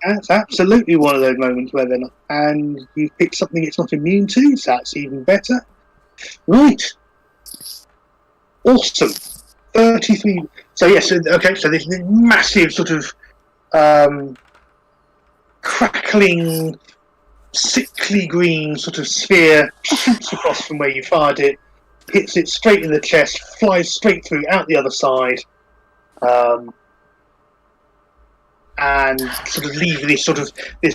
That's absolutely one of those moments where they're not, and you pick something it's not immune to, so that's even better. Right. Awesome. 33. So yes, okay. So this massive sort of crackling, sickly green sort of sphere shoots across from where you fired it, hits it straight in the chest, flies straight through out the other side, and sort of leave this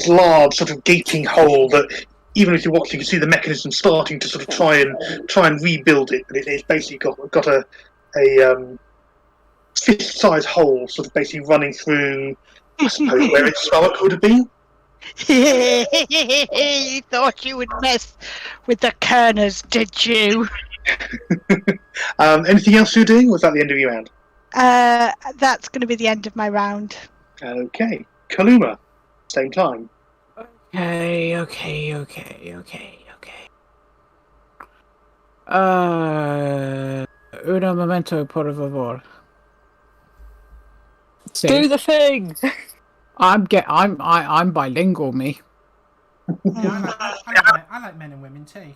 large sort of gaping hole that even if you watch, you can see the mechanism starting to sort of try and rebuild it, but it's basically got a fist-sized hole, sort of basically running through, I suppose, where its stomach would have been. You thought you would mess with the Kerners, did you? Anything else you're doing? Or was that the end of your round? That's going to be the end of my round. Okay. Kaluma, same time. Okay. Uno momento, por favor. Do the thing. I'm bilingual, me. Yeah, I like men and women too.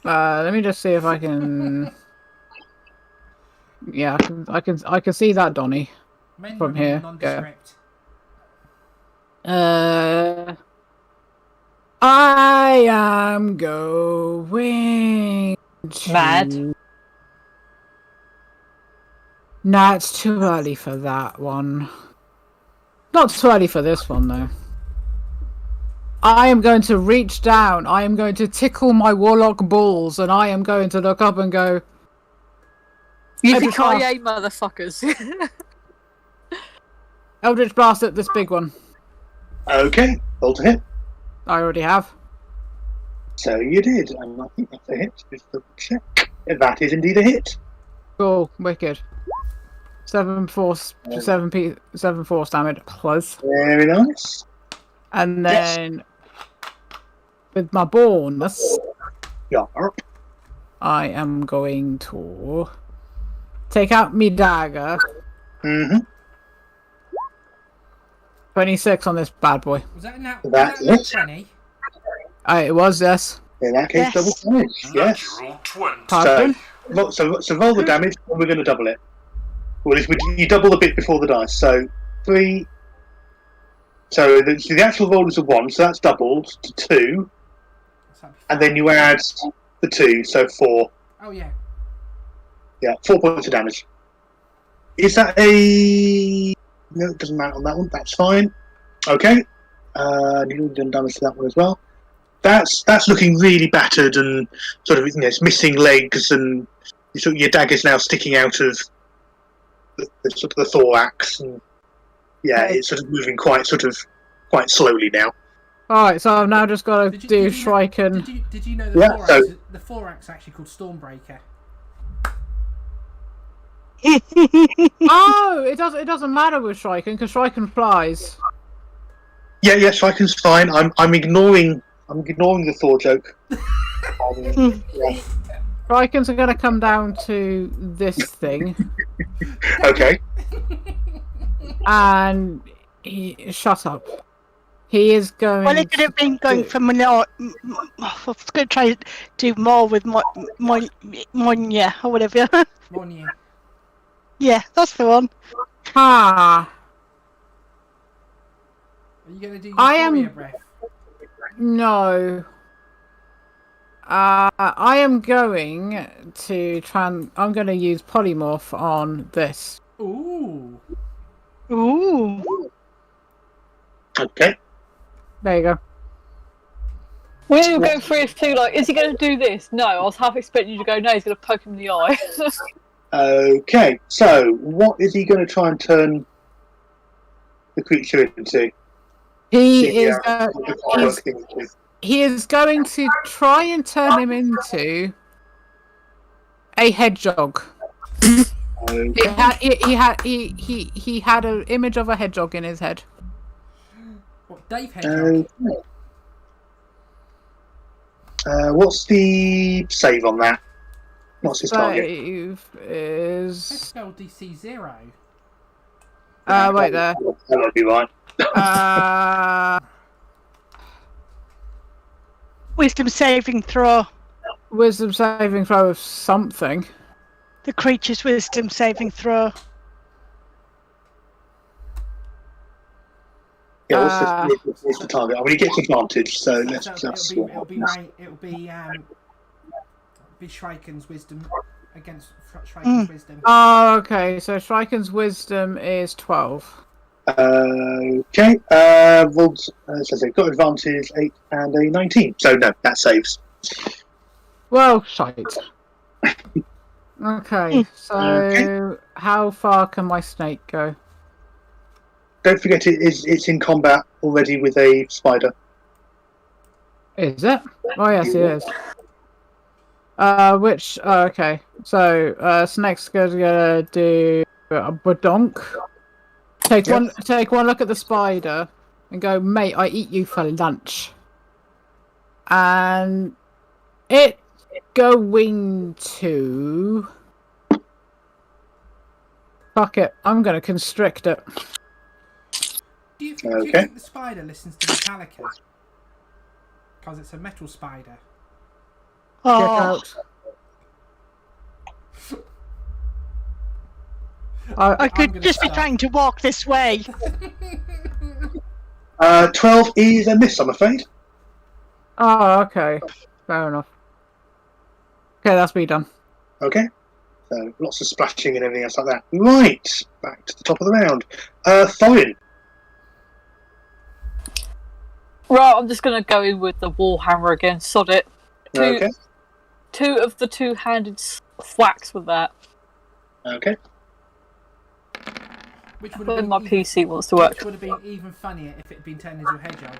Let me just see if I can. Yeah, I can see that, Donnie, Men, from women, here. nondescript. I am going to... Mad. Nah, it's too early for that one. Not too early for this one, though. I am going to reach down. I am going to tickle my warlock balls, and I am going to look up and go... Yippee-ki-yay, motherfuckers. Eldritch Blast at this big one. Okay, roll to hit. I already have. So you did, and I think that's a hit. Just double check. That is indeed a hit. Cool, wicked. 7 force damage plus. Very nice. And then with my bonus, Yeah. I am going to take out me dagger. Mm-hmm. 26 on this bad boy. Was that now? That's Was that it. 20? It was, yes. In that case, Yes. double damage. Yes. Natural 20. Pardon? So roll the damage, and we're going to double it. Well, you double the bit before the dice. So 3. So the actual roll is a 1, so that's doubled to 2, and then you add the 2, so 4. Oh yeah. Yeah, 4 points of damage. Is that a... No, it doesn't matter on that one. That's fine. Okay. You've done damage to that one as well. That's looking really battered and sort of, it's missing legs, and your dagger's now sticking out of the sort of the thorax, and yeah, it's sort of moving quite slowly now. Alright, so I've now just got to do Shrike Did you know the thorax actually called Stormbreaker? Oh, it doesn't matter with Shrike because Shrike flies. Yeah, Shriken's fine. I'm ignoring the Thor joke. Yeah. Shrikens are going to come down to this thing. Okay. And shut up. He is going. Well, it could have been going for Monor. I was going to try to do more with Monya or whatever. Monye. Yeah, that's the one. Ah. Are you going to do I Euphoria am- breath? No. I am going to I'm going to use polymorph on this. Ooh. Ooh. Okay. There you go. When you go through it too, like, is he going to do this? No, I was half expecting you to go, no, he's going to poke him in the eye. Okay. So, what is he going to try and turn the creature into? He The is going to try and turn him into a hedgehog. He had an image of a hedgehog in his head. What, Dave Hedgehog? What's the save on that? What's his target? Save is. Let's spell DC 0. Wait there. That would be right. Wisdom saving throw. Wisdom saving throw of something. The creature's wisdom saving throw. Yeah, what's the target? I mean, he gets advantage, so let's. It'll be Shriken's wisdom against Shriken's wisdom. Oh, okay. So Shriken's wisdom is 12. Okay. Well, so they've got advantage 8 and a 19. So no, that saves. Well, shite. Okay. So how far can my snake go? Don't forget, it's in combat already with a spider. Is it? Oh yes, it is. Okay. So snake's gonna do a badonk. Take one look at the spider and go, mate, I eat you for lunch. And it going to fuck it. I'm gonna constrict it. Do you think the spider listens to Metallica? Because it's a metal spider. Get out. I could just be trying to walk this way. 12 is a miss, I'm afraid. Oh, okay. Fair enough. Okay, that's me done. Okay. So lots of splashing and everything else like that. Right. Back to the top of the round. Thorin. Right, I'm just going to go in with the Warhammer again. Sod it. Two of the two-handed thwacks with that. Okay. Which would When my PC wants to work. Which would have been even funnier if it had been turned into a hedgehog.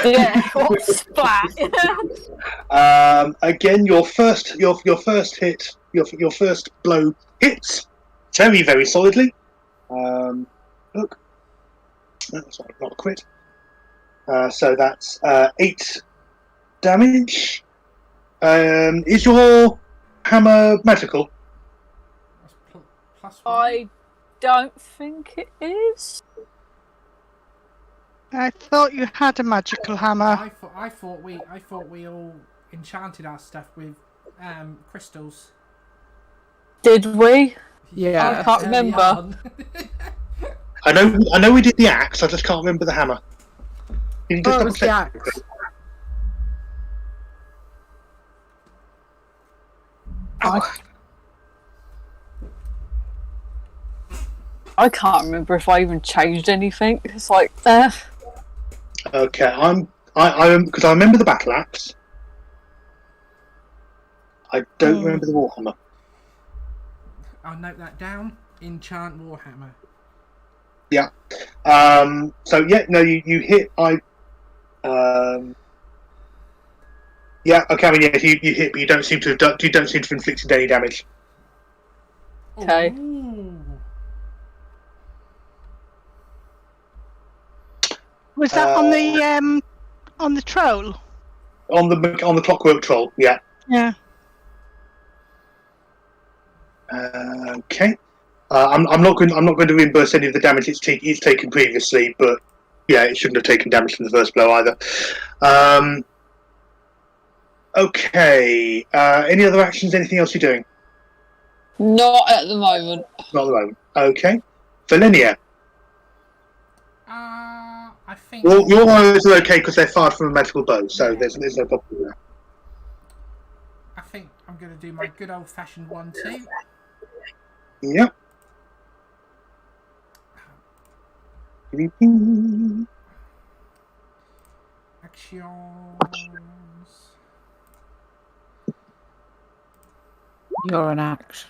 Yeah, what splat? Again, your first hit, your first blow hits very, very solidly. Look, that's not a crit. So that's 8 damage. Is your hammer magical? Plus 1. I don't think it is. I thought you had a magical hammer. I thought we all enchanted our stuff with crystals. Did we? Yeah. I can't remember. I know we did the axe. I just can't remember the hammer. Can you just Oh, it was the double-check? axe. I can't remember if I even changed anything. It's like, Okay, I'm because I remember the battle axe. I don't remember the warhammer. I'll note that down. Enchant Warhammer. Yeah. So yeah, no, you hit. Yeah. Okay. I mean, yeah, you hit, but you don't seem to have inflicted any damage. okay. Ooh. Was that on the troll? On the clockwork troll. Yeah. Yeah. Okay. I'm not going to reimburse any of the damage it's taken previously, but yeah, it shouldn't have taken damage from the first blow either. Okay. Any other actions? Anything else you're doing? Not at the moment. Not at the moment. Okay. Valinia. I think. Well, your arrows are okay because they're fired from a magical bow, so there's no problem there. I think I'm going to do my good old-fashioned 1-2. Yep. Actions. You're an axe.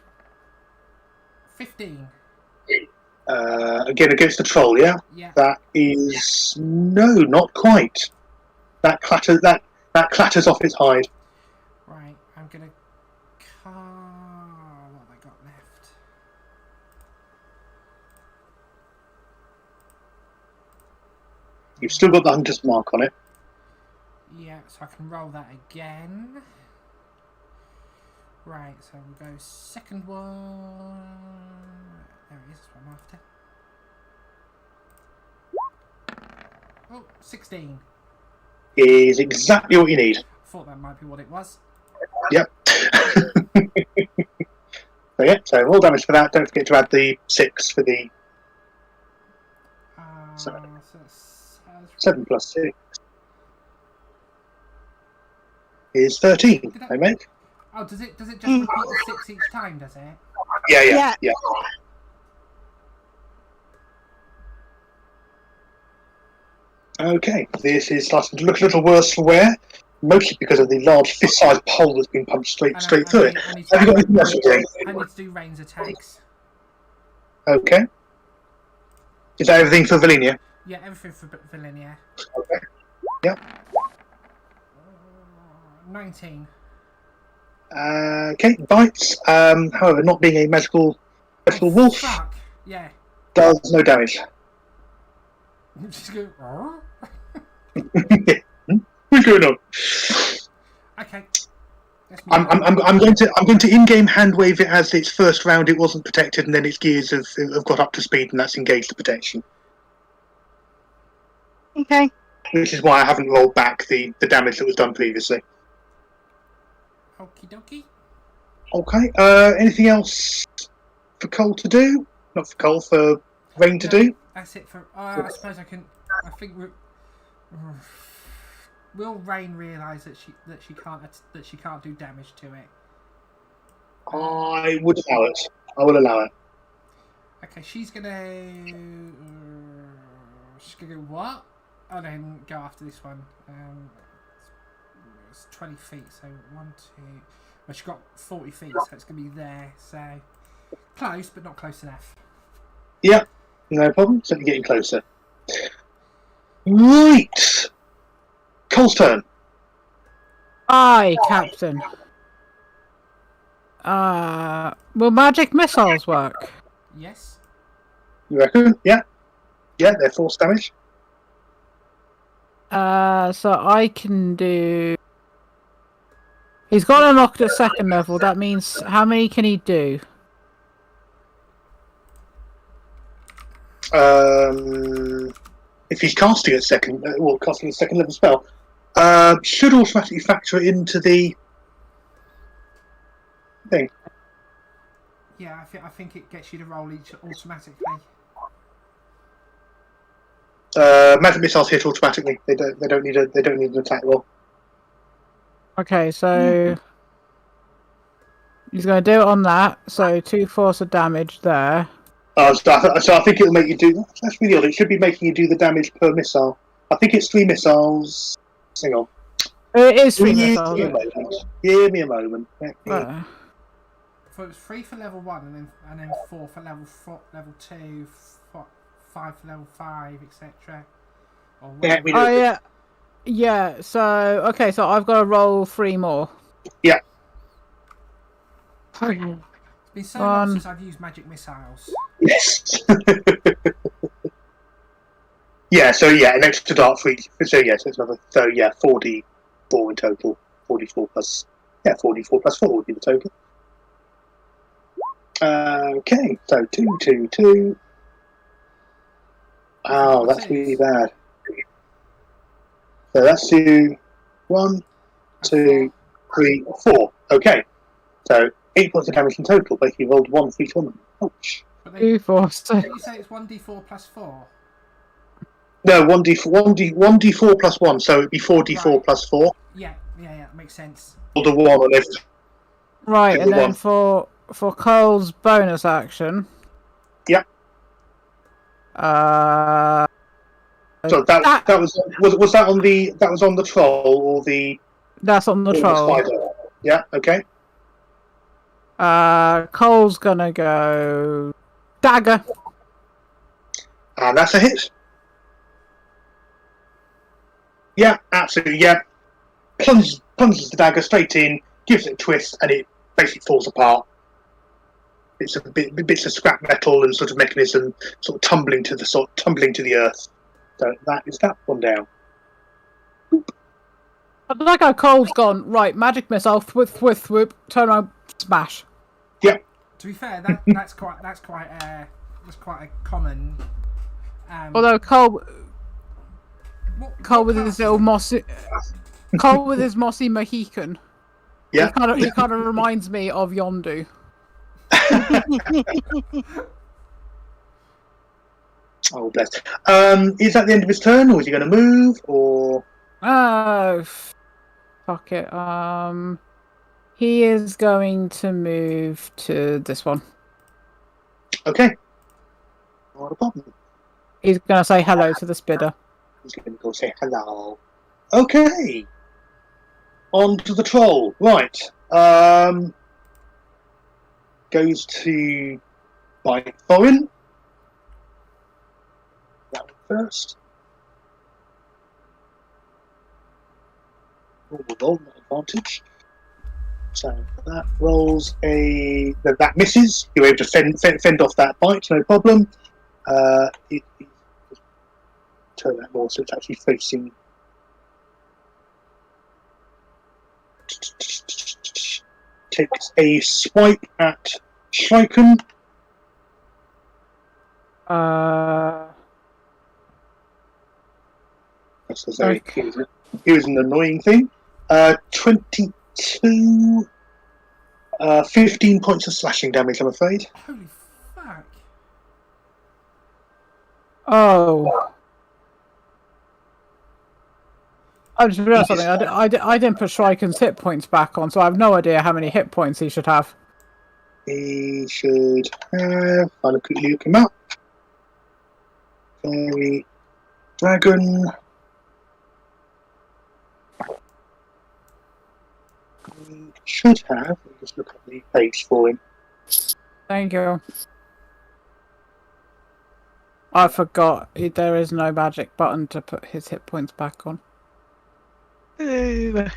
15. Again against the troll, yeah? Yeah. That is not quite. That clatters off its hide. Right, I'm gonna what have I got left? You've still got the hunter's mark on it. Yeah, so I can roll that again. Right, so we'll go second one. There it is, that's what I'm after. Oh, 16. Is exactly what you need. Thought that might be what it was. Yep. So yeah, so all damage for that. Don't forget to add the 6 for the So 7 plus 6 is 13. I make. Oh, does it just repeat the 6 each time? Does it? Yeah. Okay, this is starting to look a little worse for wear, mostly because of the large fist-sized pole that's been pumped straight through it. Have you got anything else to do? I need to do range attacks. Okay. Is that everything for Valinia? Yeah, everything for Valinia. Okay. Yep. 19. Okay, bites. However, not being a magical wolf, Fuck. Yeah. does no damage. Just go. What's going on? Okay. I'm going to in-game hand wave it as its first round it wasn't protected, and then its gears have got up to speed, and that's engaged the protection. Okay. Which is why I haven't rolled back the damage that was done previously. Okie dokie. Okay. Anything else for Cole to do? Not for Cole, for Rain to do. That's it for. I suppose I can. I think will Rain realise that she can't do damage to it? I would allow it. I will allow it. Okay, she's gonna go what? And then go after this one. It's 20 feet, so 1, 2. Well, she's got 40 feet, so it's gonna be there. So close, but not close enough. Yeah, no problem. Certainly getting closer. Right. Cole's turn. Aye, Captain. Will magic missiles work? Yes. You reckon? Yeah. Yeah, they're force damage. So I can do. He's got unlocked at 2nd level. That means how many can he do? If he's casting a second level spell, should automatically factor into the thing. Yeah, I think it gets you to roll each automatically. Magic missiles hit automatically. They don't need an attack roll. Okay, so he's going to do it on that. So 2 force of damage there. So I think it'll make you do. That's really odd. It should be making you do the damage per missile. I think it's 3 missiles. Hang on. It is 3 missiles. Give me a moment. So it's 3 for level 1, and then 4 for level 2, 5 for level 5, etc. Yeah. So okay, so I've got to roll 3 more. Yeah. Okay. It's been so long since I've used magic missiles. Yes. Yeah. So yeah, an extra dart for each. So yeah, so it's another. So yeah, 44 in total. 44 plus. Yeah, 44 plus 4 would be the total. Okay, so 2, 2, 2. Oh, that's really bad. So that's 2, 1, 2, 3, 4. Okay, so 8 points of damage in total, but you rolled 1 for each one. Ouch. 2 force. Did you say it's 1d4 plus 4? No, 1d4 plus 1, so it'd be 4d4 right. plus 4. Yeah, makes sense. Or the 1 on every. Right, and then for Cole's bonus action. Yep. So that was that on the troll or the? That's on the troll. Spider? Yeah. Okay. Cole's gonna go dagger. And that's a hit. Yeah, absolutely. Yeah. Plunges the dagger straight in, gives it a twist, and it basically falls apart. It's bits of scrap metal and sort of mechanism sort of tumbling to the earth. So that is that one down. I like how Cole's gone, right, magic missile, thwip, turn around, smash. Yep. To be fair, that's quite a common. Although Cole what with his class little is it? mossy, Cole with his mossy Mohican. Yeah. He kind of reminds me of Yondu. Oh, bless. Is that the end of his turn, or is he going to move, or? Oh, fuck it. He is going to move to this one. Okay. Not a problem. He's going to say hello to the Spidder. He's going to go say hello. Okay. On to the troll. Right. Goes to bite Thorin. That one first. Roll, not advantage. So that rolls that misses. You're able to fend off that bite, no problem. Turn that more so it's actually facing. Takes a swipe at Shrieken. Here's an annoying thing. 22, 15 points of slashing damage, I'm afraid. Holy fuck! Oh. I just realised something. I didn't put Shrieken's hit points back on, so I have no idea how many hit points he should have. He should have. I'll quickly look him up. Fairy Dragon. He should have. Let me just look at the page for him. Thank you. I forgot there is no magic button to put his hit points back on. Although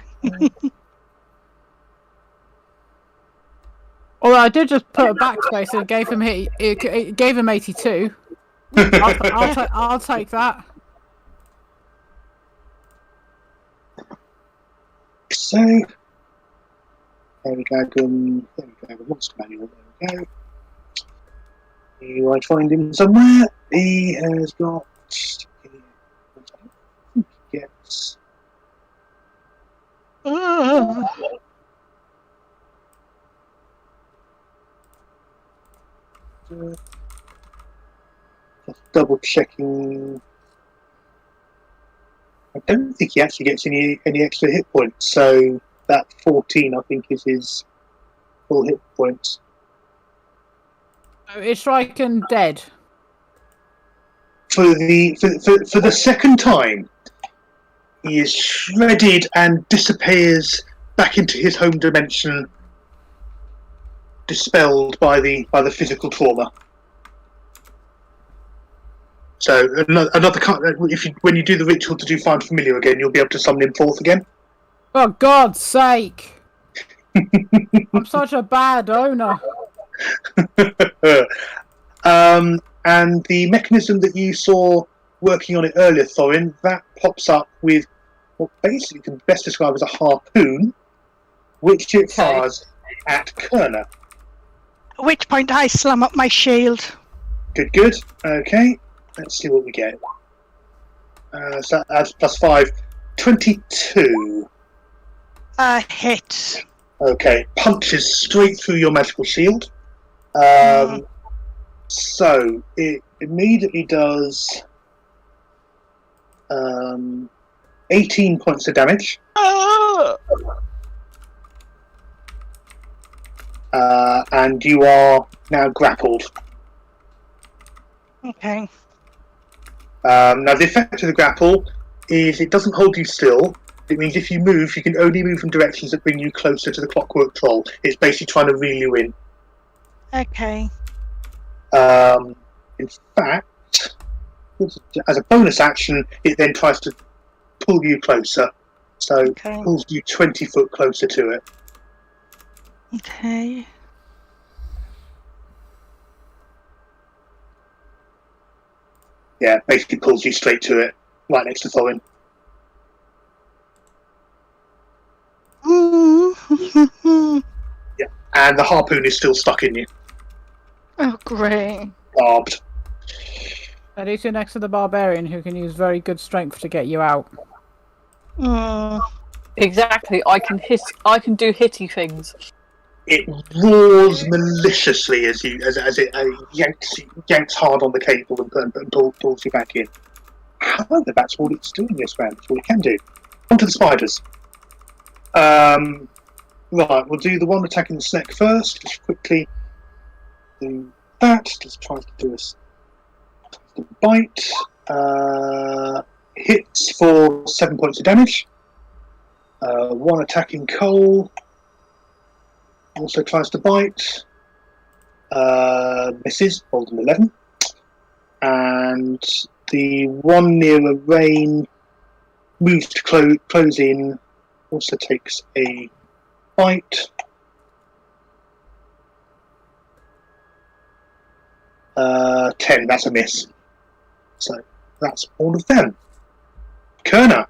I did just put a backspace and it gave him 82. I'll take that. So, Fairy Dragon, Monster Manual, there we go. You might find him somewhere. He has got. Yes. Just double checking. I don't think he actually gets any extra hit points. So that 14, I think, is his full hit points. Is Shrieken dead? For the second time, he is shredded and disappears back into his home dimension, dispelled by the physical trauma. So when you do the ritual to do find familiar again, you'll be able to summon him forth again. For God's sake! I'm such a bad owner. And the mechanism that you saw working on it earlier, Thorin, that pops up with what basically can best describe as a harpoon, which it fires at Kerner. At which point I slam up my shield. Good. Okay, let's see what we get. So that adds +5. 22. Hit. Okay, punches straight through your magical shield. So it immediately does 18 points of damage. And you are now grappled. Okay. Now the effect of the grapple is it doesn't hold you still. It means if you move, you can only move in directions that bring you closer to the clockwork troll. It's basically trying to reel you in. Okay. In fact, as a bonus action, it then tries to pull you closer. So it pulls you 20 foot closer to it. Okay. Yeah, basically pulls you straight to it, right next to Thorin. Yeah, and the harpoon is still stuck in you. Oh, great. Barbed. At least you're next to the barbarian who can use very good strength to get you out. Exactly. I can do hitty things. It roars maliciously as it yanks hard on the cable and pulls you back in. However, that's all it's doing this round. That's all it can do. On to the spiders. Right, we'll do the one attacking the snake first. Just quickly do that. Just tries to do a bite. Hits for 7 points of damage. One attacking Cole. Also tries to bite. Misses. Rolled an 11. And the one nearer Rain moves to close in. Also takes a bite. 10. That's a miss. So that's all of them. Kerner,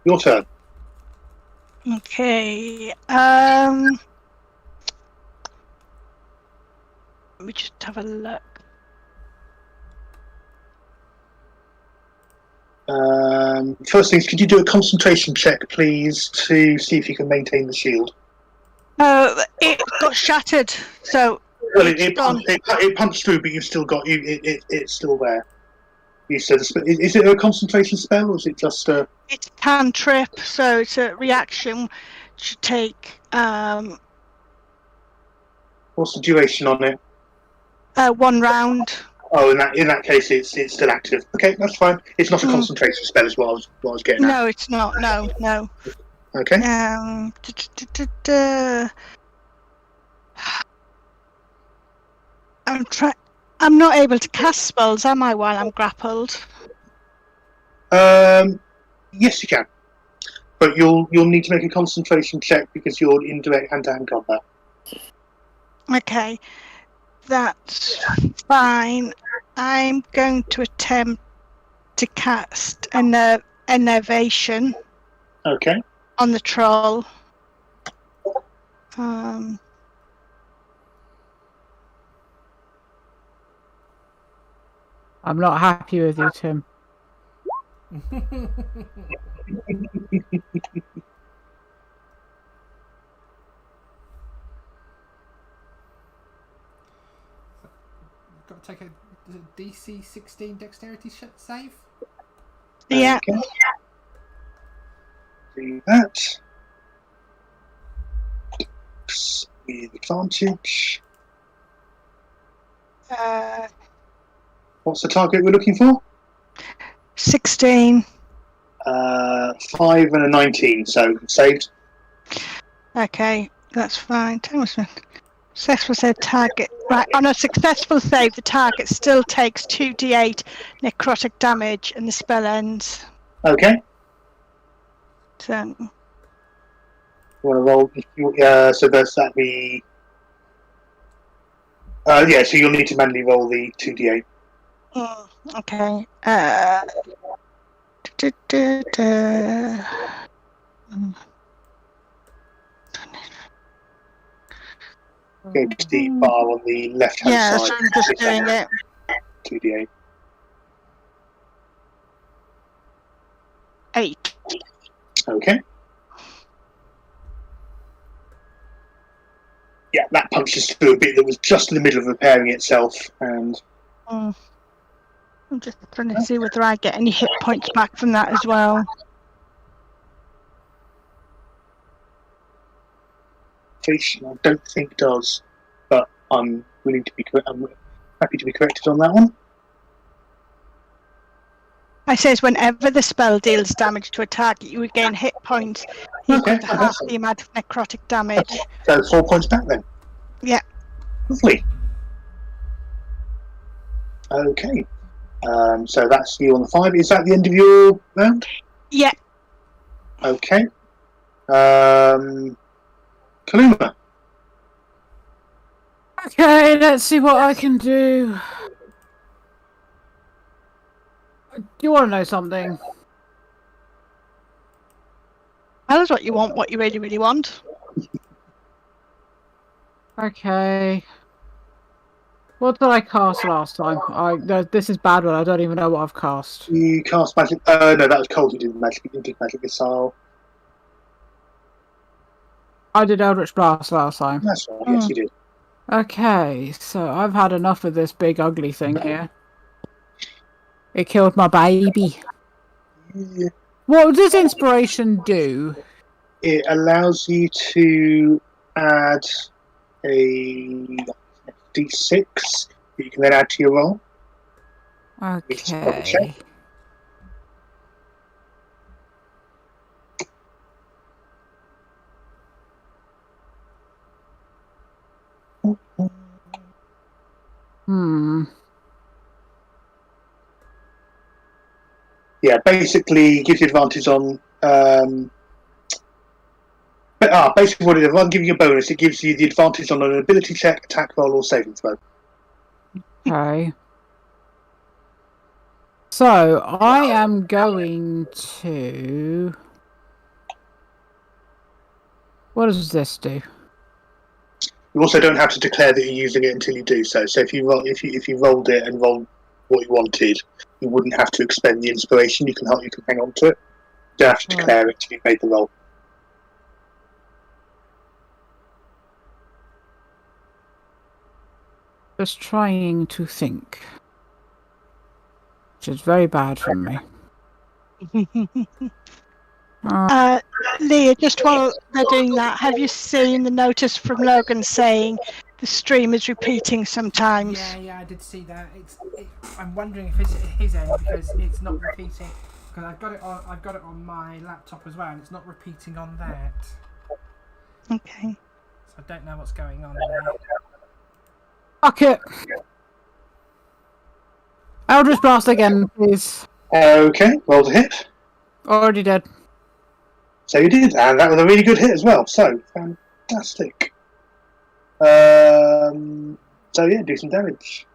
your turn. Okay. Let me just have a look. First things, could you do a concentration check, please, to see if you can maintain the shield? It got shattered, so Well, it punched through, but you've still got it's still there. You said, is it a concentration spell, or is it just a? It's a cantrip, so it's a reaction. Should take What's the duration on it? 1 round. Oh, in that case, it's still active. Okay, that's fine. It's not a concentration spell, is what I was getting at. No, it's not. No. Okay. I'm not able to cast spells, am I, while I'm grappled? Yes, you can, but you'll need to make a concentration check because you're in direct hand-to-hand combat. Okay, that's fine. I'm going to attempt to cast an Enervation. Okay. On the troll. I'm not happy with you, Tim. Got to take a DC 16 dexterity save. Yeah. Okay. Do that. With advantage. What's the target we're looking for? 16. 5 and a 19, so saved. Okay, that's fine. Successful save target. Right, on a successful save, the target still takes 2d8 necrotic damage and the spell ends. Okay. So. You want to roll? So does that be? Yeah. So you'll need to manually roll the 2d8. Okay. Go to the bar on the left-hand side. Yeah, so I'm just doing it. 2d8. 8. Okay. Yeah, that punches through a bit that was just in the middle of repairing itself, and. I'm just trying to see whether I get any hit points back from that as well. I don't think does, but I'm willing to be. I'm happy to be corrected on that one. I says whenever the spell deals damage to a target, you regain hit points equal to half the amount of necrotic damage. So 4 points back then. Yeah. Lovely. Okay. So that's you on the 5. Is that the end of your round? Yeah. Okay. Kaluma. Okay, let's see what I can do. Do you want to know something? Tell us what you want, what you really, really want. Okay. What did I cast last time? This is bad one. I don't even know what I've cast. You cast magic. No, that was cold. You did magic missile. I did Eldritch Blast last time. That's right. Yes, you did. Okay, so I've had enough of this big ugly thing here. It killed my baby. Yeah. What does inspiration do? It allows you to add a d6 that you can then add to your roll. Okay. Yeah, basically gives you advantage on. Basically, what it is, rather than giving you a bonus, it gives you the advantage on an ability check, attack roll, or saving throw. Okay. So I am going to. What does this do? You also don't have to declare that you're using it until you do so. So if you rolled it and rolled what you wanted, you wouldn't have to expend the inspiration. You can hang on to it. You don't have to declare it till you made the roll. Just trying to think. Which is very bad for me. Leah, just while they're doing that, have you seen the notice from Logan saying the stream is repeating sometimes? Yeah, I did see that. I'm wondering if it's his end because it's not repeating. Because I've got it on my laptop as well, and it's not repeating on that. Okay. So I don't know what's going on there. Fuck it. Eldritch Blast again, please. Okay, roll to hit. Already dead. So you did, and that was a really good hit as well. So fantastic. So yeah, do some damage.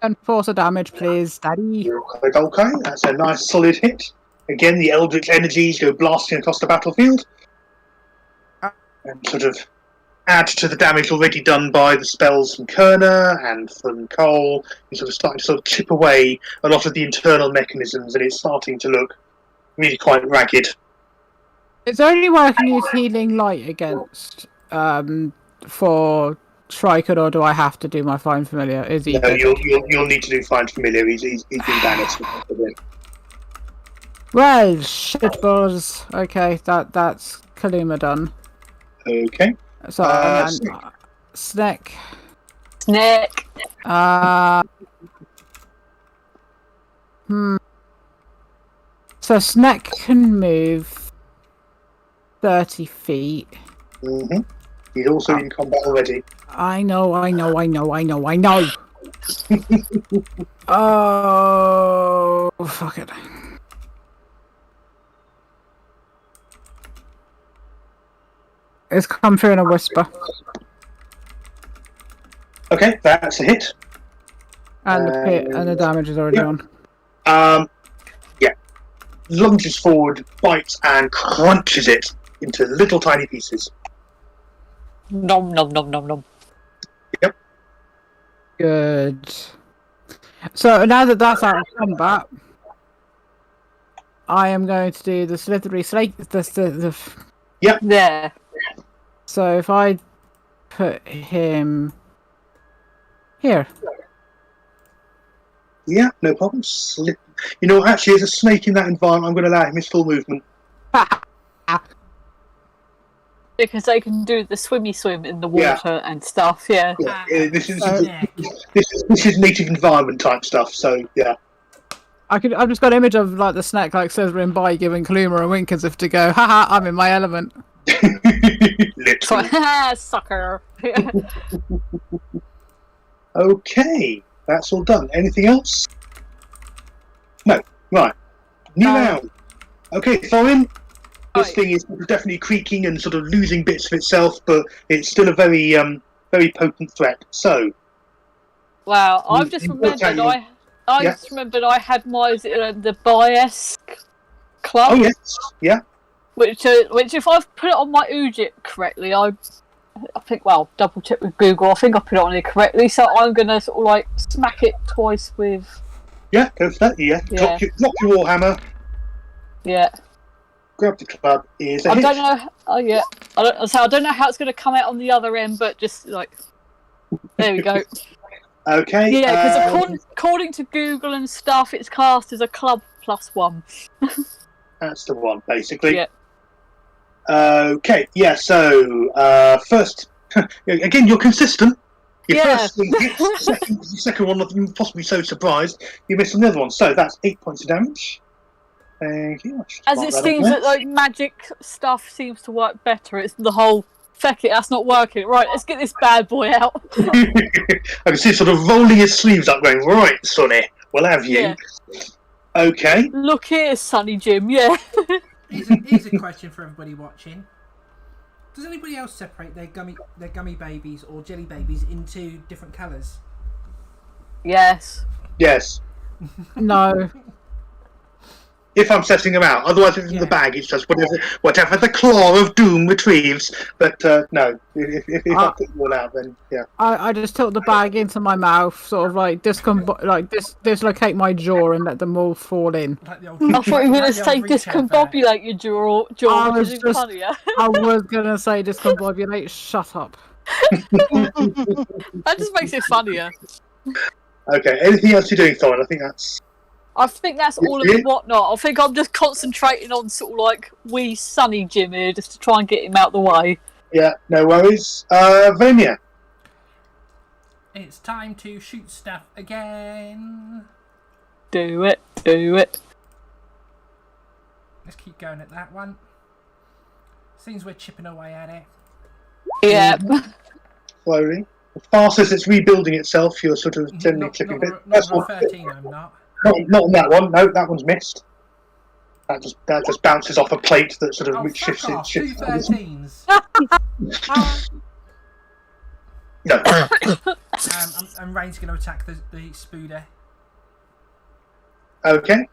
And force a damage, please, Daddy. Okay, that's a nice solid hit. Again, the eldritch energies go blasting across the battlefield, and sort of add to the damage already done by the spells from Kerner and from Cole. You're starting to chip away a lot of the internal mechanisms, and it's starting to look really quite ragged. Is there any way I can use Healing Light against for Shrikard, or do I have to do my Find Familiar? Is he? No, you'll need to do Find Familiar. He's been banished. Well, shitballs. Okay, that's Kaluma done. Okay. So Snack. So Snack can move 30 feet. Mm-hmm. He's also in combat already. I know. Oh, fuck it. It's come through in a whisper. Okay, that's a hit. And the damage is already on. Yeah. Lunges forward, bites, and crunches it into little tiny pieces. Nom nom nom nom nom. Yep. Good. So now that that's out of combat, I am going to do the slithery slate. Yep. There. So if I put him here. Yeah, no problem. You know, actually, as a snake in that environment, I'm going to allow him his full movement. Because they can do the swimmy swim in the water and stuff, yeah. This is native environment type stuff, so yeah. I've just got an image of like the snack like slithering by giving Kaluma a wink as if to go, haha, I'm in my element. Literally. Sucker. Okay, that's all done. Anything else? No. Right. New round. Okay, Thorin. This thing is definitely creaking and sort of losing bits of itself, but it's still a very, very potent threat. So. Wow, I've just remembered I just remembered I had my the Bias club. Oh yes, yeah. Which if I've put it on my Ujit correctly, I think, well, double check with Google. I think I put it on here correctly, so I'm gonna sort of like smack it twice with. Yeah, go for that. Yeah, drop your warhammer. Yeah. Grab the club. Is a I hit. don't know. Oh yeah. I don't know how it's gonna come out on the other end, but just like there we go. Okay. Yeah, because according to Google and stuff, it's cast as a club +1. That's the one, basically. Yeah. Okay. Yeah. So first, again, you're consistent. Your first one hits, second one, you're possibly so surprised you missed on the other one. So that's 8 points of damage. Thank you. As it seems that like magic stuff seems to work better. It's the whole feck it, that's not working. Right, let's get this bad boy out. I can see sort of rolling his sleeves up, going, right, Sonny, we'll have you. Yeah. Okay. Look here, Sonny Jim. Yeah. Here's a question for everybody watching. Does anybody else separate their gummy babies or jelly babies into different colours? Yes. Yes. No. If I'm setting them out, otherwise it's in the bag. It's just whatever the claw of doom retrieves. But no, if I put them all out, then yeah. I just tilt the bag into my mouth, sort of like dislocate my jaw and let them all fall in. I thought you were going to say discombobulate your jaw, which is funnier. I was going to say discombobulate. Shut up. That just makes it funnier. Okay. Anything else you're doing, Thorin? I think that's all of the whatnot. I think I'm just concentrating on sort of like wee Sunny Jim here, just to try and get him out the way. Yeah, no worries. Vania. It's time to shoot stuff again. Do it. Let's keep going at that one. Seems we're chipping away at it. Yeah. Slowly. As fast as it's rebuilding itself, you're sort of generally chipping a bit. Not 13, I'm not. Not on that one. No, that one's missed. That just bounces off a plate that sort of shifts it. Two 13s. No. And Rain's going to attack the Spooder. Okay.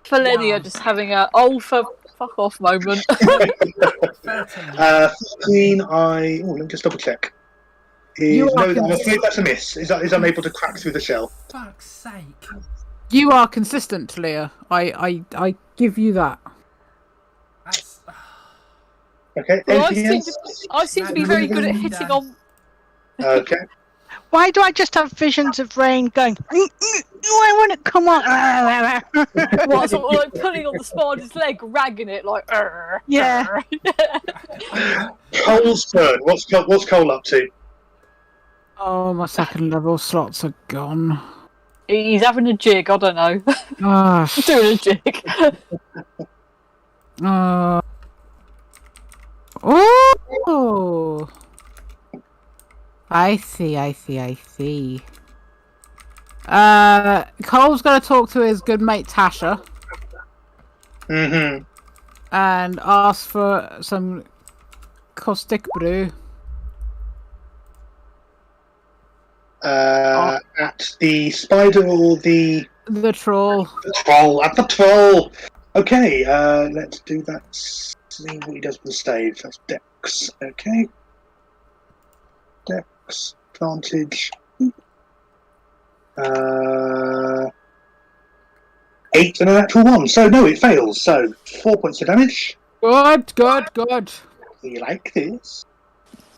Felenia just having a for fuck off moment. 13. 15. Let me just double check. I'm afraid that's a miss. Is unable to crack through the shell. Fuck's sake. You are consistent, Talia. I give you that. That's... Okay. Well, I seem to be very good at hitting on. Okay. Why do I just have visions of Rain going, I want to come on? What, sort of like pulling on the spider's leg, ragging it like, yeah. Cole's turn. What's Cole up to? Oh, my second level slots are gone. He's having a jig, I don't know. Doing a jig. Oh! I see. Cole's going to talk to his good mate Tasha. Mm-hmm. And ask for some caustic brew. At the spider or the troll? The troll. At the troll. Okay, let's do that. See what he does with the stave. That's Dex. Okay. Dex. Advantage. 8 and a natural 1. So no, it fails. So 4 points of damage. Good. We like this.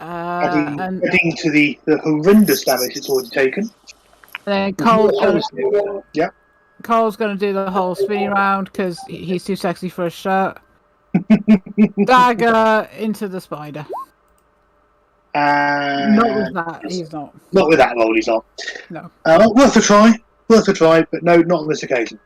And adding to the horrendous damage it's already taken. Then Cole's going to do the whole spinning round because he's too sexy for a shirt. Dagger into the spider. Not with that, he's not. Not with that roll, he's not. No. Worth a try, but no, not on this occasion.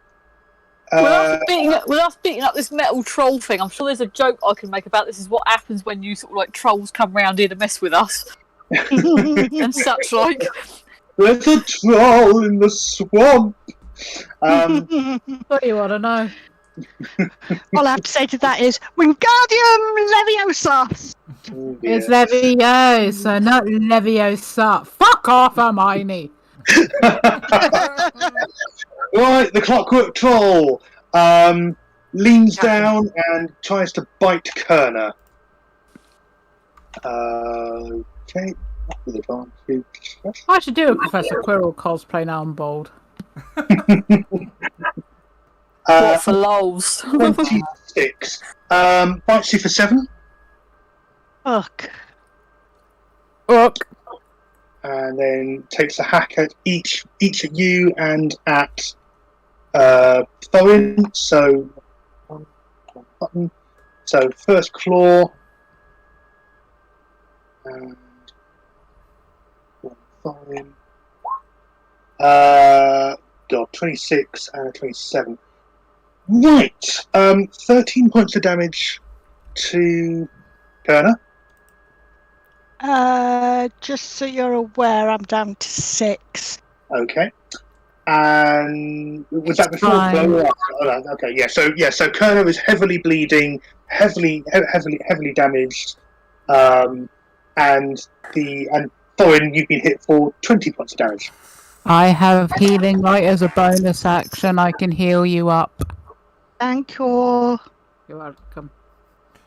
With us beating up this metal troll thing, I'm sure there's a joke I can make about this is what happens when you sort of like trolls come round here to mess with us. And such like. There's a troll in the swamp. What do you want to know? All I have to say to that is Wingardium Leviosa! It's Leviosa, not Leviosa. Fuck off, Hermione. Right, the Clockwork Troll leans down and tries to bite Kerner. Okay, with advantage. I should do a Professor Quirrell cosplay now. I'm bold. What for lols? 26. Bites you for 7. Fuck. And then takes a hack at each at you and at Thorin. So one button. So first claw and one Thorin. 26 and 27. Right. 13 points of damage to Kerner. Just so you're aware, I'm down to 6. Okay. And was that before blow or after? Oh, no, okay, yeah. So Kerner is heavily bleeding, heavily damaged, and Thorin, you've been hit for 20 points of damage. I have healing light as a bonus action. I can heal you up. Thank you. You're welcome.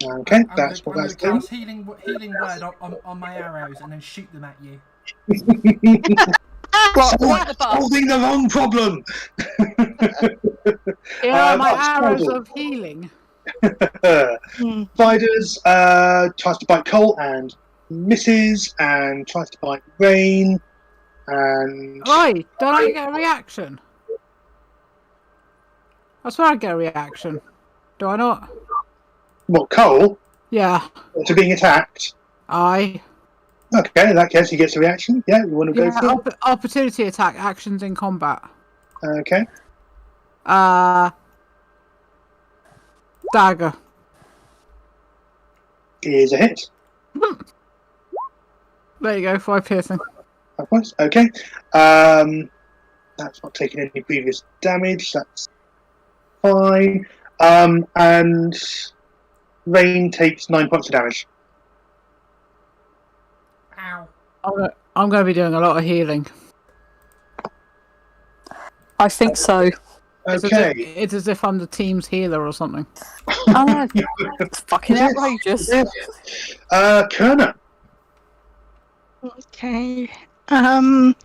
Okay, that's what that's doing. Cast healing word on my arrows and then shoot them at you. Solving the wrong problem. Here are my arrows of healing. Spiders tries to bite Cole and misses, and tries to bite Rain. And Right, don't I get a reaction? I swear I get a reaction. Do I not? what, Cole? Yeah. To being attacked? Aye. Okay, in that case he gets a reaction. Yeah, you want to go for it? Opportunity attack, actions in combat. Okay. Dagger. Is a hit. There you go, 5 piercing. Okay. That's not taking any previous damage. That's fine. And Rain takes 9 points of damage. Ow. I'm going to be doing a lot of healing. I think so. Okay. It's as if I'm the team's healer or something. I know. It's fucking outrageous. Kerner. Okay. Have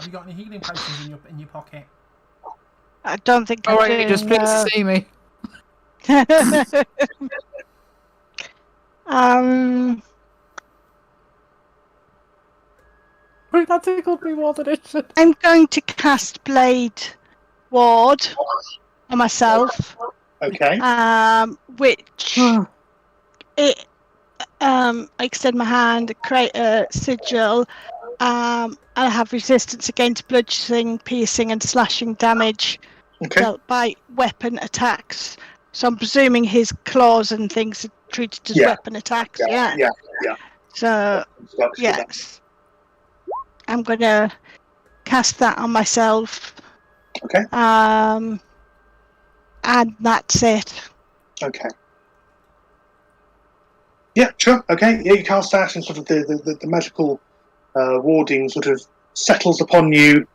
you got any healing potions in your pocket? I don't think I do. You just pleased to see me. That tickled me more than it should. I'm going to cast Blade Ward on myself. Okay. Which it I extend my hand, create a sigil. I have resistance against bludgeoning, piercing, and slashing damage dealt by weapon attacks. So I'm presuming his claws and things are treated as weapon attacks. Yeah. So yes, I'm gonna cast that on myself. Okay. And that's it. Okay. Yeah, sure. Okay. Yeah, you cast that, and sort of the magical warding sort of settles upon you,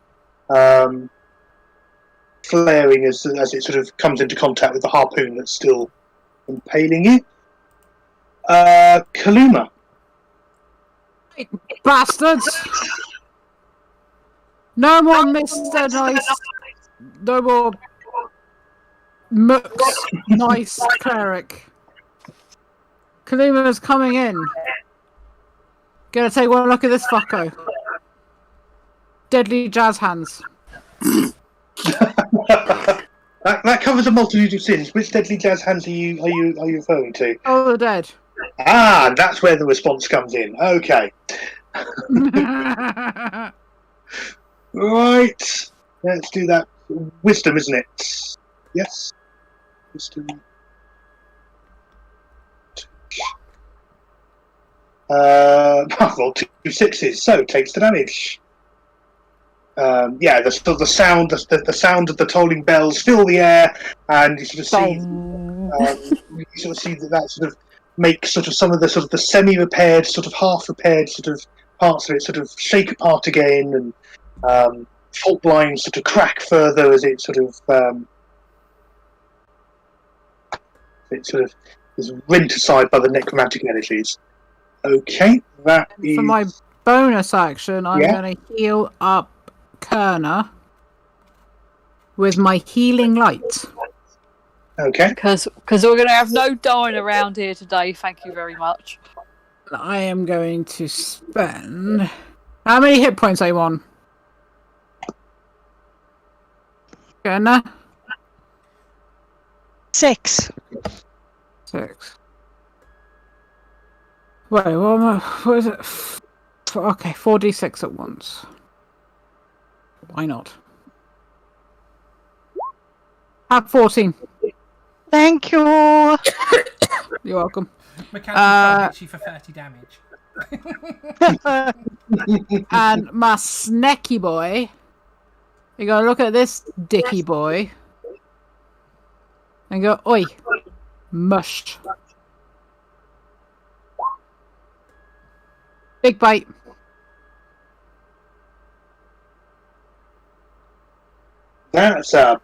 flaring as it sort of comes into contact with the harpoon that's still impaling you. Kaluma. Bastards! No more Mr. Nice. No more Mooks Nice Cleric. Kaluma's coming in. Gonna take one look at this fucko. Deadly jazz hands. That covers a multitude of sins. Which deadly jazz hands are you referring to? Oh, the dead. Ah, that's where the response comes in. Okay. Right. Let's do that. Wisdom, isn't it? Yes. Wisdom. Well, 2 6s, so takes the damage. The sound of the tolling bells fill the air, and you sort of see, that sort of make sort of some of the semi-repaired, sort of half-repaired sort of parts of it sort of shake apart again, and fault lines sort of crack further as it sort of is rent aside by the necromantic energies. Okay, that is... For my bonus action, I'm going to heal up Kerner with my healing light. Okay. Because we're going to have no dying around here today, thank you very much. I am going to spend... How many hit points are you on? Kerner? 6. 6. Wait, what is it? Okay, 4d6 at once. Why not? Have 14. Thank you. You're welcome. Mechanical hits you for 30 damage. And my snacky boy, you gotta look at this dicky boy and go, oi, mush. Big bite. That's a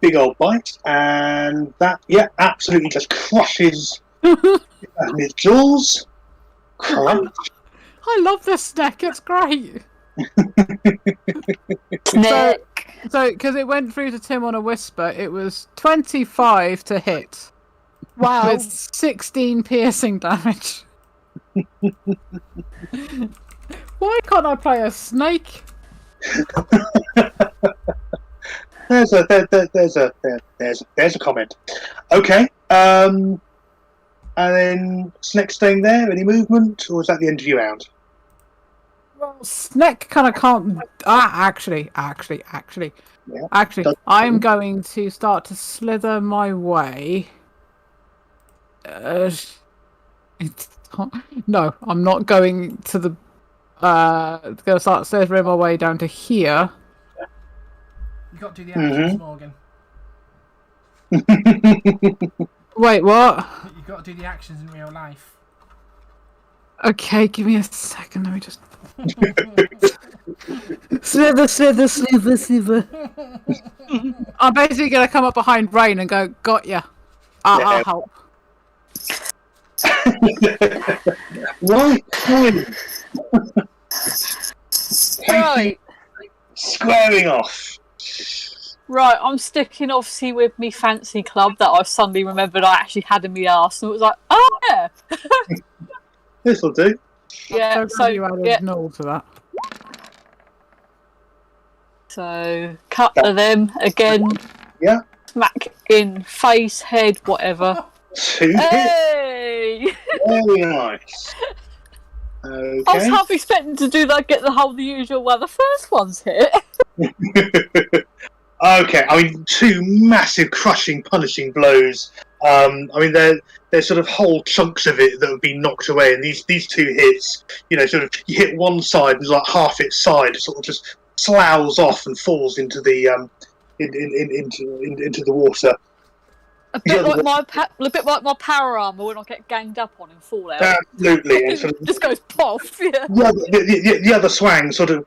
big old bite, and that, absolutely just crushes its jaws. Crunch. I love this snack, it's great. So, because it went through to Tim on a whisper, it was 25 to hit. Wow. With 16 piercing damage. Why can't I play a snake? There's a comment. Okay. And then Snack staying there. Any movement, or is that the end of your round? Well, Snack kind of can't. Actually, I'm going to start to slither my way. No, I'm not going to the. Going to start slithering my way down to here. You got to do the actions, Morgan. Wait, what? You've got to do the actions in real life. Okay, give me a second. Let me just. Slither. I'm basically going to come up behind Rain and go, got ya. I'll help. Right. Right. Squaring off. Right, I'm sticking obviously with me fancy club that I suddenly remembered I actually had in my arse, and it was like, oh yeah. This'll do. Yeah, so you added null to that. So cut of them again. Yeah. Smack in face, head, whatever. 2 hits. Hey! Very nice. Okay. I was half expecting to do that, get the usual where the first one's hit. Okay, I mean, 2 massive, crushing, punishing blows. I mean, they're sort of whole chunks of it that have been knocked away, and these 2 hits, sort of, you hit one side, and like half its side sort of just sloughs off and falls into the into the water. A bit like my power armor when I get ganged up on and fall out. Absolutely, and It just goes poff. Yeah. The other swing sort of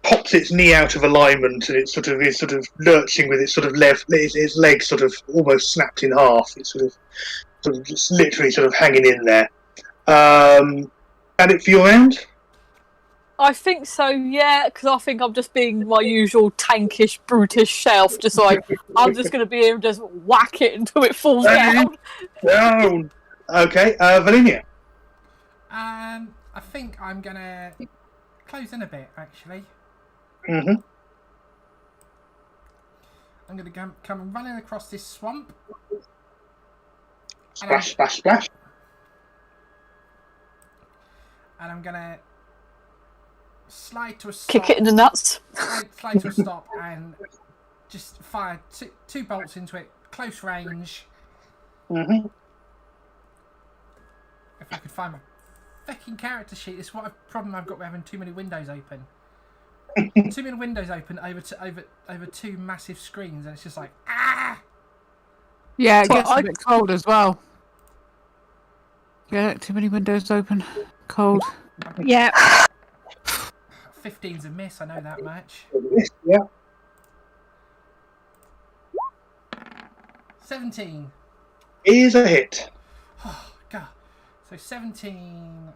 pops its knee out of alignment, and it is sort of lurching with its sort of its leg sort of almost snapped in half. It's sort of just literally sort of hanging in there. And it for your round? I think so, yeah, because I think I'm just being my usual tankish, brutish self, just like, I'm just going to be here and just whack it until it falls down. Down! Okay, Valinia. I think I'm going to close in a bit, actually. Mm-hmm. I'm going to come running across this swamp. Splash, splash, splash. And I'm going to slide to a stop. Kick it in the nuts. Slide to a stop and just fire two bolts into it, close range. Mm-hmm. If I could find my fucking character sheet, this is what a problem I've got with having too many windows open. Too many windows open over 2 massive screens, and it's just like, ah! Yeah, it gets a bit cold as well. Yeah, too many windows open. Cold. Yeah. 15's a miss, I know that much. Yeah. 17. Is a hit. Oh, God. So 17.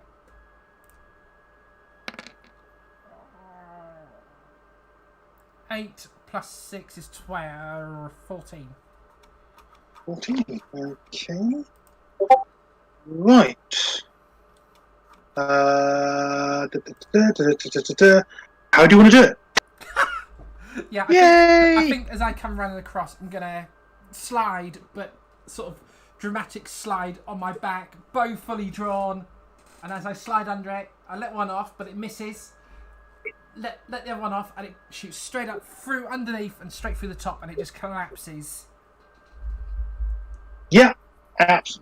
8 plus 6 is 12. 14. 14. Okay. Right. How do you want to do it? Yeah, Yay! I think as I come running across, I'm gonna slide, but sort of dramatic slide on my back, bow fully drawn, and as I slide under it, I let one off, but it misses. Let the other one off, and it shoots straight up through underneath and straight through the top, and it just collapses. Yeah.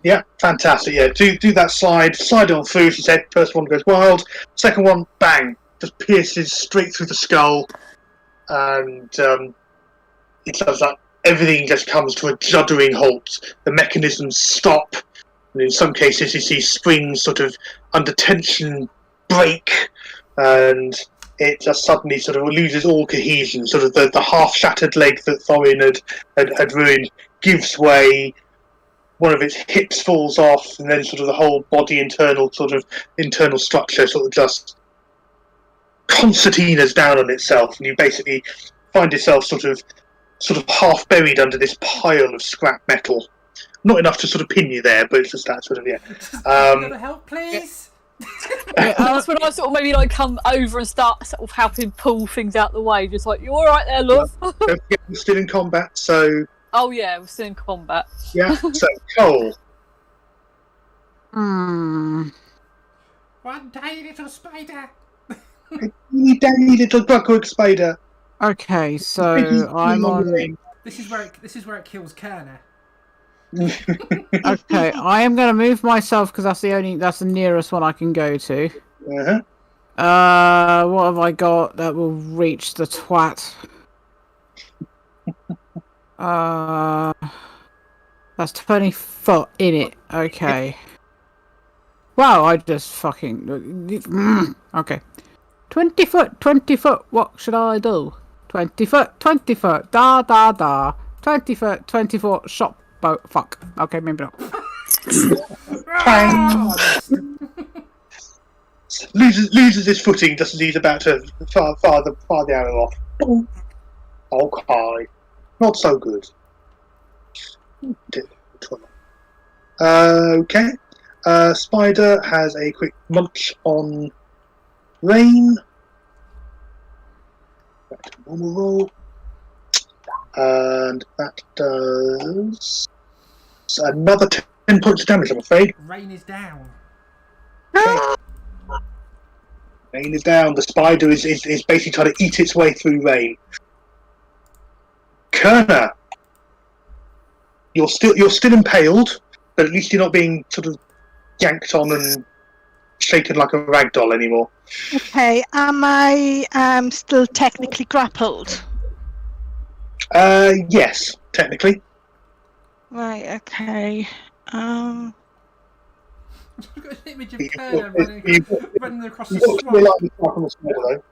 Yeah, fantastic. Yeah, do that slide on through. She said, first one goes wild, second one, bang, just pierces straight through the skull, and it does that. Everything just comes to a juddering halt. The mechanisms stop, and in some cases, you see springs sort of under tension break, and it just suddenly sort of loses all cohesion. Sort of the half-shattered leg that Thorin had ruined gives way. One of its hips falls off, and then sort of the whole body internal structure sort of just concertinas down on itself, and you basically find yourself sort of half buried under this pile of scrap metal. Not enough to sort of pin you there, but it's just that sort of You gotta help, please. That's when I sort of maybe like come over and start sort of helping pull things out the way. Just like, you all right there, love? Don't forget we're still in combat, so Oh yeah, we're still in combat. yeah. So Cole. One tiny little spider. You tiny little buckle spider. Okay, so I'm on. This is where it kills Kerner. Okay, I am going to move myself because that's the nearest one I can go to. What have I got that will reach the twat? That's 20 foot in it. Okay. Wow, I just fucking. Okay. 20 foot, 20 foot. What should I do? 20 foot, 20 foot. Da da da. 20 foot, 20 foot. Shot boat. Fuck. Okay, maybe not. loses his footing just as he's about to fire the arrow off. Okay. Not so good. Okay. Spider has a quick munch on Rain. Back to normal roll. And that does another 10 points of damage, I'm afraid. Rain is down. Okay. Rain is down. The spider is basically trying to eat its way through Rain. Kerner, you're still impaled, but at least you're not being sort of yanked on and shaken like a rag doll anymore. Okay, am I still technically grappled? Yes, technically. Right, okay. I've got an image of Kerner running across the You've got clear swamp. line of sight on the spider, though.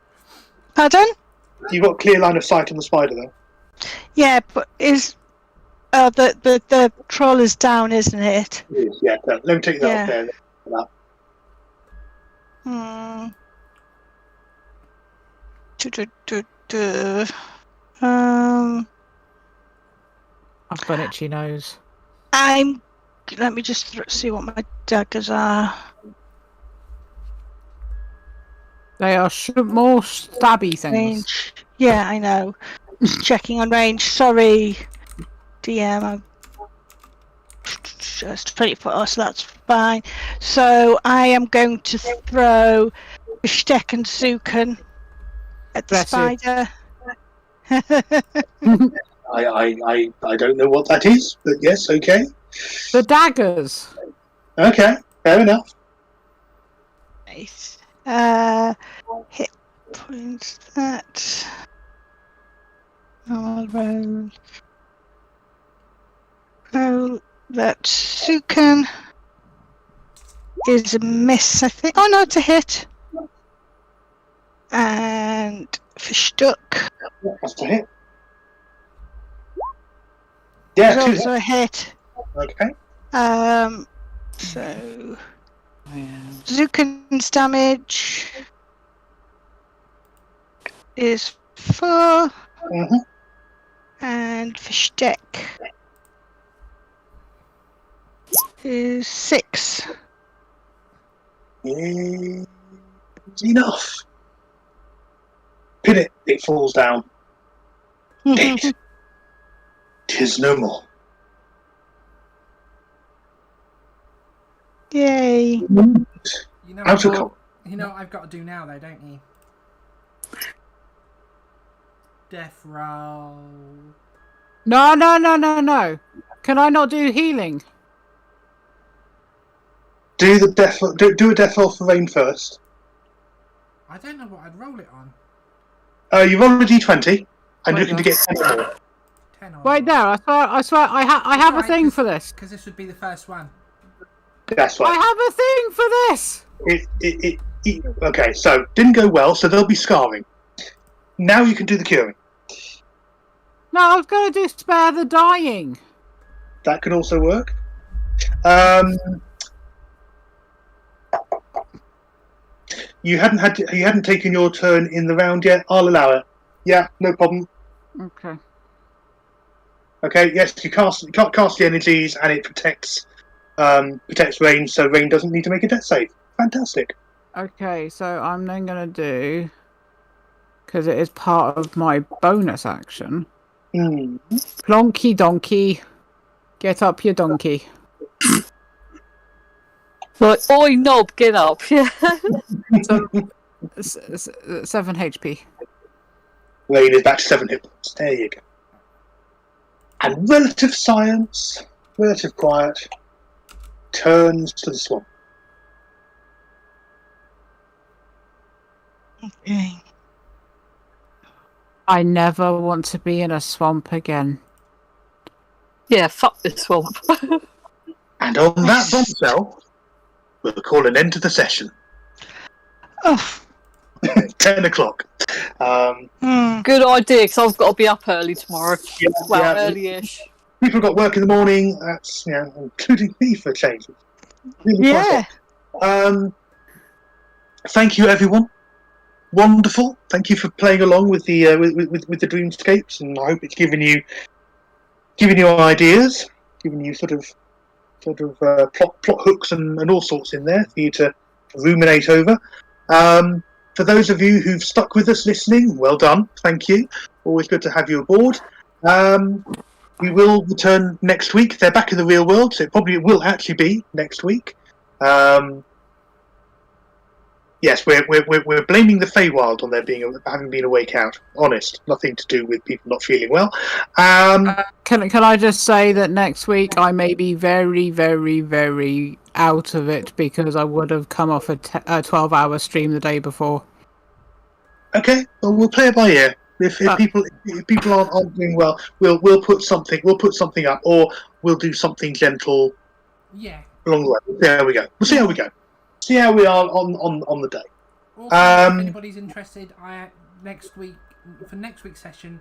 Pardon? You've got clear line of sight on the spider, though. Yeah, but is the troll is down, isn't it? It is, yeah. Let me take that Yeah. off there. I've got an itchy nose. Let me just see what my daggers are. They are more stabby things. Range. Yeah, I know. Just checking on range. Sorry, DM. I'm just 20 foot. Oh, so that's fine. So I am going to throw Bishtek and Zukan at the Bless you. spider. I don't know what that is, but yes, okay. The daggers. Okay, fair enough. Nice. Hit points that. I'll roll that Zukan. is a miss, I think. Oh no, it's a hit. And for Stuck, That's a hit. Yeah, it's two also a hit. Okay. So Zukin's damage is 4, and for Stuck is 6. It's enough. Pin it. It falls down. It. 'Tis no more. Yay! You know, Out of combat. you know what I've got to do now, though, don't you? Death roll. No. Can I not do healing? Do the death. Do a death roll for Rain first. I don't know what I'd roll it on. You roll a d20, and Wait, looking to get 10 more. 10 or Wait there, I swear, I have a thing for this. Because this would be the first one. That's I right. have a thing for this. Okay, so didn't go well, so there'll be scarring. Now you can do the curing. No, I was going to do spare the dying. That could also work. You hadn't taken your turn in the round yet. I'll allow it. Yeah, no problem. Okay. Okay, yes, you can't cast the energies, and it protects Rain, so Rain doesn't need to make a death save. Fantastic. Okay, so I'm then going to do, because it is part of my bonus action. Plonky donkey, get up your donkey. Like, oi knob, get up. Yeah. So, 7 HP. Rain is back to 7 hit points. There you go. And relative silence, relative quiet, turns to the swamp. Okay. I never want to be in a swamp again. Yeah, fuck this swamp. And on that bombshell, we'll call an end to the session. Oh. 10 o'clock. Good idea, because I've got to be up early tomorrow. Early-ish. People got work in the morning. That's including me for a change. Really quite hot. Thank you, everyone. Wonderful. Thank you for playing along with the with the dreamscapes, and I hope it's given you ideas, giving you sort of plot hooks and all sorts in there for you to ruminate over. For those of you who've stuck with us listening, well done. Thank you. Always good to have you aboard. We will return next week. They're back in the real world, so it probably will actually be next week. Yes, we're blaming the Feywild on having been a wake out. Honest, nothing to do with people not feeling well. Can I just say that next week I may be very, very, very out of it because I would have come off a 12-hour stream the day before. Okay, well we'll play it by ear. If people aren't doing well, we'll put something up, or we'll do something gentle. Yeah. Along the way. There we go. We'll see how we go. See how we are on the day. Also, if anybody's interested, next week's session,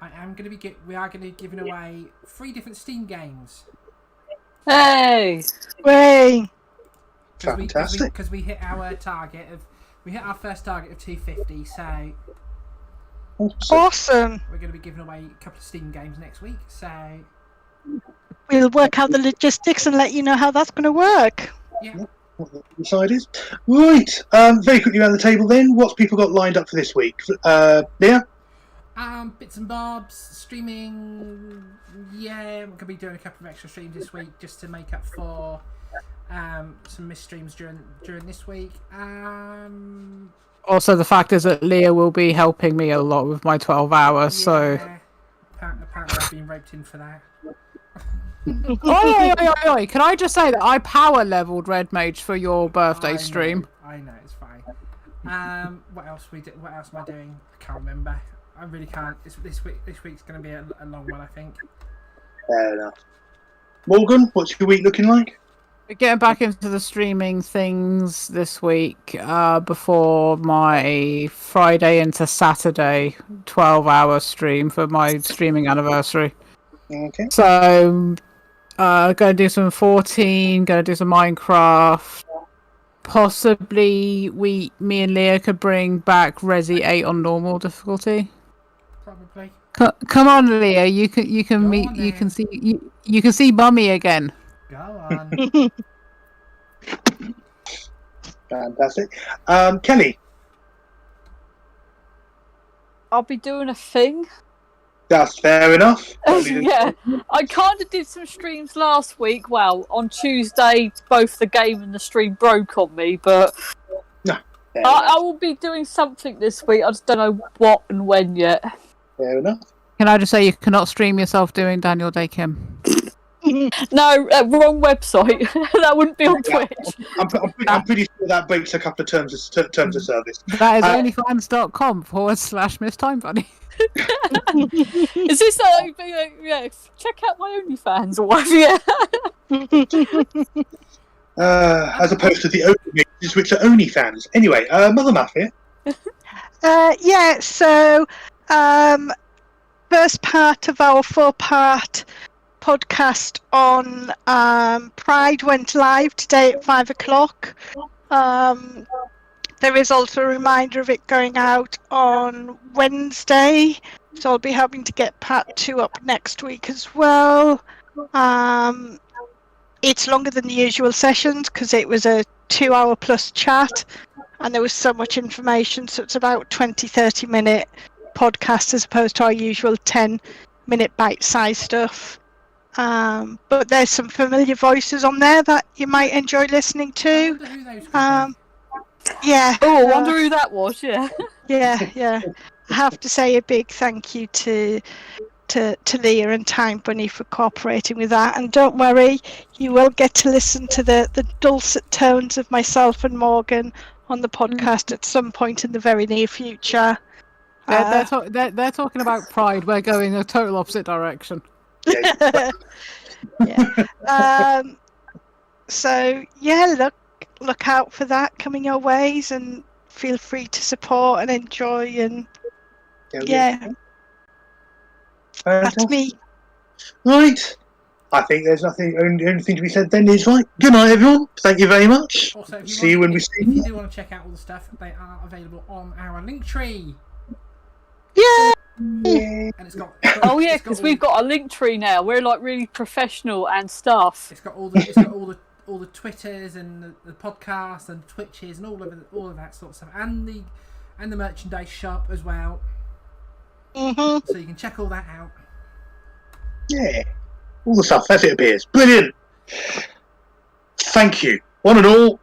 we are going to be giving away 3 different Steam games. Hey! Way! Fantastic. Because we hit our first target of 250, so Awesome! we're going to be giving away a couple of Steam games next week. So We'll work out the logistics and let you know how that's going to work. yeah. What the side is. Right. Very quickly around the table then. What's people got lined up for this week? Leah? Bits and bobs, streaming. Yeah, we're going to be doing a couple of extra streams this week just to make up for some missed streams during this week. Also, the fact is that Leah will be helping me a lot with my 12 hours, so... Apparently I've been roped in for that. Oi. Can I just say that I power leveled Red Mage for your birthday stream? I know, it's fine. What else am I doing? I can't remember. I really can't. This week's going to be a long one, I think. Fair enough. Morgan, what's your week looking like? Getting back into the streaming things this week before my Friday into Saturday 12-hour stream for my streaming anniversary. Okay. So, gonna do some 14, gonna do some Minecraft. Possibly me and Leah could bring back Resi 8 on normal difficulty. Probably. Come on, Leah. You can Go meet. on, You then. can see. You can see Mummy again. Go on. Fantastic. Kelly. I'll be doing a thing. That's fair enough. Yeah, I kind of did some streams last week. Well, on Tuesday, both the game and the stream broke on me, but I will be doing something this week. I just don't know what and when yet. Fair enough. Can I just say you cannot stream yourself doing Daniel Day Kim? No, wrong website. That wouldn't be on Twitch. I'm pretty sure that breaks a couple of terms of service. That is onlyfans.com/Miss Time Bunny. Is this yeah? Check out my OnlyFans or whatever. Yeah. As opposed to the OnlyFans, which are OnlyFans. Anyway, Mother Mafia. Yeah, so first part of our 4-part podcast on Pride went live today at 5 o'clock. There is also a reminder of it going out on Wednesday, so I'll be hoping to get part 2 up next week as well. It's longer than the usual sessions because it was a 2-hour plus chat and there was so much information, so it's about 20-30 minute podcast as opposed to our usual 10-minute bite-sized stuff. But there's some familiar voices on there that you might enjoy listening to. Yeah. Oh, I wonder who that was. Yeah. Yeah. I have to say a big thank you to Leah and Time Bunny for cooperating with that. And don't worry, you will get to listen to the dulcet tones of myself and Morgan on the podcast at some point in the very near future. They're talking about Pride. We're going a total opposite direction. Yeah. So yeah, look out for that coming your ways, and feel free to support and enjoy. And yeah, that's me. Right. I think there's nothing. Only thing to be said then is right. Good night, everyone. Thank you very much. Also, see you when we see If you. you do want to check out all the stuff, they are available on our link tree. Yeah. And it's got Oh yeah, because we've got a link tree now. We're like really professional and stuff. It's got all the Twitters and the podcasts and Twitches and all of that sort of stuff, and the merchandise shop as well. Mm-hmm. So you can check all that out. Yeah. All the stuff as it appears. Brilliant. Thank you, one and all.